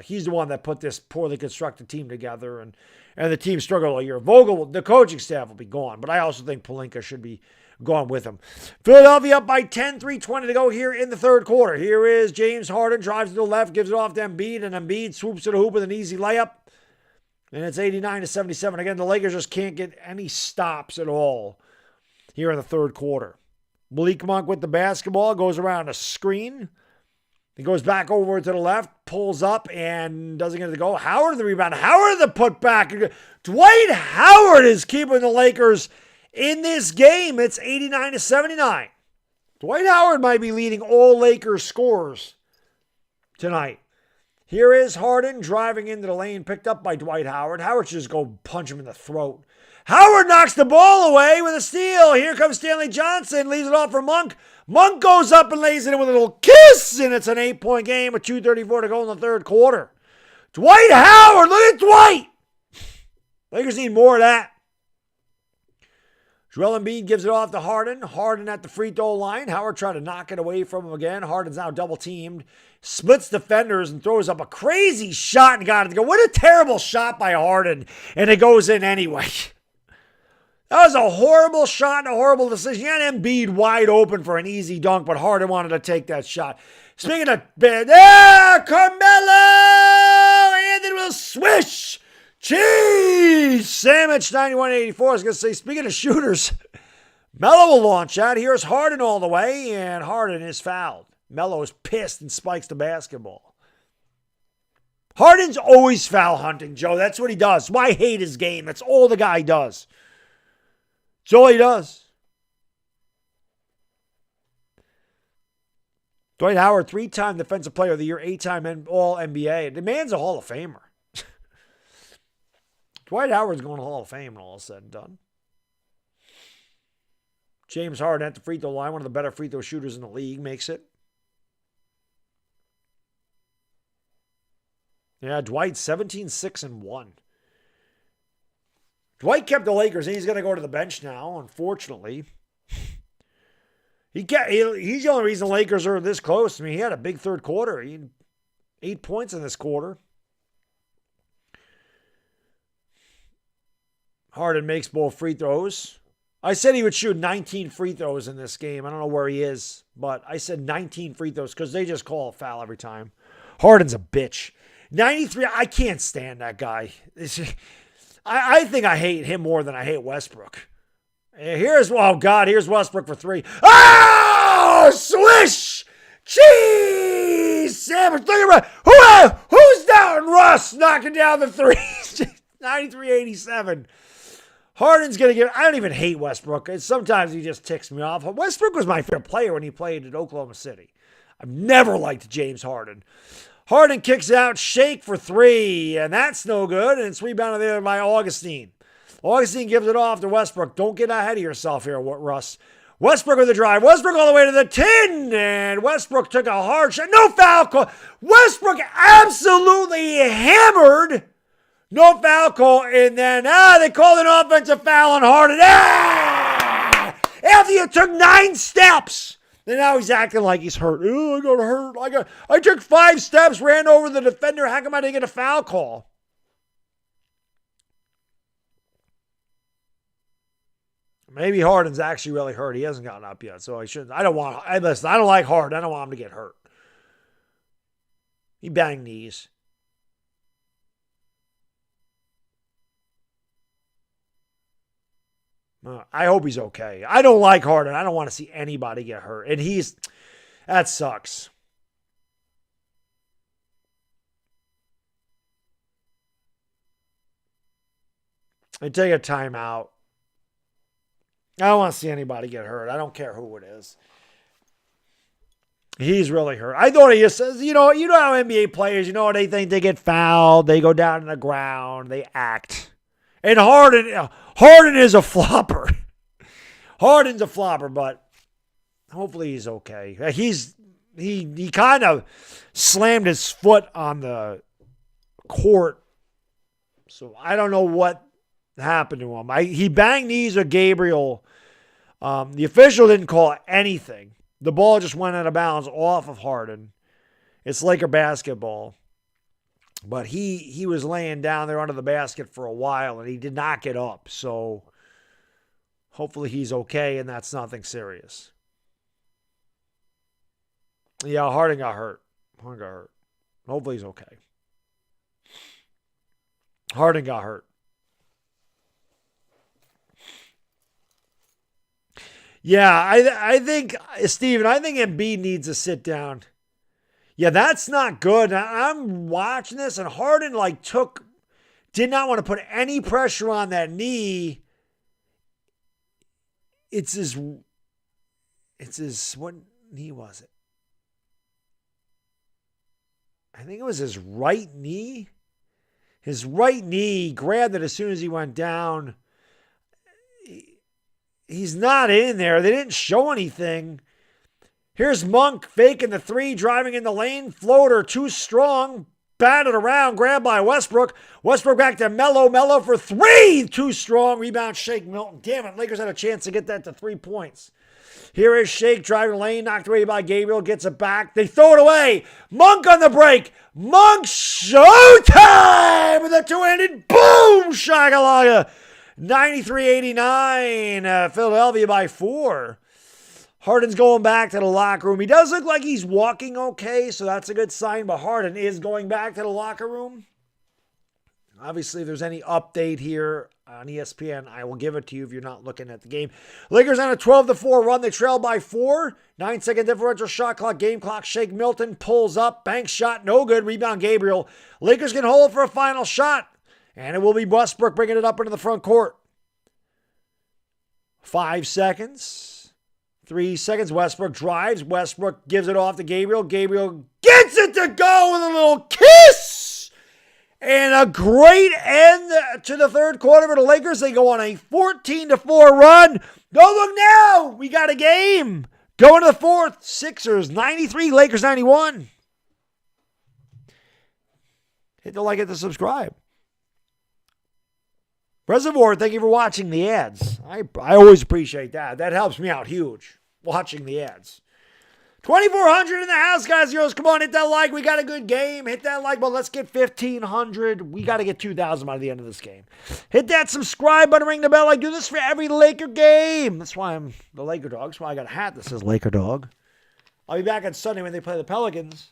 He's the one that put this poorly constructed team together, and the team struggled all year. Vogel, the coaching staff will be gone, but I also think Pelinka should be gone with him. Philadelphia up by 10, 3:20 to go here in the third quarter. Here is James Harden, drives to the left, gives it off to Embiid, and Embiid swoops to the hoop with an easy layup. And it's 89-77. Again, the Lakers just can't get any stops at all here in the third quarter. Malik Monk with the basketball, goes around a screen. He goes back over to the left, pulls up, and doesn't get it to go. Howard the rebound. Howard the putback. Dwight Howard is keeping the Lakers in this game. It's 89-79. Dwight Howard might be leading all Lakers scorers tonight. Here is Harden driving into the lane, picked up by Dwight Howard. Howard should just go punch him in the throat. Howard knocks the ball away with a steal. Here comes Stanley Johnson, leaves it off for Monk. Monk goes up and lays it in with a little kiss, and it's an 8-point game with 2:34 to go in the third quarter. Dwight Howard, look at Dwight. Lakers need more of that. Joel Embiid gives it off to Harden. Harden at the free throw line. Howard tried to knock it away from him again. Harden's now double teamed. Splits defenders and throws up a crazy shot and got it to go. What a terrible shot by Harden. And it goes in anyway. That was a horrible shot and a horrible decision. You had Embiid wide open for an easy dunk, but Harden wanted to take that shot. Speaking of Carmelo! And it will swish! Cheese! Sandwich 91-84. I was going to say, speaking of shooters, Melo will launch out. Here's Harden all the way, and Harden is fouled. Melo is pissed and spikes the basketball. Harden's always foul hunting, Joe. That's what he does. Why I hate his game? That's all the guy does. That's all he does. Dwight Howard, 3-time Defensive Player of the Year, 8-time All-NBA. The man's a Hall of Famer. Dwight Howard's going to Hall of Fame when all is said and done. James Harden at the free throw line, one of the better free throw shooters in the league, makes it. Yeah, Dwight, 17-6-1. Dwight kept the Lakers, and he's going to go to the bench now, unfortunately. He's the only reason the Lakers are this close. I mean, he had a big third quarter. He had 8 points in this quarter. Harden makes both free throws. I said he would shoot 19 free throws in this game. I don't know where he is, but I said 19 free throws because they just call a foul every time. Harden's a bitch. 93, I can't stand that guy. I think I hate him more than I hate Westbrook. Here's Westbrook for 3. Oh, swish! Cheese sandwich. Look at who's down? Russ knocking down the 3. 93-87. Harden's going to give. I don't even hate Westbrook. Sometimes he just ticks me off. Westbrook was my favorite player when he played at Oklahoma City. I've never liked James Harden. Harden kicks out Shake for 3, and that's no good. And it's rebounded there by Augustine. Augustine gives it off to Westbrook. Don't get ahead of yourself here, Russ. Westbrook with the drive. Westbrook all the way to the 10, and Westbrook took a hard shot. No foul call. Westbrook absolutely hammered. No foul call, and then they called an offensive foul on Harden. After you took 9 steps. And now he's acting like he's hurt. Oh, I got hurt. I took 5 steps, ran over the defender. How come I didn't get a foul call? Maybe Harden's actually really hurt. He hasn't gotten up yet, so I shouldn't. I don't like Harden. I don't want him to get hurt. He banged knees. I hope he's okay. I don't like Harden. I don't want to see anybody get hurt. And that sucks. I take a timeout. I don't want to see anybody get hurt. I don't care who it is. He's really hurt. I thought he just says, you know how NBA players, they think they get fouled. They go down to the ground. They act. And Harden is a flopper. Harden's a flopper, but hopefully he's okay. He kind of slammed his foot on the court, so I don't know what happened to him. He banged knees with Gabriel. The official didn't call anything. The ball just went out of bounds off of Harden. It's Laker basketball. But he was laying down there under the basket for a while, and he did not get up. So hopefully he's okay, and that's nothing serious. Yeah, Harden got hurt. Hopefully he's okay. Harden got hurt. Yeah, I think, Steven, Embiid needs to sit down. Yeah, that's not good. I'm watching this, and Harden did not want to put any pressure on that knee. It's his, what knee was it? I think it was his right knee. His right knee grabbed it as soon as he went down. He's not in there. They didn't show anything. Here's Monk faking the 3, driving in the lane. Floater, too strong. Batted around, grabbed by Westbrook. Westbrook back to Melo. Melo for 3, too strong. Rebound, Shake Milton. Damn it, Lakers had a chance to get that to 3 points. Here is Shake driving the lane, knocked away by Gabriel. Gets it back. They throw it away. Monk on the break. Monk showtime with a 2-handed boom. Shagalaga. 93-89. Philadelphia by 4. Harden's going back to the locker room. He does look like he's walking okay, so that's a good sign. But Harden is going back to the locker room. Obviously, if there's any update here on ESPN, I will give it to you if you're not looking at the game. Lakers on a 12-4 run. They trail by 4. 9-second differential shot clock, game clock. Shake Milton pulls up. Bank shot, no good. Rebound Gabriel. Lakers can hold for a final shot. And it will be Westbrook bringing it up into the front court. 5 seconds. 3 seconds. Westbrook drives. Westbrook gives it off to Gabriel. Gabriel gets it to go with a little kiss. And a great end to the third quarter for the Lakers. They go on a 14-4 run. Don't look now. We got a game. Going to the fourth. Sixers 93, Lakers 91. Hit the like, hit the subscribe. Reservoir, thank you for watching the ads. I always appreciate that. That helps me out huge, watching the ads. 2,400 in the house, guys, girls. Come on, hit that like. We got a good game. Hit that like button. Let's get 1,500. We got to get 2,000 by the end of this game. Hit that subscribe button, ring the bell. I do this for every Laker game. That's why I'm the LakerDog. That's why I got a hat that says LakerDog. I'll be back on Sunday when they play the Pelicans.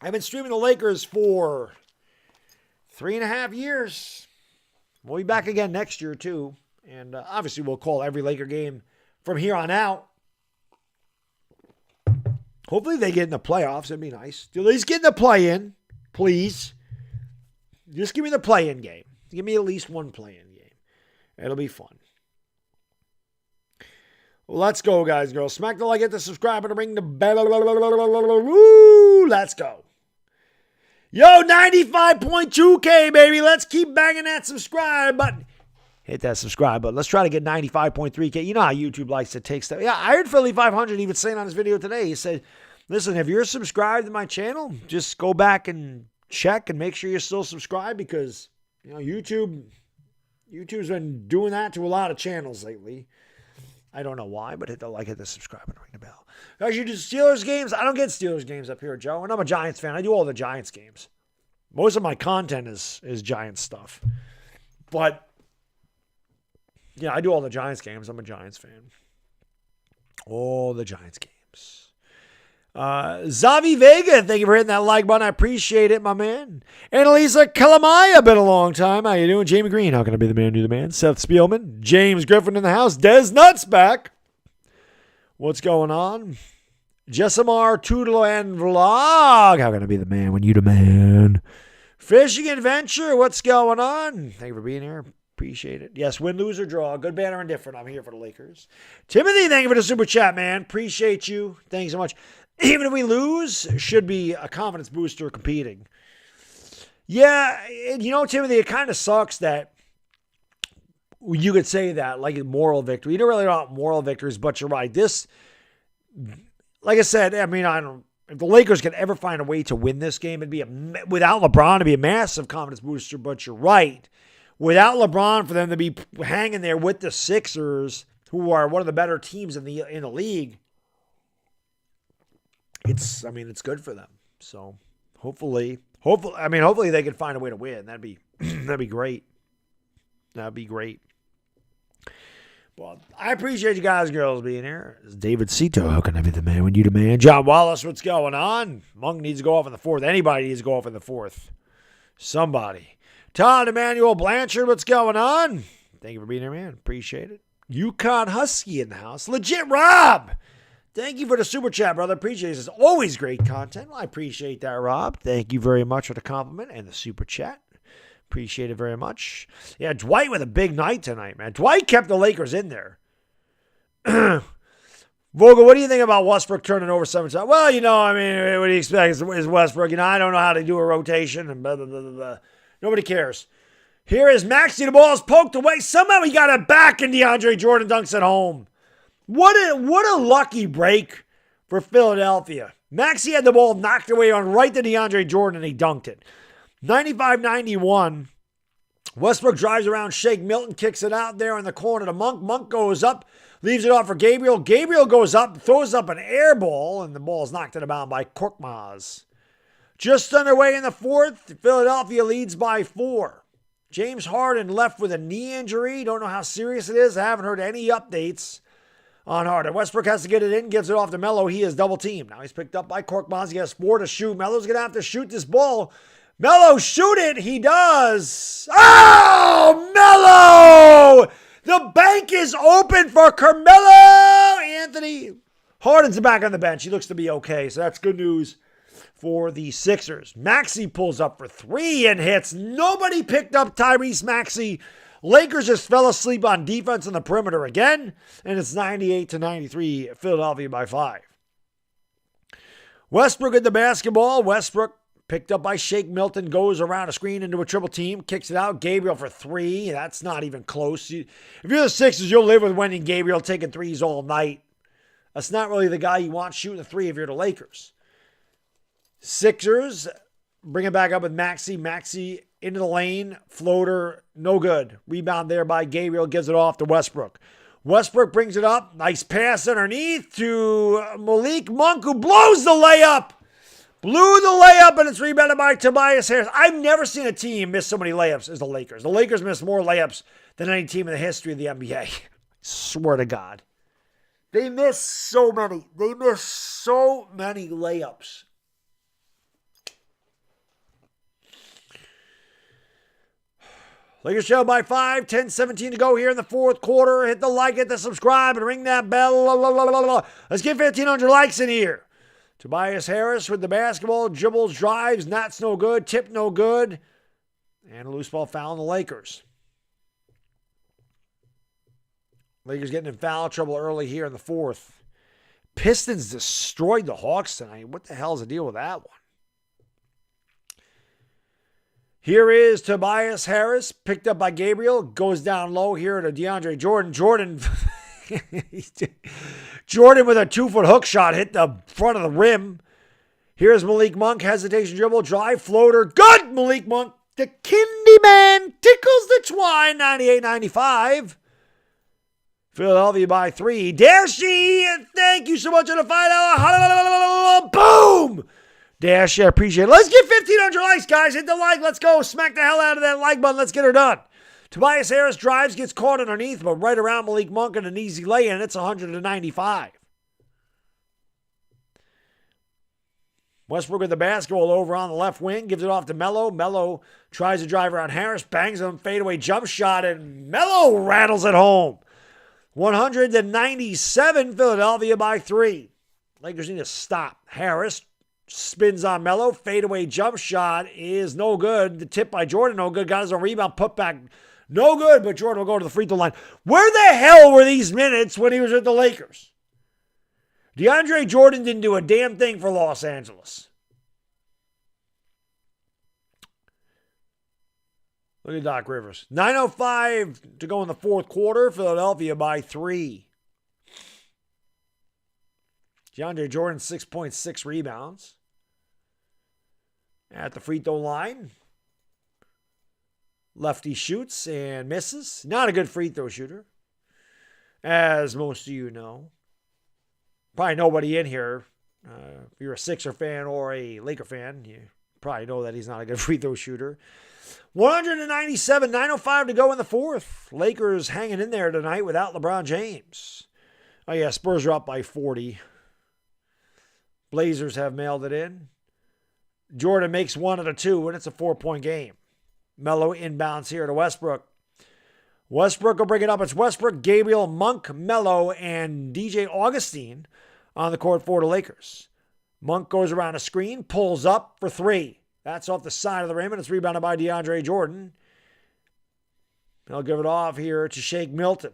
I've been streaming the Lakers for 3.5 years. We'll be back again next year, too. And obviously, we'll call every Laker game from here on out. Hopefully, they get in the playoffs. That'd be nice. At least get in the play-in, please. Just give me the play-in game. Give me at least one play-in game. It'll be fun. Well, let's go, guys, girls. Smack the like, hit the subscribe, and ring the bell. Woo! Let's go. Yo, 95.2K, baby. Let's keep banging that subscribe button. Hit that subscribe button. Let's try to get 95.3K. You know how YouTube likes to take stuff. Yeah, I heard Philly 500 even saying on his video today. He said, listen, if you're subscribed to my channel, just go back and check and make sure you're still subscribed because, you know, YouTube's been doing that to a lot of channels lately. I don't know why, but hit the like, hit the subscribe, and ring the bell. Guys, you do Steelers games? I don't get Steelers games up here, Joe. And I'm a Giants fan. I do all the Giants games. Most of my content is Giants stuff. But, yeah, I do all the Giants games. I'm a Giants fan. All the Giants games. Zavi Vega, thank you for hitting that like button. I appreciate it, my man. Annalisa Kalamaya, been a long time. How you doing? Jamie Green, how can I be the man, do the man? Seth Spielman, James Griffin in the house. Des Nuts back. What's going on? Jessamar Toodle and Vlog, how can I be the man when you the man? Fishing Adventure, what's going on? Thank you for being here. Appreciate it. Yes, win, lose, or draw. Good, bad, or indifferent. I'm here for the Lakers. Timothy, thank you for the super chat, man. Appreciate you. Thanks so much. Even if we lose, should be a confidence booster competing. Yeah, you know, Timothy, it kind of sucks that you could say that, like a moral victory. You don't really want moral victories, but you're right. This, like I said, I mean, if the Lakers could ever find a way to win this game, it'd be without LeBron, it'd be a massive confidence booster, but you're right. Without LeBron, for them to be hanging there with the Sixers, who are one of the better teams in the league, it's good for them. So hopefully they can find a way to win. That'd be great. That'd be great. Well, I appreciate you guys, girls, being here. It's David Cito. How can I be the man when you the man? John Wallace, what's going on? Monk needs to go off in the fourth. Anybody needs to go off in the fourth. Somebody. Todd Emmanuel Blanchard, what's going on? Thank you for being here, man. Appreciate it. Yukon Husky in the house. Legit Rob. Thank you for the super chat, brother. Appreciate it. It's always great content. Well, I appreciate that, Rob. Thank you very much for the compliment and the super chat. Appreciate it very much. Yeah, Dwight with a big night tonight, man. Dwight kept the Lakers in there. Vogel, what do you think about Westbrook turning over 7 times? Well, you know, I mean, what do you expect is Westbrook? You know, I don't know how to do a rotation and blah, blah, blah, blah, blah. Nobody cares. Here is Maxey. The ball is poked away. Somehow he got it back, and DeAndre Jordan dunks it home. What a lucky break for Philadelphia. Maxey had the ball knocked away on right to DeAndre Jordan, and he dunked it. 95-91. Westbrook drives around. Shake Milton kicks it out there in the corner to Monk. Monk goes up, leaves it off for Gabriel. Gabriel goes up, throws up an air ball, and the ball is knocked out by Korkmaz. Just underway in the fourth, Philadelphia leads by 4. James Harden left with a knee injury. Don't know how serious it is. I haven't heard any updates on Harden. Westbrook has to get it in, gives it off to Melo. He is double teamed. Now he's picked up by Korkmaz. He has 4 to shoot. Melo's going to have to shoot this ball. Melo, shoot it. He does. Oh, Melo! The bank is open for Carmelo Anthony. Harden's back on the bench. He looks to be okay, so that's good news for the Sixers. Maxey pulls up for 3 and hits. Nobody picked up Tyrese Maxey. Lakers just fell asleep on defense on the perimeter again, and it's 98-93, Philadelphia by 5. Westbrook at the basketball. Westbrook picked up by Shake Milton, goes around a screen into a triple team, kicks it out. Gabriel for 3. That's not even close. If you're the Sixers, you'll live with Wendy Gabriel taking threes all night. That's not really the guy you want shooting the 3 if you're the Lakers. Sixers bring it back up with Maxey. Maxey into the lane. Floater, no good. Rebound there by Gabriel. Gives it off to Westbrook. Westbrook brings it up. Nice pass underneath to Malik Monk, who blows the layup. Blew the layup, and it's rebounded by Tobias Harris. I've never seen a team miss so many layups as the Lakers. The Lakers miss more layups than any team in the history of the NBA. Swear to God. They miss so many. They miss so many layups. Lakers trail by 5, 10-17 to go here in the fourth quarter. Hit the like, hit the subscribe, and ring that bell. Let's get 1,500 likes in here. Tobias Harris with the basketball. Dribbles, drives, that's no good. Tip no good. And a loose ball foul on the Lakers. Lakers getting in foul trouble early here in the fourth. Pistons destroyed the Hawks tonight. What the hell is the deal with that one? Here is Tobias Harris, picked up by Gabriel. Goes down low here to DeAndre Jordan. Jordan with a 2-foot hook shot hit the front of the rim. Here's Malik Monk. Hesitation dribble. Drive floater. Good! Malik Monk. The Kindy Man tickles the twine. 98-95. Philadelphia by 3. Dashy, thank you so much on the $5. Boom! Dash, I appreciate it. Let's get 1,500 likes, guys. Hit the like. Let's go. Smack the hell out of that like button. Let's get her done. Tobias Harris drives, gets caught underneath, but right around Malik Monk and an easy lay-in. It's 100-95. Westbrook with the basketball over on the left wing. Gives it off to Melo. Melo tries to drive around Harris. Bangs him. Fadeaway jump shot, and Melo rattles it home. 197, Philadelphia by 3. Lakers need to stop. Harris spins on Melo. Fadeaway jump shot is no good. The tip by Jordan, no good. Got his own rebound. Put back, no good. But Jordan will go to the free throw line. Where the hell were these minutes when he was with the Lakers? DeAndre Jordan didn't do a damn thing for Los Angeles. Look at Doc Rivers. 9:05 to go in the fourth quarter. Philadelphia by 3. DeAndre Jordan, 6.6 rebounds. At the free throw line. Lefty shoots and misses. Not a good free throw shooter, as most of you know. Probably nobody in here, if you're a Sixer fan or a Laker fan, you probably know that he's not a good free throw shooter. 197, 9:05 to go in the fourth. Lakers hanging in there tonight without LeBron James. Oh, yeah, Spurs are up by 40. Blazers have mailed it in. Jordan makes 1 out of 2, and it's a 4-point game. Melo inbounds here to Westbrook. Westbrook will bring it up. It's Westbrook, Gabriel, Monk, Melo, and DJ Augustine on the court for the Lakers. Monk goes around a screen, pulls up for 3. That's off the side of the rim, and it's rebounded by DeAndre Jordan. They'll give it off here to Shake Milton.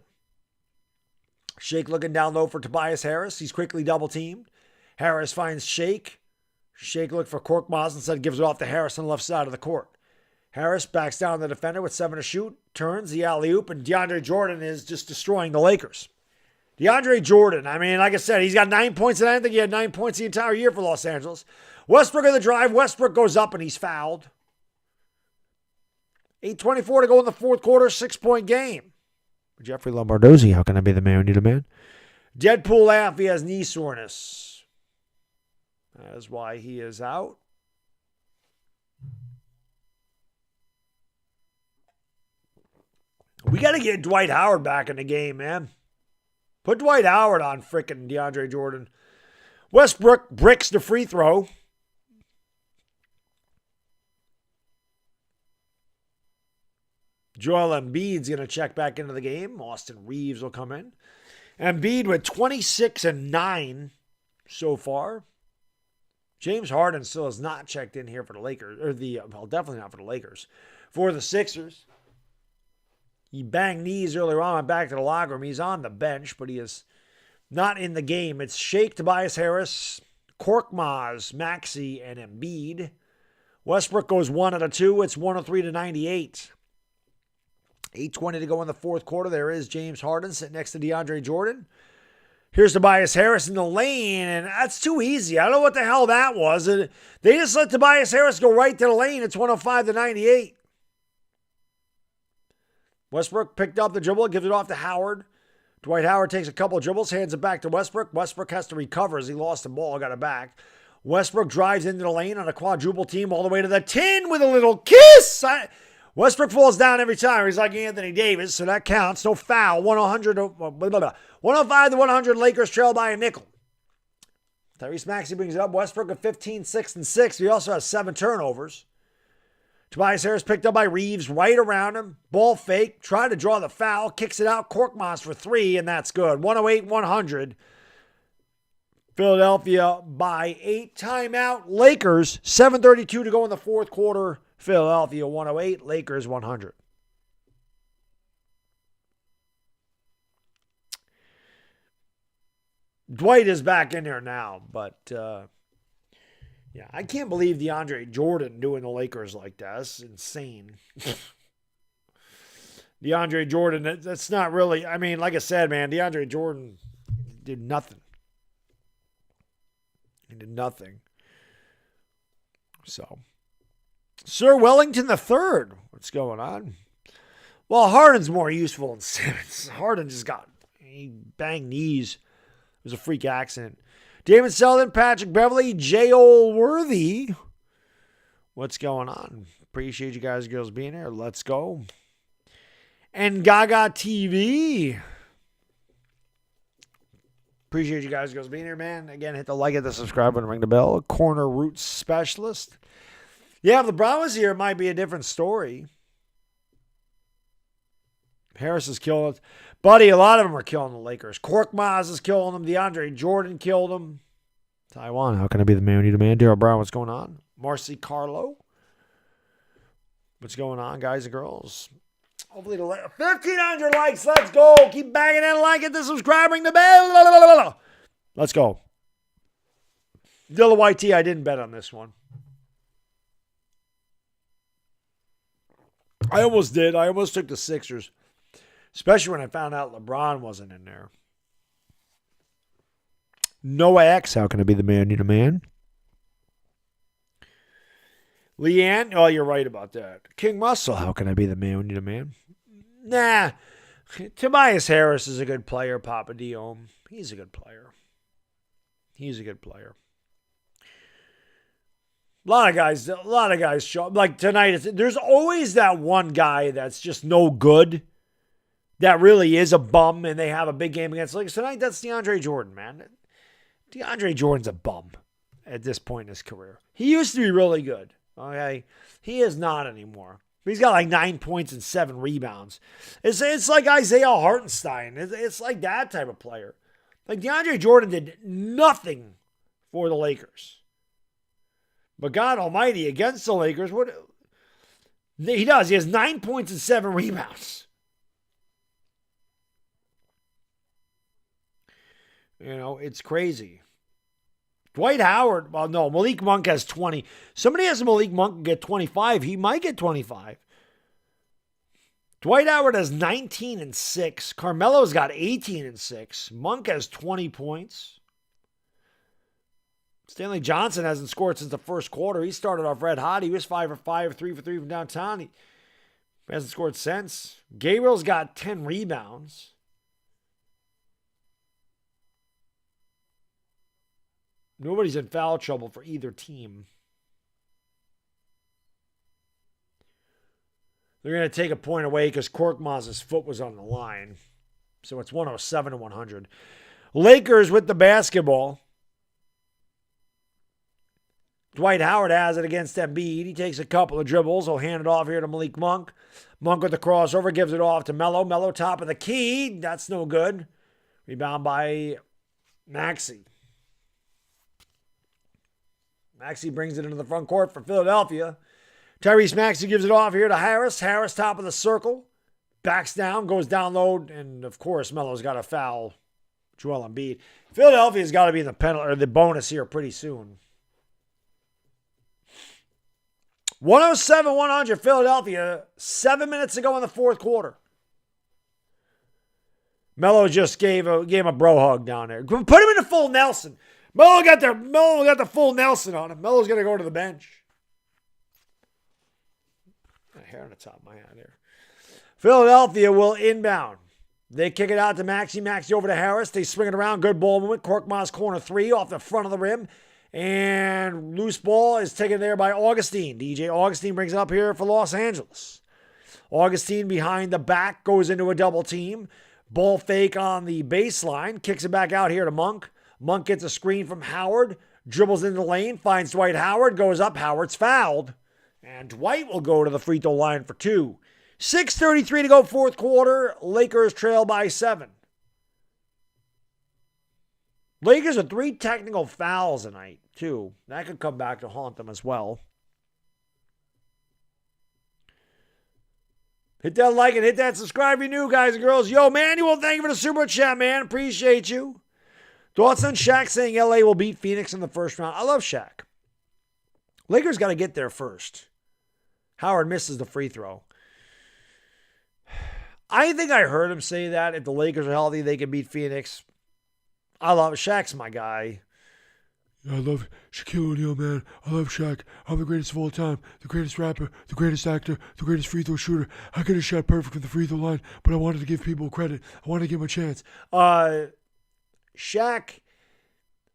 Shake looking down low for Tobias Harris. He's quickly double-teamed. Harris finds Shake. Shake looked for Korkmaz, instead gives it off to Harris on the left side of the court. Harris backs down the defender with 7 to shoot, turns the alley-oop, and DeAndre Jordan is just destroying the Lakers. DeAndre Jordan, I mean, like I said, he's got 9 points, and I think he had 9 points the entire year for Los Angeles. Westbrook on the drive. Westbrook goes up, and he's fouled. 8:24 to go in the fourth quarter, 6-point game. Jeffrey Lombardozzi, how can I be the man who need a man? Deadpool laugh, he has knee soreness. That is why he is out. We got to get Dwight Howard back in the game, man. Put Dwight Howard on frickin' DeAndre Jordan. Westbrook bricks the free throw. Joel Embiid's going to check back into the game. Austin Reeves will come in. Embiid with 26 and 9 so far. James Harden still has not checked in here for the Lakers, definitely not for the Lakers. For the Sixers, he banged knees earlier on, went back to the locker room. He's on the bench, but he is not in the game. It's Shake, Tobias Harris, Korkmaz, Maxey, and Embiid. Westbrook goes 1 out of 2. It's 103-98. 8:20 to go in the fourth quarter. There is James Harden sitting next to DeAndre Jordan. Here's Tobias Harris in the lane, and that's too easy. I don't know what the hell that was. They just let Tobias Harris go right to the lane. It's 105-98. Westbrook picked up the dribble, gives it off to Howard. Dwight Howard takes a couple of dribbles, hands it back to Westbrook. Westbrook has to recover as he lost the ball, got it back. Westbrook drives into the lane on a quadruple team all the way to the 10 with a little kiss. Westbrook falls down every time. He's like Anthony Davis, so that counts. No foul. 105 to 100. Lakers trail by a nickel. Tyrese Maxey brings it up. Westbrook at 15, 6, and 6. He also has 7 turnovers. Tobias Harris picked up by Reeves, right around him. Ball fake, tried to draw the foul, kicks it out. Korkmaz for 3, and that's good. 108-100. Philadelphia by 8. Timeout. Lakers, 7:32 to go in the fourth quarter. Philadelphia 108, Lakers 100. Dwight is back in there now, but yeah, I can't believe DeAndre Jordan doing the Lakers like that. That's insane. DeAndre Jordan, that's not really, I mean, like I said, man, DeAndre Jordan did nothing. He did nothing. So, Sir Wellington III, what's going on? Well, Harden's more useful than Simmons. Harden he banged knees. It was a freak accident. David Selden, Patrick Beverly, J.O. Worthy. What's going on? Appreciate you guys and girls being here. Let's go. And Gaga TV. Appreciate you guys and girls being here, man. Again, hit the like, hit the subscribe button, ring the bell. Corner Roots Specialist. Yeah, if LeBron was here, it might be a different story. Harris is killing it. Buddy, a lot of them are killing the Lakers. Korkmaz is killing them. DeAndre Jordan killed them. Taiwan, how can I be the man who need a man? Daryl Brown, what's going on? Marcy Carlo. What's going on, guys and girls? Hopefully, 1,500 likes. Let's go. Keep banging that like, hit the subscribe, ring the bell. Let's go. Dilla YT, I didn't bet on this one. I almost did. I almost took the Sixers. Especially when I found out LeBron wasn't in there. Noah X, how can I be the man need a man? Leanne, oh, you're right about that. King Muscle, how can I be the man who need a man? Nah. Tobias Harris is a good player, Papa Diome. He's a good player. He's a good player. A lot of guys show up. Like tonight, there's always that one guy that's just no good. That really is a bum, and they have a big game against the Lakers. Tonight, that's DeAndre Jordan, man. DeAndre Jordan's a bum at this point in his career. He used to be really good, okay? He is not anymore. He's got like 9 points and 7 rebounds. It's like Isaiah Hartenstein. It's like that type of player. Like DeAndre Jordan did nothing for the Lakers. But God almighty, against the Lakers, what he does, he has 9 points and 7 rebounds. You know, it's crazy. Dwight Howard, well, no, Malik Monk has 20. Somebody has Malik Monk get 25. He might get 25. Dwight Howard has 19 and 6. Carmelo's got 18 and 6. Monk has 20 points. Stanley Johnson hasn't scored since the first quarter. He started off red hot. He was 5 for 5, 3 for 3 from downtown. He hasn't scored since. Gabriel's got 10 rebounds. Nobody's in foul trouble for either team. They're going to take a point away because Korkmaz's foot was on the line. So it's 107 to 100. Lakers with the basketball. Dwight Howard has it against Embiid. He takes a couple of dribbles. He'll hand it off here to Malik Monk. Monk with the crossover, gives it off to Melo. Melo top of the key. That's no good. Rebound by Maxey. Maxey brings it into the front court for Philadelphia. Tyrese Maxey gives it off here to Harris. Harris top of the circle. Backs down, goes down low, and of course Melo's got to foul Joel Embiid. Philadelphia's got to be in the penalty or the bonus here pretty soon. 107-100 Philadelphia, 7 minutes to go in the fourth quarter. Melo just gave him a bro hug down there. Put him in the full Nelson. Melo got the full Nelson on him. Melo's going to go to the bench. Got hair on the top of my head there. Philadelphia will inbound. They kick it out to Maxey. Maxey over to Harris. They swing it around. Good ball movement. Korkmaz corner three off the front of the rim. And loose ball is taken there by Augustine. DJ Augustine brings it up here for Los Angeles. Augustine behind the back goes into a double team. Ball fake on the baseline. Kicks it back out here to Monk. Monk gets a screen from Howard. Dribbles into the lane. Finds Dwight Howard. Goes up. Howard's fouled. And Dwight will go to the free throw line for two. 6:33 to go fourth quarter. Lakers trail by 7. Lakers are 3 technical fouls tonight, too. That could come back to haunt them as well. Hit that like and hit that subscribe if you're new, guys and girls. Yo, Manuel, thank you for the super chat, man. Appreciate you. Thoughts on Shaq saying LA will beat Phoenix in the first round? I love Shaq. Lakers got to get there first. Howard misses the free throw. I think I heard him say that if the Lakers are healthy, they can beat Phoenix. I love Shaq's my guy. I love Shaquille O'Neal, man. I love Shaq. I'm the greatest of all time. The greatest rapper, the greatest actor, the greatest free throw shooter. I could have shot perfect from the free throw line, but I wanted to give people credit. I wanted to give him a chance. Shaq,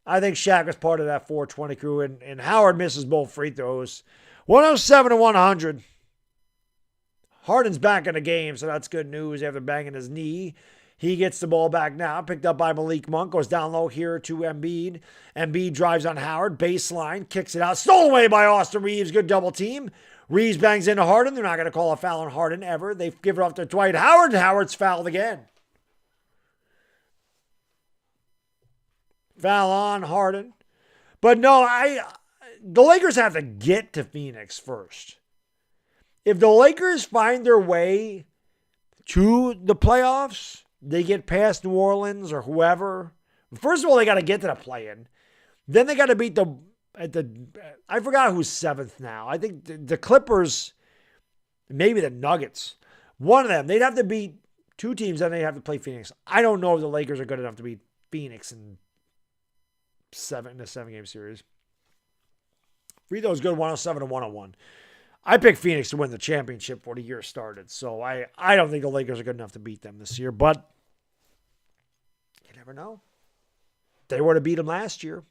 I think Shaq was part of that 420 crew, and Howard misses both free throws. 107-100. Harden's back in the game, so that's good news after banging his knee. He gets the ball back now, picked up by Malik Monk, goes down low here to Embiid. Embiid drives on Howard, baseline, kicks it out, stolen away by Austin Reeves, good double team. Reeves bangs into Harden. They're not going to call a foul on Harden ever. They give it off to Dwight Howard. Howard's fouled again. Foul on Harden. But no, the Lakers have to get to Phoenix first. If the Lakers find their way to the playoffs, they get past New Orleans or whoever. First of all, they got to get to the play-in. Then they got to beat I forgot who's 7th now. I think the Clippers, maybe the Nuggets. One of them. They'd have to beat 2 teams, then they'd have to play Phoenix. I don't know if the Lakers are good enough to beat Phoenix in a 7-game series. Free throws good, 107-101. I picked Phoenix to win the championship before the year started, so I don't think the Lakers are good enough to beat them this year, but you never know. They would have beat them last year.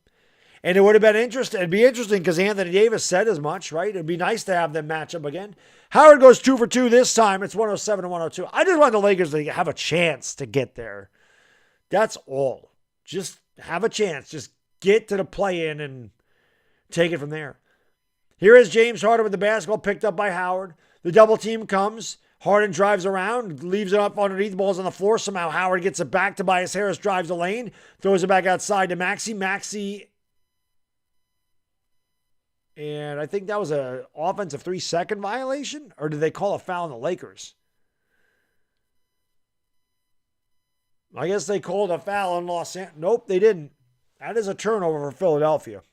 And it would have been interesting. It'd be interesting because Anthony Davis said as much, right? It'd be nice to have them match up again. Howard goes 2 for 2 this time. It's 107-102. I just want the Lakers to have a chance to get there. That's all. Just have a chance. Just get to the play-in and take it from there. Here is James Harden with the basketball picked up by Howard. The double team comes. Harden drives around, leaves it up underneath. The ball's on the floor. Somehow Howard gets it back. Tobias Harris drives the lane, throws it back outside to Maxey. Maxey, and I think that was an offensive 3-second violation, or did they call a foul on the Lakers? I guess they called a foul on Los Angeles. Nope, they didn't. That is a turnover for Philadelphia.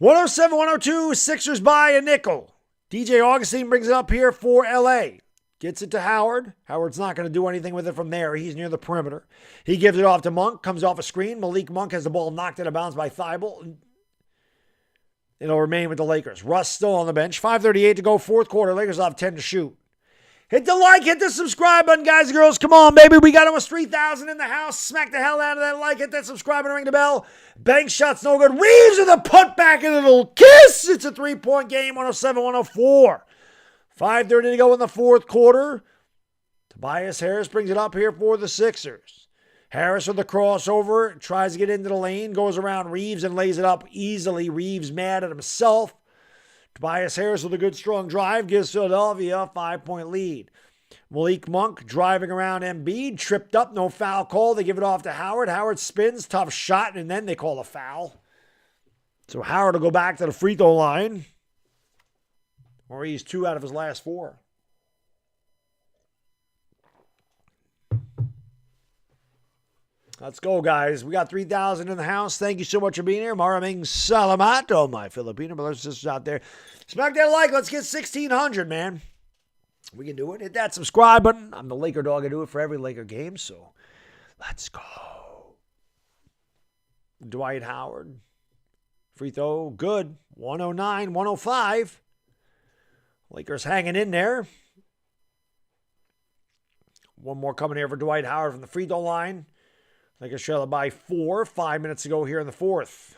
107-102, Sixers by a nickel. DJ Augustine brings it up here for LA. Gets it to Howard. Howard's not going to do anything with it from there. He's near the perimeter. He gives it off to Monk. Comes off a screen. Malik Monk has the ball knocked out of bounds by Thibault. It'll remain with the Lakers. Russ still on the bench. 5:38 to go, fourth quarter. Lakers will have 10 to shoot. Hit the like, hit the subscribe button, guys and girls. Come on, baby. We got almost 3,000 in the house. Smack the hell out of that like, hit that subscribe and ring the bell. Bank shots no good. Reeves with a putback and a little kiss. It's a 3-point game, 107-104. 5:30 to go in the fourth quarter. Tobias Harris brings it up here for the Sixers. Harris with the crossover, tries to get into the lane, goes around Reeves and lays it up easily. Reeves mad at himself. Tobias Harris with a good strong drive gives Philadelphia a 5-point lead. Malik Monk driving around Embiid, tripped up, no foul call. They give it off to Howard. Howard spins, tough shot, and then they call a foul. So Howard will go back to the free throw line, where he's 2 out of his last 4. Let's go, guys. We got 3,000 in the house. Thank you so much for being here. Maraming salamat, all my Filipino brothers and sisters out there. Smack that like. Let's get 1,600, man. We can do it. Hit that subscribe button. I'm the LakerDog. I do it for every Laker game, so let's go. Dwight Howard. Free throw, good. 109, 105. Lakers hanging in there. One more coming here for Dwight Howard from the free throw line. Lakers trail it by 4. 5 minutes to go here in the fourth.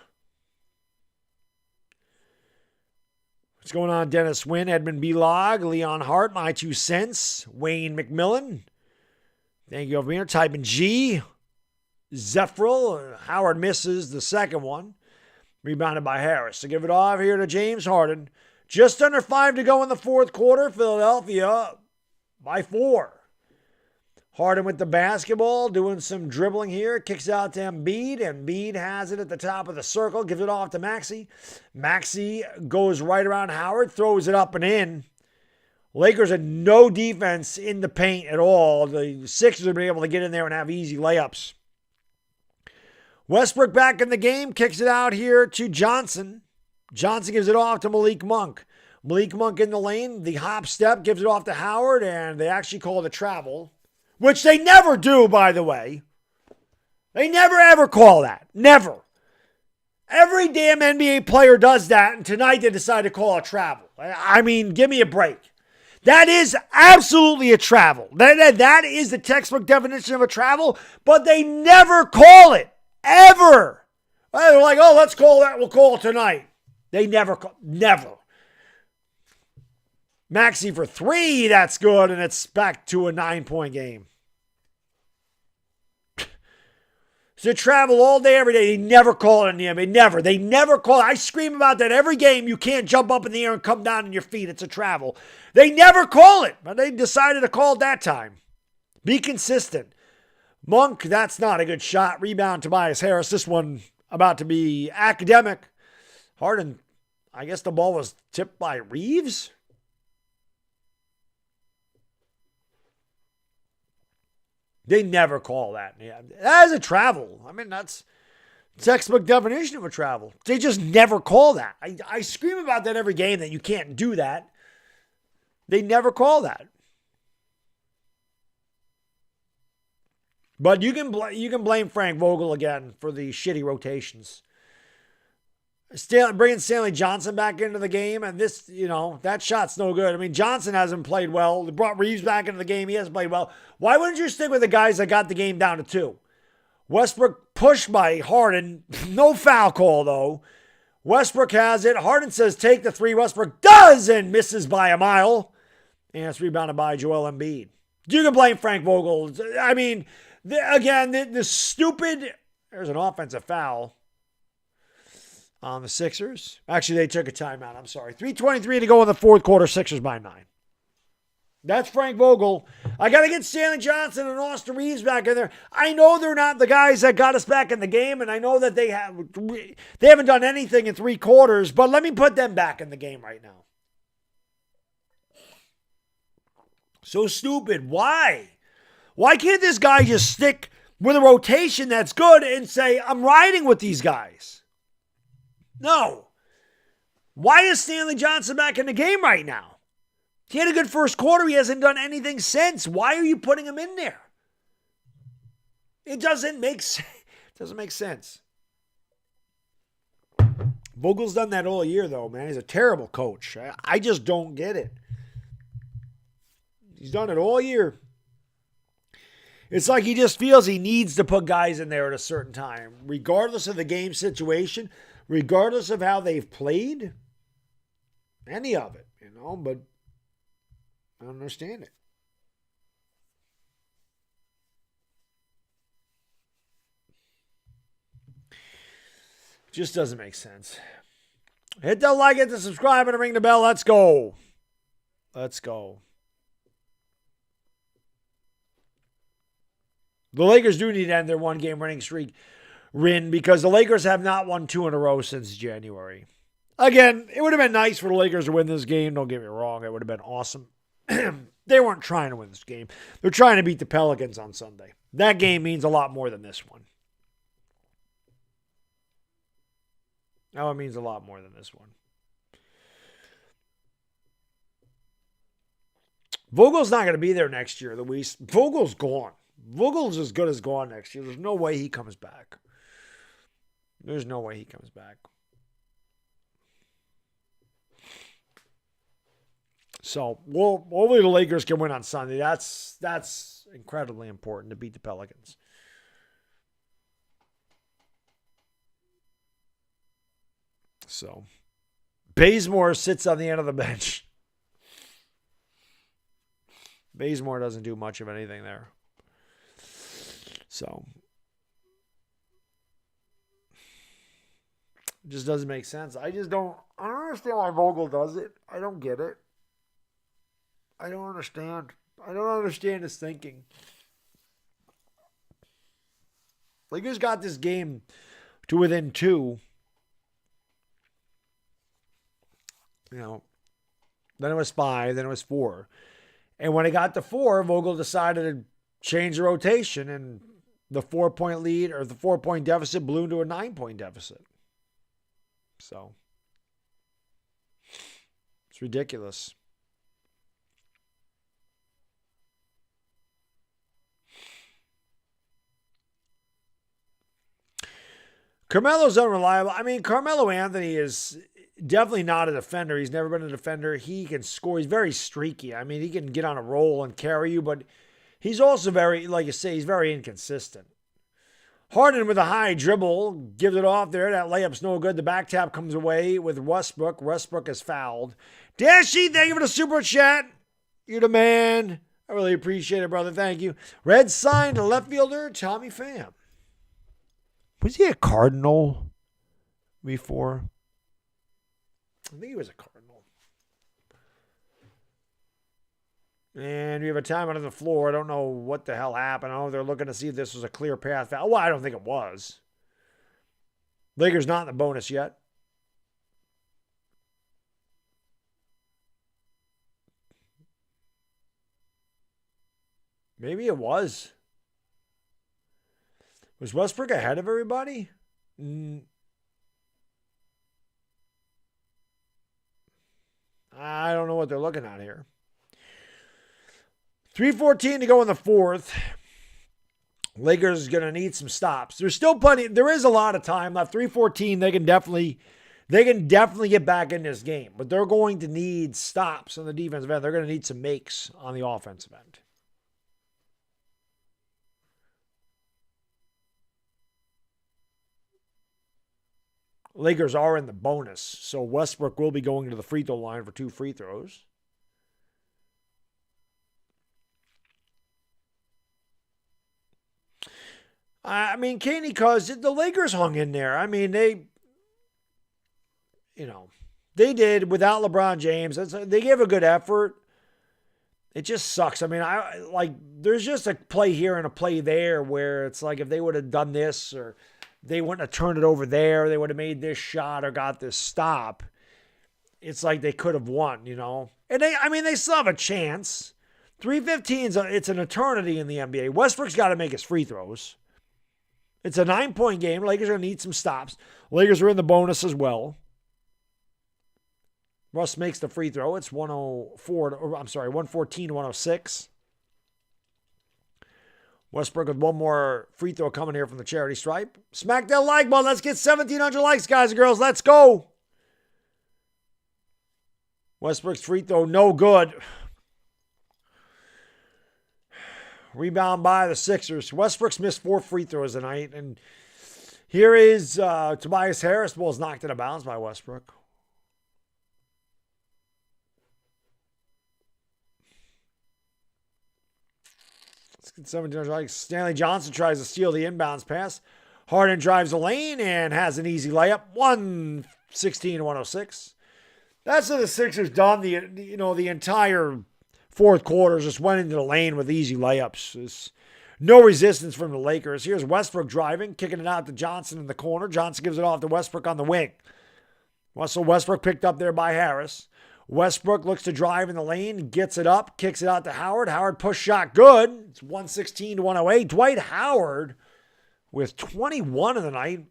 What's going on? Dennis Wynn, Edmund Beelog, Leon Hart, my 2 cents. Wayne McMillan. Thank you, over here. Typing G. Zephril. Howard misses the second one. Rebounded by Harris. So give it off here to James Harden. Just under 5 to go in the fourth quarter. Philadelphia by 4. Harden with the basketball, doing some dribbling here. Kicks out to Embiid. Embiid has it at the top of the circle. Gives it off to Maxey. Maxey goes right around Howard. Throws it up and in. Lakers had no defense in the paint at all. The Sixers have been able to get in there and have easy layups. Westbrook back in the game. Kicks it out here to Johnson. Johnson gives it off to Malik Monk. Malik Monk in the lane. The hop step gives it off to Howard. And they actually call the travel. Which they never do, by the way. They never, ever call that. Never. Every damn NBA player does that, and tonight they decide to call a travel. I mean, give me a break. That is absolutely a travel. That is the textbook definition of a travel, but they never call it. Ever. They're like, oh, let's call that. We'll call it tonight. They never call. Never. Maxey for 3. That's good, and it's back to a 9-point game. So travel all day, every day. They never call it in the NBA. Never. They never call it. I scream about that every game. You can't jump up in the air and come down on your feet. It's a travel. They never call it, but they decided to call it that time. Be consistent. Monk, that's not a good shot. Rebound, Tobias Harris. This one about to be academic. Harden, I guess the ball was tipped by Reeves. They never call that. Yeah, that is a travel. I mean, that's textbook definition of a travel. They just never call that. I scream about that every game that you can't do that. They never call that. But you can blame Frank Vogel again for the shitty rotations. Bringing Stanley Johnson back into the game, and this, that shot's no good. I mean, Johnson hasn't played well. They brought Reeves back into the game. He hasn't played well. Why wouldn't you stick with the guys that got the game down to 2? Westbrook pushed by Harden. No foul call, though. Westbrook has it. Harden says, take the 3. Westbrook does and misses by a mile. And it's rebounded by Joel Embiid. You can blame Frank Vogel. I mean, the stupid... There's an offensive foul on the Sixers. Actually, they took a timeout. I'm sorry. 3:23 to go in the fourth quarter. Sixers by 9. That's Frank Vogel. I got to get Stanley Johnson and Austin Reeves back in there. I know they're not the guys that got us back in the game, and I know that they haven't done anything in 3 quarters, but let me put them back in the game right now. So stupid. Why? Why can't this guy just stick with a rotation that's good and say, I'm riding with these guys? No. Why is Stanley Johnson back in the game right now? He had a good first quarter. He hasn't done anything since. Why are you putting him in there? It doesn't make sense. Vogel's done that all year, though, man. He's a terrible coach. I just don't get it. He's done it all year. It's like he just feels he needs to put guys in there at a certain time, regardless of the game situation, regardless of how they've played, any of it, but I don't understand it. Just doesn't make sense. Hit the like, hit the subscribe, and ring the bell. Let's go. Let's go. The Lakers do need to end their one-game winning streak, Rin, because the Lakers have not won 2 in a row since January. Again, it would have been nice for the Lakers to win this game. Don't get me wrong. It would have been awesome. They weren't trying to win this game. They're trying to beat the Pelicans on Sunday. That game means a lot more than this one. Oh, it means a lot more than this one. Vogel's not going to be there next year, Luis. Vogel's gone. Vogel's as good as gone next year. There's no way he comes back. There's no way he comes back. So, hopefully the Lakers can win on Sunday. That's incredibly important to beat the Pelicans. So, Bazemore sits on the end of the bench. Bazemore doesn't do much of anything there. So, it just doesn't make sense. I don't understand why Vogel does it. I don't get it. I don't understand. I don't understand his thinking. Lakers got this game to within 2. Then it was 5, then it was 4. And when it got to 4, Vogel decided to change the rotation, and the 4-point lead or the 4-point deficit blew into a 9-point deficit. So, it's ridiculous. Carmelo's unreliable. I mean, Carmelo Anthony is definitely not a defender. He's never been a defender. He can score. He's very streaky. I mean, he can get on a roll and carry you, but he's also very, like you say, he's very inconsistent. Harden with a high dribble, gives it off there. That layup's no good. The back tap comes away with Westbrook. Westbrook is fouled. Dashy, thank you for the super chat. You're the man. I really appreciate it, brother. Thank you. Red sign to left fielder, Tommy Pham. Was he a Cardinal before? I think he was a Cardinal. And we have a timeout on the floor. I don't know what the hell happened. I know they're looking to see if this was a clear path. Well, I don't think it was. Lakers not in the bonus yet. Maybe it was. Was Westbrook ahead of everybody? I don't know what they're looking at here. 3:14 to go in the 4th. Lakers is going to need some stops. There's still plenty. There is a lot of time left. 3:14. They can definitely get back in this game, but they're going to need stops on the defensive end. They're going to need some makes on the offensive end. Lakers are in the bonus, so Westbrook will be going to the free throw line for 2 free throws. I mean, Caney, because the Lakers hung in there. I mean, they did without LeBron James. They gave a good effort. It just sucks. I mean, there's just a play here and a play there where it's like if they would have done this or they wouldn't have turned it over there, they would have made this shot or got this stop. It's like they could have won, And they still have a chance. 3:15 it's an eternity in the NBA. Westbrook's got to make his free throws. It's a 9-point game. Lakers are going to need some stops. Lakers are in the bonus as well. Russ makes the free throw. It's 114 to 106. Westbrook with one more free throw coming here from the charity stripe. Smack that like button. Let's get 1,700 likes, guys and girls. Let's go. Westbrook's free throw, no good. Rebound by the Sixers. Westbrook's missed 4 free throws tonight. And here is Tobias Harris. Ball's knocked out of bounds by Westbrook. Let's get 1,700 likes. Stanley Johnson tries to steal the inbounds pass. Harden drives the lane and has an easy layup, 116-106. That's what the Sixers done. The entire fourth quarter just went into the lane with easy layups. There's no resistance from the Lakers. Here's Westbrook driving, kicking it out to Johnson in the corner. Johnson gives it off to Westbrook on the wing. Russell Westbrook picked up there by Harris. Westbrook looks to drive in the lane, gets it up, kicks it out to Howard. Howard push shot good. It's 116-108. Dwight Howard with 21 of the night.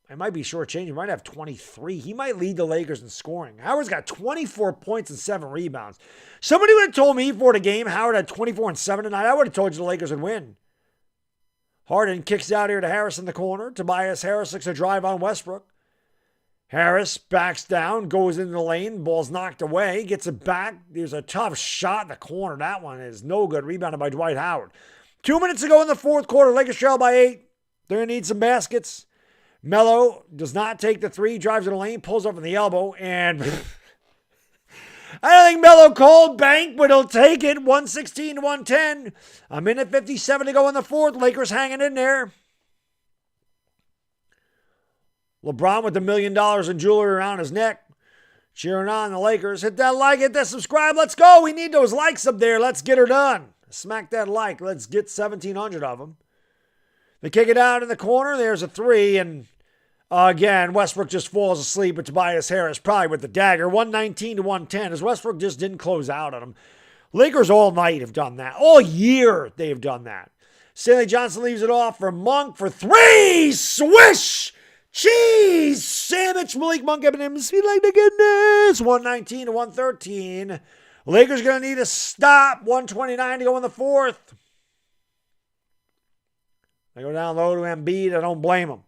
I might be shortchanged. He might have 23. He might lead the Lakers in scoring. Howard's got 24 points and 7 rebounds. Somebody would have told me before the game Howard had 24 and 7 tonight. I would have told you the Lakers would win. Harden kicks out here to Harris in the corner. Tobias Harris looks to drive on Westbrook. Harris backs down, goes into the lane. Ball's knocked away. Gets it back. There's a tough shot in the corner. That one is no good. Rebounded by Dwight Howard. 2 minutes ago in the fourth quarter, Lakers trail by 8. They're going to need some baskets. Melo does not take the 3. Drives in the lane. Pulls up in the elbow. And I don't think Melo called bank, but he'll take it. 116-110. A minute 57 to go in the fourth. Lakers hanging in there. LeBron with $1 million in jewelry around his neck. Cheering on the Lakers. Hit that like, hit that subscribe. Let's go. We need those likes up there. Let's get her done. Smack that like. Let's get 1,700 of them. They kick it out in the corner. There's a 3. And again, Westbrook just falls asleep. But Tobias Harris probably with the dagger. 119-110 as Westbrook just didn't close out on him. Lakers all night have done that. All year they've done that. Stanley Johnson leaves it off for Monk for 3. Swish! Cheese sandwich. Malik Monk giving him speed like the goodness. 119-113. Lakers going to need a stop. 129 to go in the fourth. They go down low to Embiid. I don't blame him.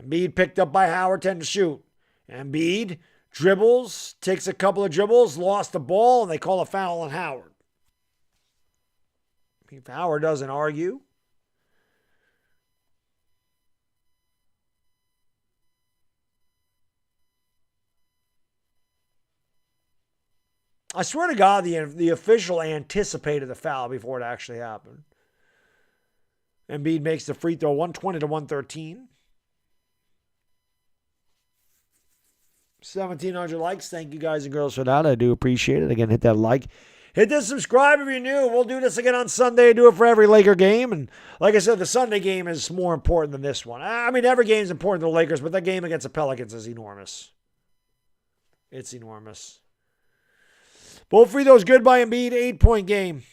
Embiid picked up by Howard, 10 to shoot. Embiid dribbles, takes a couple of dribbles, lost the ball, and they call a foul on Howard. If Howard doesn't argue. I swear to God, the official anticipated the foul before it actually happened. Embiid makes the free throw, 120-113. 1,700 likes. Thank you guys and girls for that. I do appreciate it. Again, hit that like. Hit the subscribe if you're new. We'll do this again on Sunday. Do it for every Laker game. And like I said, the Sunday game is more important than this one. I mean, every game is important to the Lakers, but that game against the Pelicans is enormous. It's enormous. Both free throws good by Embiid. 8-point game.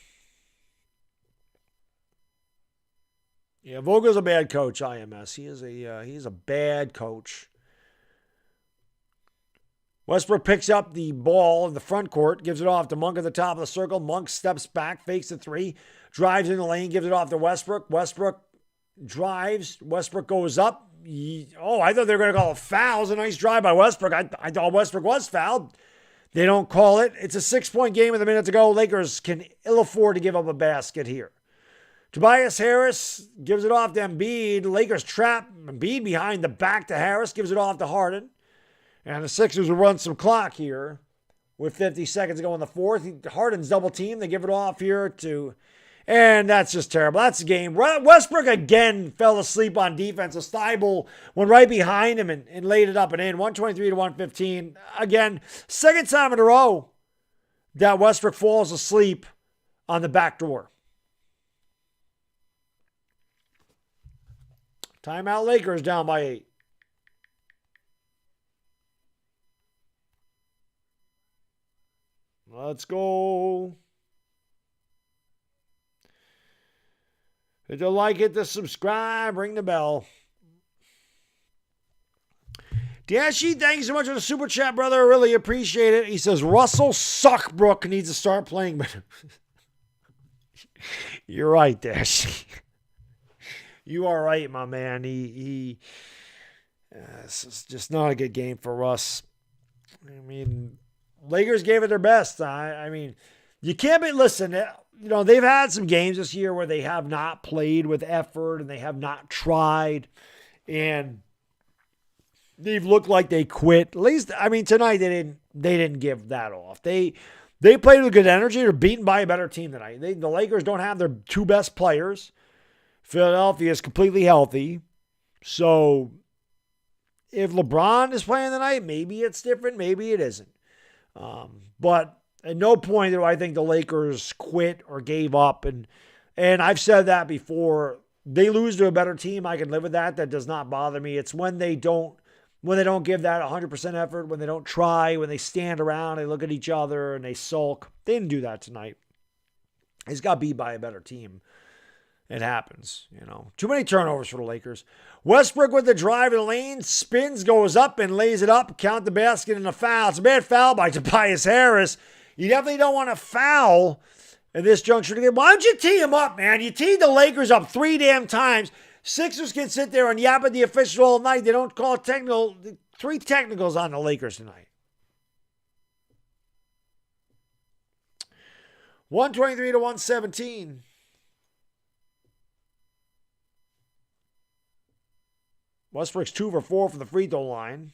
Yeah, Vogel's a bad coach, IMS. He's a bad coach. Westbrook picks up the ball in the front court, gives it off to Monk at the top of the circle. Monk steps back, fakes the 3, drives in the lane, gives it off to Westbrook. Westbrook drives. Westbrook goes up. I thought they were going to call a foul. It was a nice drive by Westbrook. I thought Westbrook was fouled. They don't call it. It's a 6-point game with a minute to go. Lakers can ill afford to give up a basket here. Tobias Harris gives it off to Embiid. Lakers trap. Embiid behind the back to Harris. Gives it off to Harden. And the Sixers will run some clock here with 50 seconds to go in the fourth. Harden's double team. They give it off here to... And that's just terrible. That's the game. Westbrook again fell asleep on defense. Steibel went right behind him and laid it up and in. 123-115. Again, second time in a row that Westbrook falls asleep on the back door. Timeout Lakers down by 8. Let's go. Hit the like, hit the subscribe, ring the bell. Dashi, thanks so much for the super chat, brother. I really appreciate it. He says, Russell Suckbrook needs to start playing better. You're right, Dashi. You are right, my man. This is just not a good game for Russ. I mean, Lakers gave it their best. I mean, you can't be, listen, they've had some games this year where they have not played with effort and they have not tried and they've looked like they quit. At least, I mean, tonight they didn't give that off. They played with good energy. They're beaten by a better team tonight. The Lakers don't have their 2 best players. Philadelphia is completely healthy. So if LeBron is playing tonight, maybe it's different, maybe it isn't. But at no point do I think the Lakers quit or gave up. And I've said that before. They lose to a better team, I can live with that. That does not bother me. It's when they don't give that 100% effort, when they don't try, when they stand around, they look at each other and they sulk. They didn't do that tonight. He's got beat by a better team. It happens, Too many turnovers for the Lakers. Westbrook with the drive in the lane, spins, goes up and lays it up. Count the basket and a foul. It's a bad foul by Tobias Harris. You definitely don't want to foul at this juncture. Why don't you tee him up, man? You teed the Lakers up 3 damn times. Sixers can sit there and yap at the official all night. They don't call technical. 3 technicals on the Lakers tonight. 123 to 117. Westbrook's 2 for 4 from the free throw line.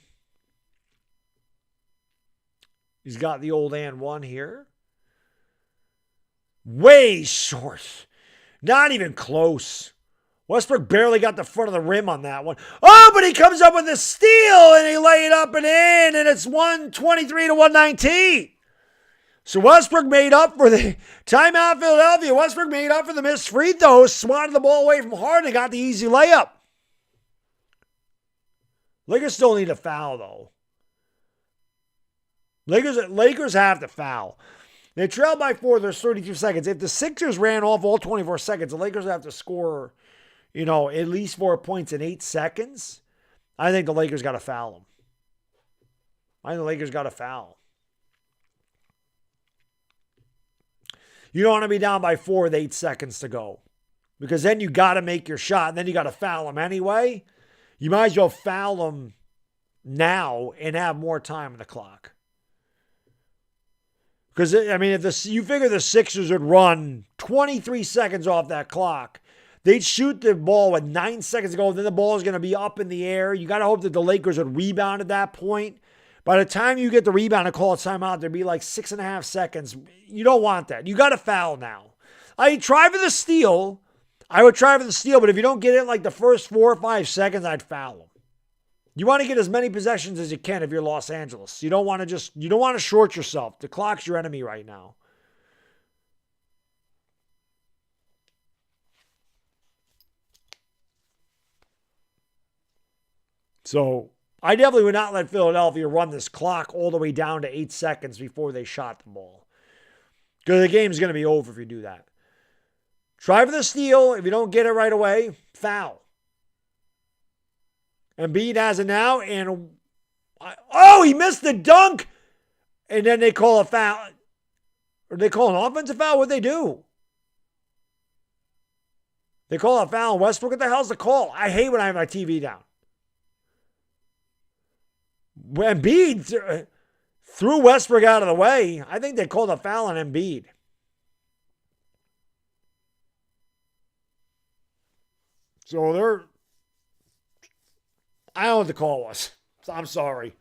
He's got the old and one here. Way short. Not even close. Westbrook barely got the front of the rim on that one. Oh, but he comes up with a steal and he lay it up and in, and it's 123 to 119. So Westbrook made up for the timeout, Philadelphia. Westbrook made up for the missed free throws, swatted the ball away from Harden and got the easy layup. Lakers still need a foul, though. Lakers have to foul. They trail by 4. There's 32 seconds. If the Sixers ran off all 24 seconds, the Lakers have to score, at least 4 points in 8 seconds. I think the Lakers got to foul them. You don't want to be down by 4 with 8 seconds to go, because then you got to make your shot, and then you got to foul them anyway. You might as well foul them now and have more time on the clock. Because, if you figure the Sixers would run 23 seconds off that clock, they'd shoot the ball with 9 seconds to go, then the ball is going to be up in the air. You got to hope that the Lakers would rebound at that point. By the time you get the rebound and call a timeout, there'd be like 6.5 seconds. You don't want that. You got to foul now. I'd try for the steal. But if you don't get it like the first 4 or 5 seconds, I'd foul them. You want to get as many possessions as you can if you're Los Angeles. You don't want to short yourself. The clock's your enemy right now. So I definitely would not let Philadelphia run this clock all the way down to 8 seconds before they shot the ball. Because the game's going to be over if you do that. Try for the steal. If you don't get it right away, foul. Embiid has it now, and he missed the dunk, and then they call a foul. Or they call an offensive foul? What'd they do? They call a foul on Westbrook. What the hell's the call? I hate when I have my TV down. When Embiid threw Westbrook out of the way, I think they called a foul on Embiid. So I don't know what the call was. I'm sorry.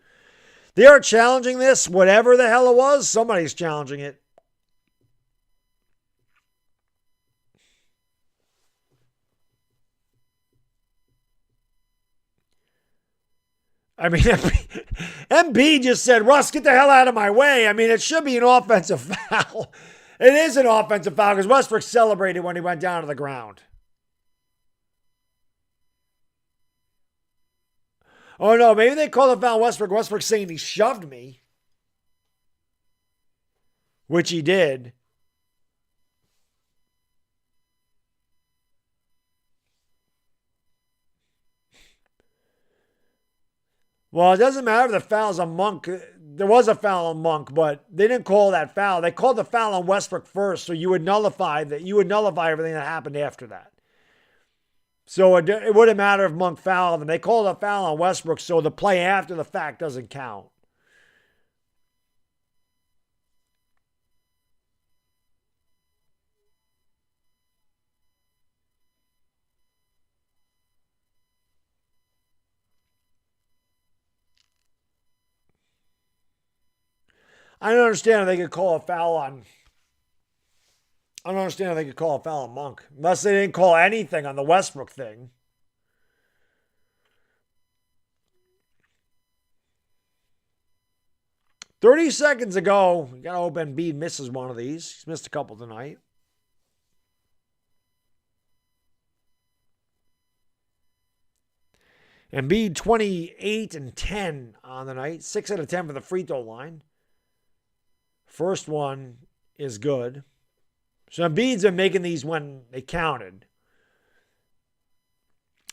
They are challenging this, whatever the hell it was. Somebody's challenging it. Embiid just said, Russ, get the hell out of my way. It should be an offensive foul. It is an offensive foul because Westbrook celebrated when he went down to the ground. Oh, no, maybe they called a foul on Westbrook. Westbrook saying he shoved me, which he did. Well, it doesn't matter if the foul's on Monk. There was a foul on Monk, but they didn't call that foul. They called the foul on Westbrook first, so you would nullify that. You would nullify everything that happened after that. So it wouldn't matter if Monk fouled them. They called a foul on Westbrook, so the play after the fact doesn't count. I don't understand how they could call a foul on. I don't understand how they could call a foul on Monk unless they didn't call anything on the Westbrook thing. 30 seconds ago, you got to hope Embiid misses one of these. He's missed a couple tonight. Embiid 28 and 10 on the night. 6 out of 10 for the free throw line. First one is good. So Embiid's been making these when they counted.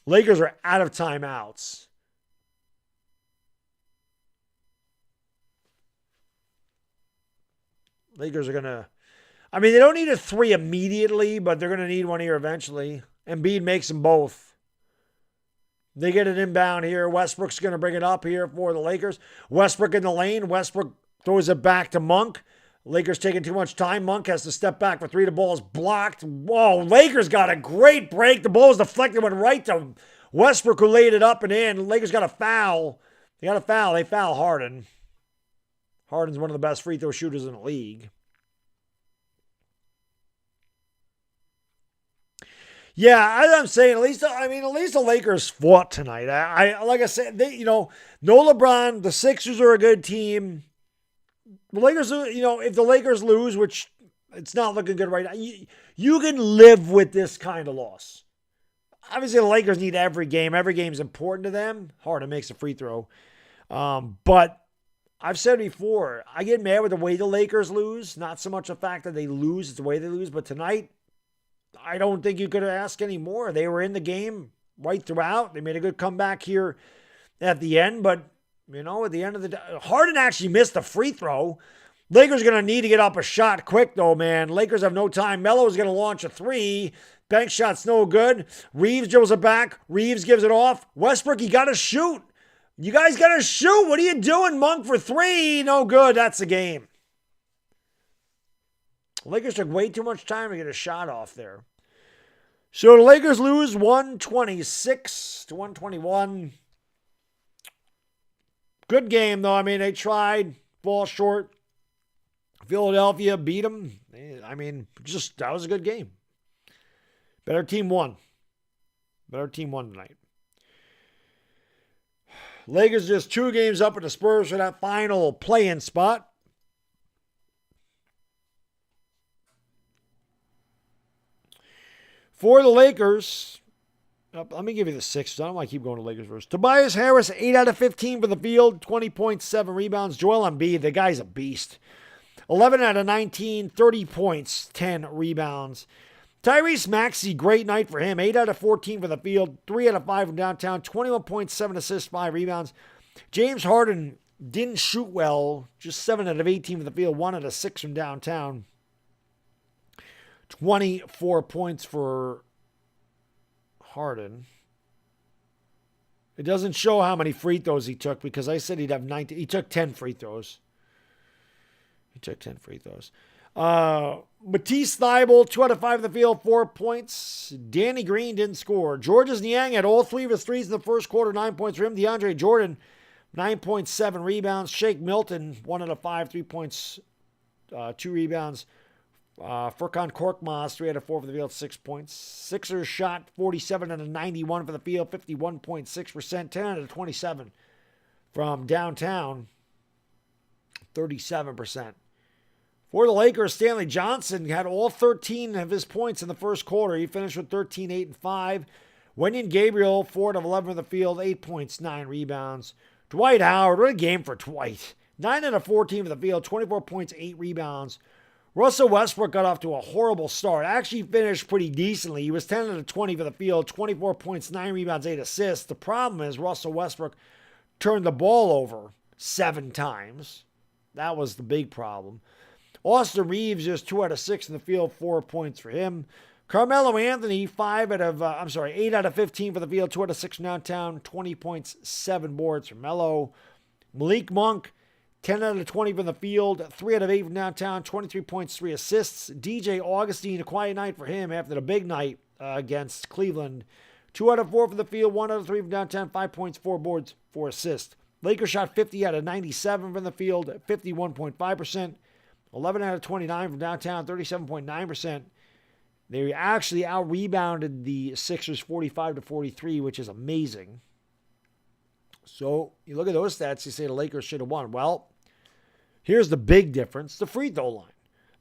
Lakers are out of timeouts. Lakers are going to... I mean, they don't need a 3 immediately, but they're going to need one here eventually. Embiid makes them both. They get it inbound here. Westbrook's going to bring it up here for the Lakers. Westbrook in the lane. Westbrook throws it back to Monk. Lakers taking too much time. Monk has to step back for 3. The ball is blocked. Whoa, Lakers got a great break. The ball was deflected, went right to Westbrook, who laid it up and in. Lakers got a foul. They got a foul. They foul Harden. Harden's one of the best free throw shooters in the league. Yeah, as I'm saying, at least the Lakers fought tonight. I like I said, no LeBron. The Sixers are a good team. The Lakers, if the Lakers lose, which it's not looking good right now, you can live with this kind of loss. Obviously, the Lakers need every game. Every game is important to them. Harden makes a free throw. But I've said before, I get mad with the way the Lakers lose. Not so much the fact that they lose, it's the way they lose. But tonight, I don't think you could ask any more. They were in the game right throughout. They made a good comeback here at the end. But, at the end of the day, Harden actually missed a free throw. Lakers are going to need to get up a shot quick, though, man. Lakers have no time. Melo's going to launch a 3. Bank shot's no good. Reeves dribbles it back. Reeves gives it off. Westbrook, you got to shoot. You guys got to shoot. What are you doing, Monk, for 3? No good. That's the game. Lakers took way too much time to get a shot off there. So the Lakers lose 126 to 121. Good game, though. I mean, they tried, fall short. Philadelphia beat them. That was a good game. Better team won. Better team won tonight. Lakers just 2 games up with the Spurs for that final play-in spot. For the Lakers, let me give you the Sixers. I don't want to keep going to Lakers first. Tobias Harris, 8 out of 15 for the field, 20.7 rebounds. Joel Embiid, the guy's a beast. 11 out of 19, 30 points, 10 rebounds. Tyrese Maxey, great night for him. 8 out of 14 for the field, 3 out of 5 from downtown, 21.7 assists, 5 rebounds. James Harden didn't shoot well, just 7 out of 18 for the field, 1 out of 6 from downtown. 24 points for Harden. It doesn't show how many free throws he took because I said he'd have 19. He took 10 free throws. Matisse Thybulle, 2 out of 5 in the field, 4 points. Danny Green didn't score. Georges Niang had all 3 of his threes in the first quarter, 9 points for him. DeAndre Jordan, 9.7 rebounds. Shake Milton, 1 out of 5, 3 points, 2 rebounds. Furkan Korkmaz, 3 out of 4 for the field, 6 points. Sixers shot 47 out of 91 for the field, 51.6%, 10 out of 27 from downtown, 37%. For the Lakers, Stanley Johnson had all 13 of his points in the first quarter. He finished with 13, 8, and 5. Wenyen Gabriel, 4 out of 11 for the field, 8 points, 9 rebounds. Dwight Howard, what a game for Dwight. 9 out of 14 for the field, 24 points, 8 rebounds. Russell Westbrook got off to a horrible start. Actually finished pretty decently. He was 10 out of 20 for the field, 24 points, 9 rebounds, 8 assists. The problem is Russell Westbrook turned the ball over 7 times. That was the big problem. Austin Reeves just 2 out of 6 in the field, 4 points for him. Carmelo Anthony, 8 out of 15 for the field, 2 out of 6 from downtown, 20 points, 7 boards for Melo. Malik Monk, 10 out of 20 from the field, 3 out of 8 from downtown, 23 points, 3 assists. DJ Augustine, a quiet night for him after the big night against Cleveland. 2 out of 4 from the field, 1 out of 3 from downtown, 5 points, 4 boards, 4 assists. Lakers shot 50 out of 97 from the field, 51.5%. 11 out of 29 from downtown, 37.9%. They actually out-rebounded the Sixers 45 to 43, which is amazing. So you look at those stats, you say the Lakers should have won. Well, Here's the big difference, the free throw line.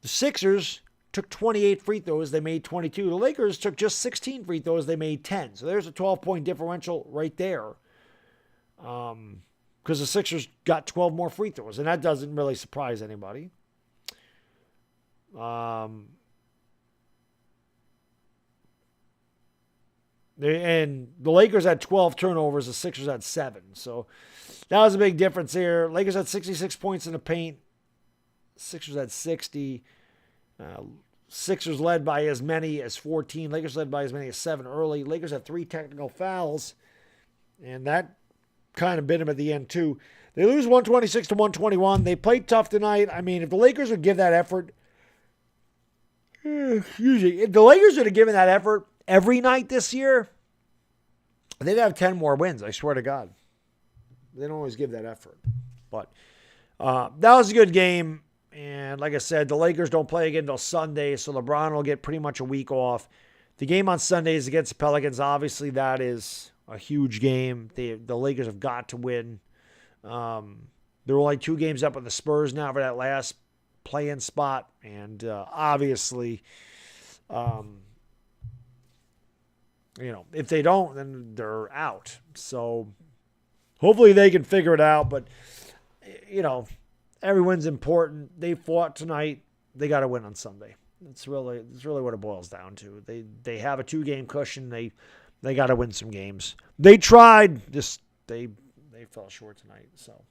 The Sixers took 28 free throws, they made 22. The Lakers took just 16 free throws, they made 10. So there's a 12-point differential right there. Because the Sixers got 12 more free throws, and that doesn't really surprise anybody. And the Lakers had 12 turnovers, the Sixers had 7. So that was a big difference here. Lakers had 66 points in the paint. Sixers had 60. Sixers led by as many as 14. Lakers led by as many as 7 early. Lakers had 3 technical fouls, and that kind of bit them at the end too. They lose 126 to 121. They played tough tonight. I mean, if the Lakers would give that effort, if the Lakers would have given that effort every night this year, they'd have 10 more wins. I swear to God. They don't always give that effort. But that was a good game. And like I said, the Lakers don't play again until Sunday, so LeBron will get pretty much a week off. The game on Sunday is against the Pelicans. Obviously, that is a huge game. The Lakers have got to win. They're only 2 games up on the Spurs now for that last play-in spot. And obviously, if they don't, then they're out. So hopefully they can figure it out. But, every win's important. They fought tonight. They got to win on Sunday. It's really what it boils down to. They have a 2-game cushion. They got to win some games. They tried. Just they fell short tonight. So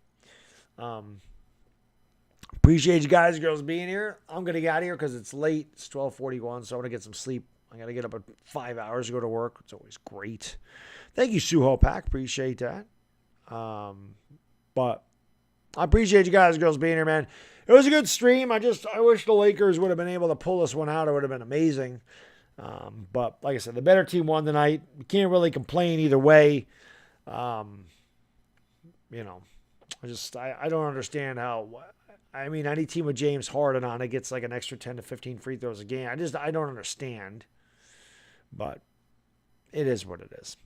appreciate you guys and girls being here. I'm gonna get out of here because it's late. It's 12:41, so I want to get some sleep. I got to get up at 5 hours to go to work. It's always great. Thank you, Suho Pack. Appreciate that. But I appreciate you guys and girls being here, man. It was a good stream. I wish the Lakers would have been able to pull this one out. It would have been amazing. But like I said, the better team won tonight. You can't really complain either way. I don't understand how. I mean, any team with James Harden on it gets like an extra 10 to 15 free throws a game. I don't understand. But it is what it is.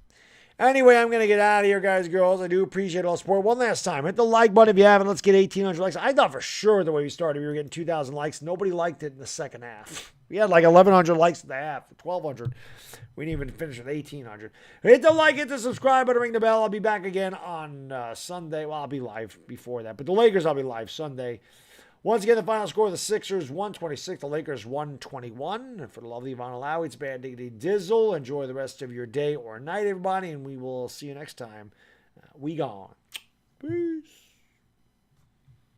Anyway, I'm going to get out of here, guys and girls. I do appreciate all the support. One last time, hit the like button if you haven't. Let's get 1,800 likes. I thought for sure the way we started, we were getting 2,000 likes. Nobody liked it in the second half. We had like 1,100 likes in the half, 1,200. We didn't even finish with 1,800. Hit the like, hit the subscribe button, ring the bell. I'll be back again on Sunday. Well, I'll be live before that. But the Lakers, I'll be live Sunday. Once again, the final score, the Sixers 126, the Lakers 121. And for the lovely Yvonne Alawi, it's Bad Diggity Dizzle. Enjoy the rest of your day or night, everybody, and we will see you next time. We gone. Peace.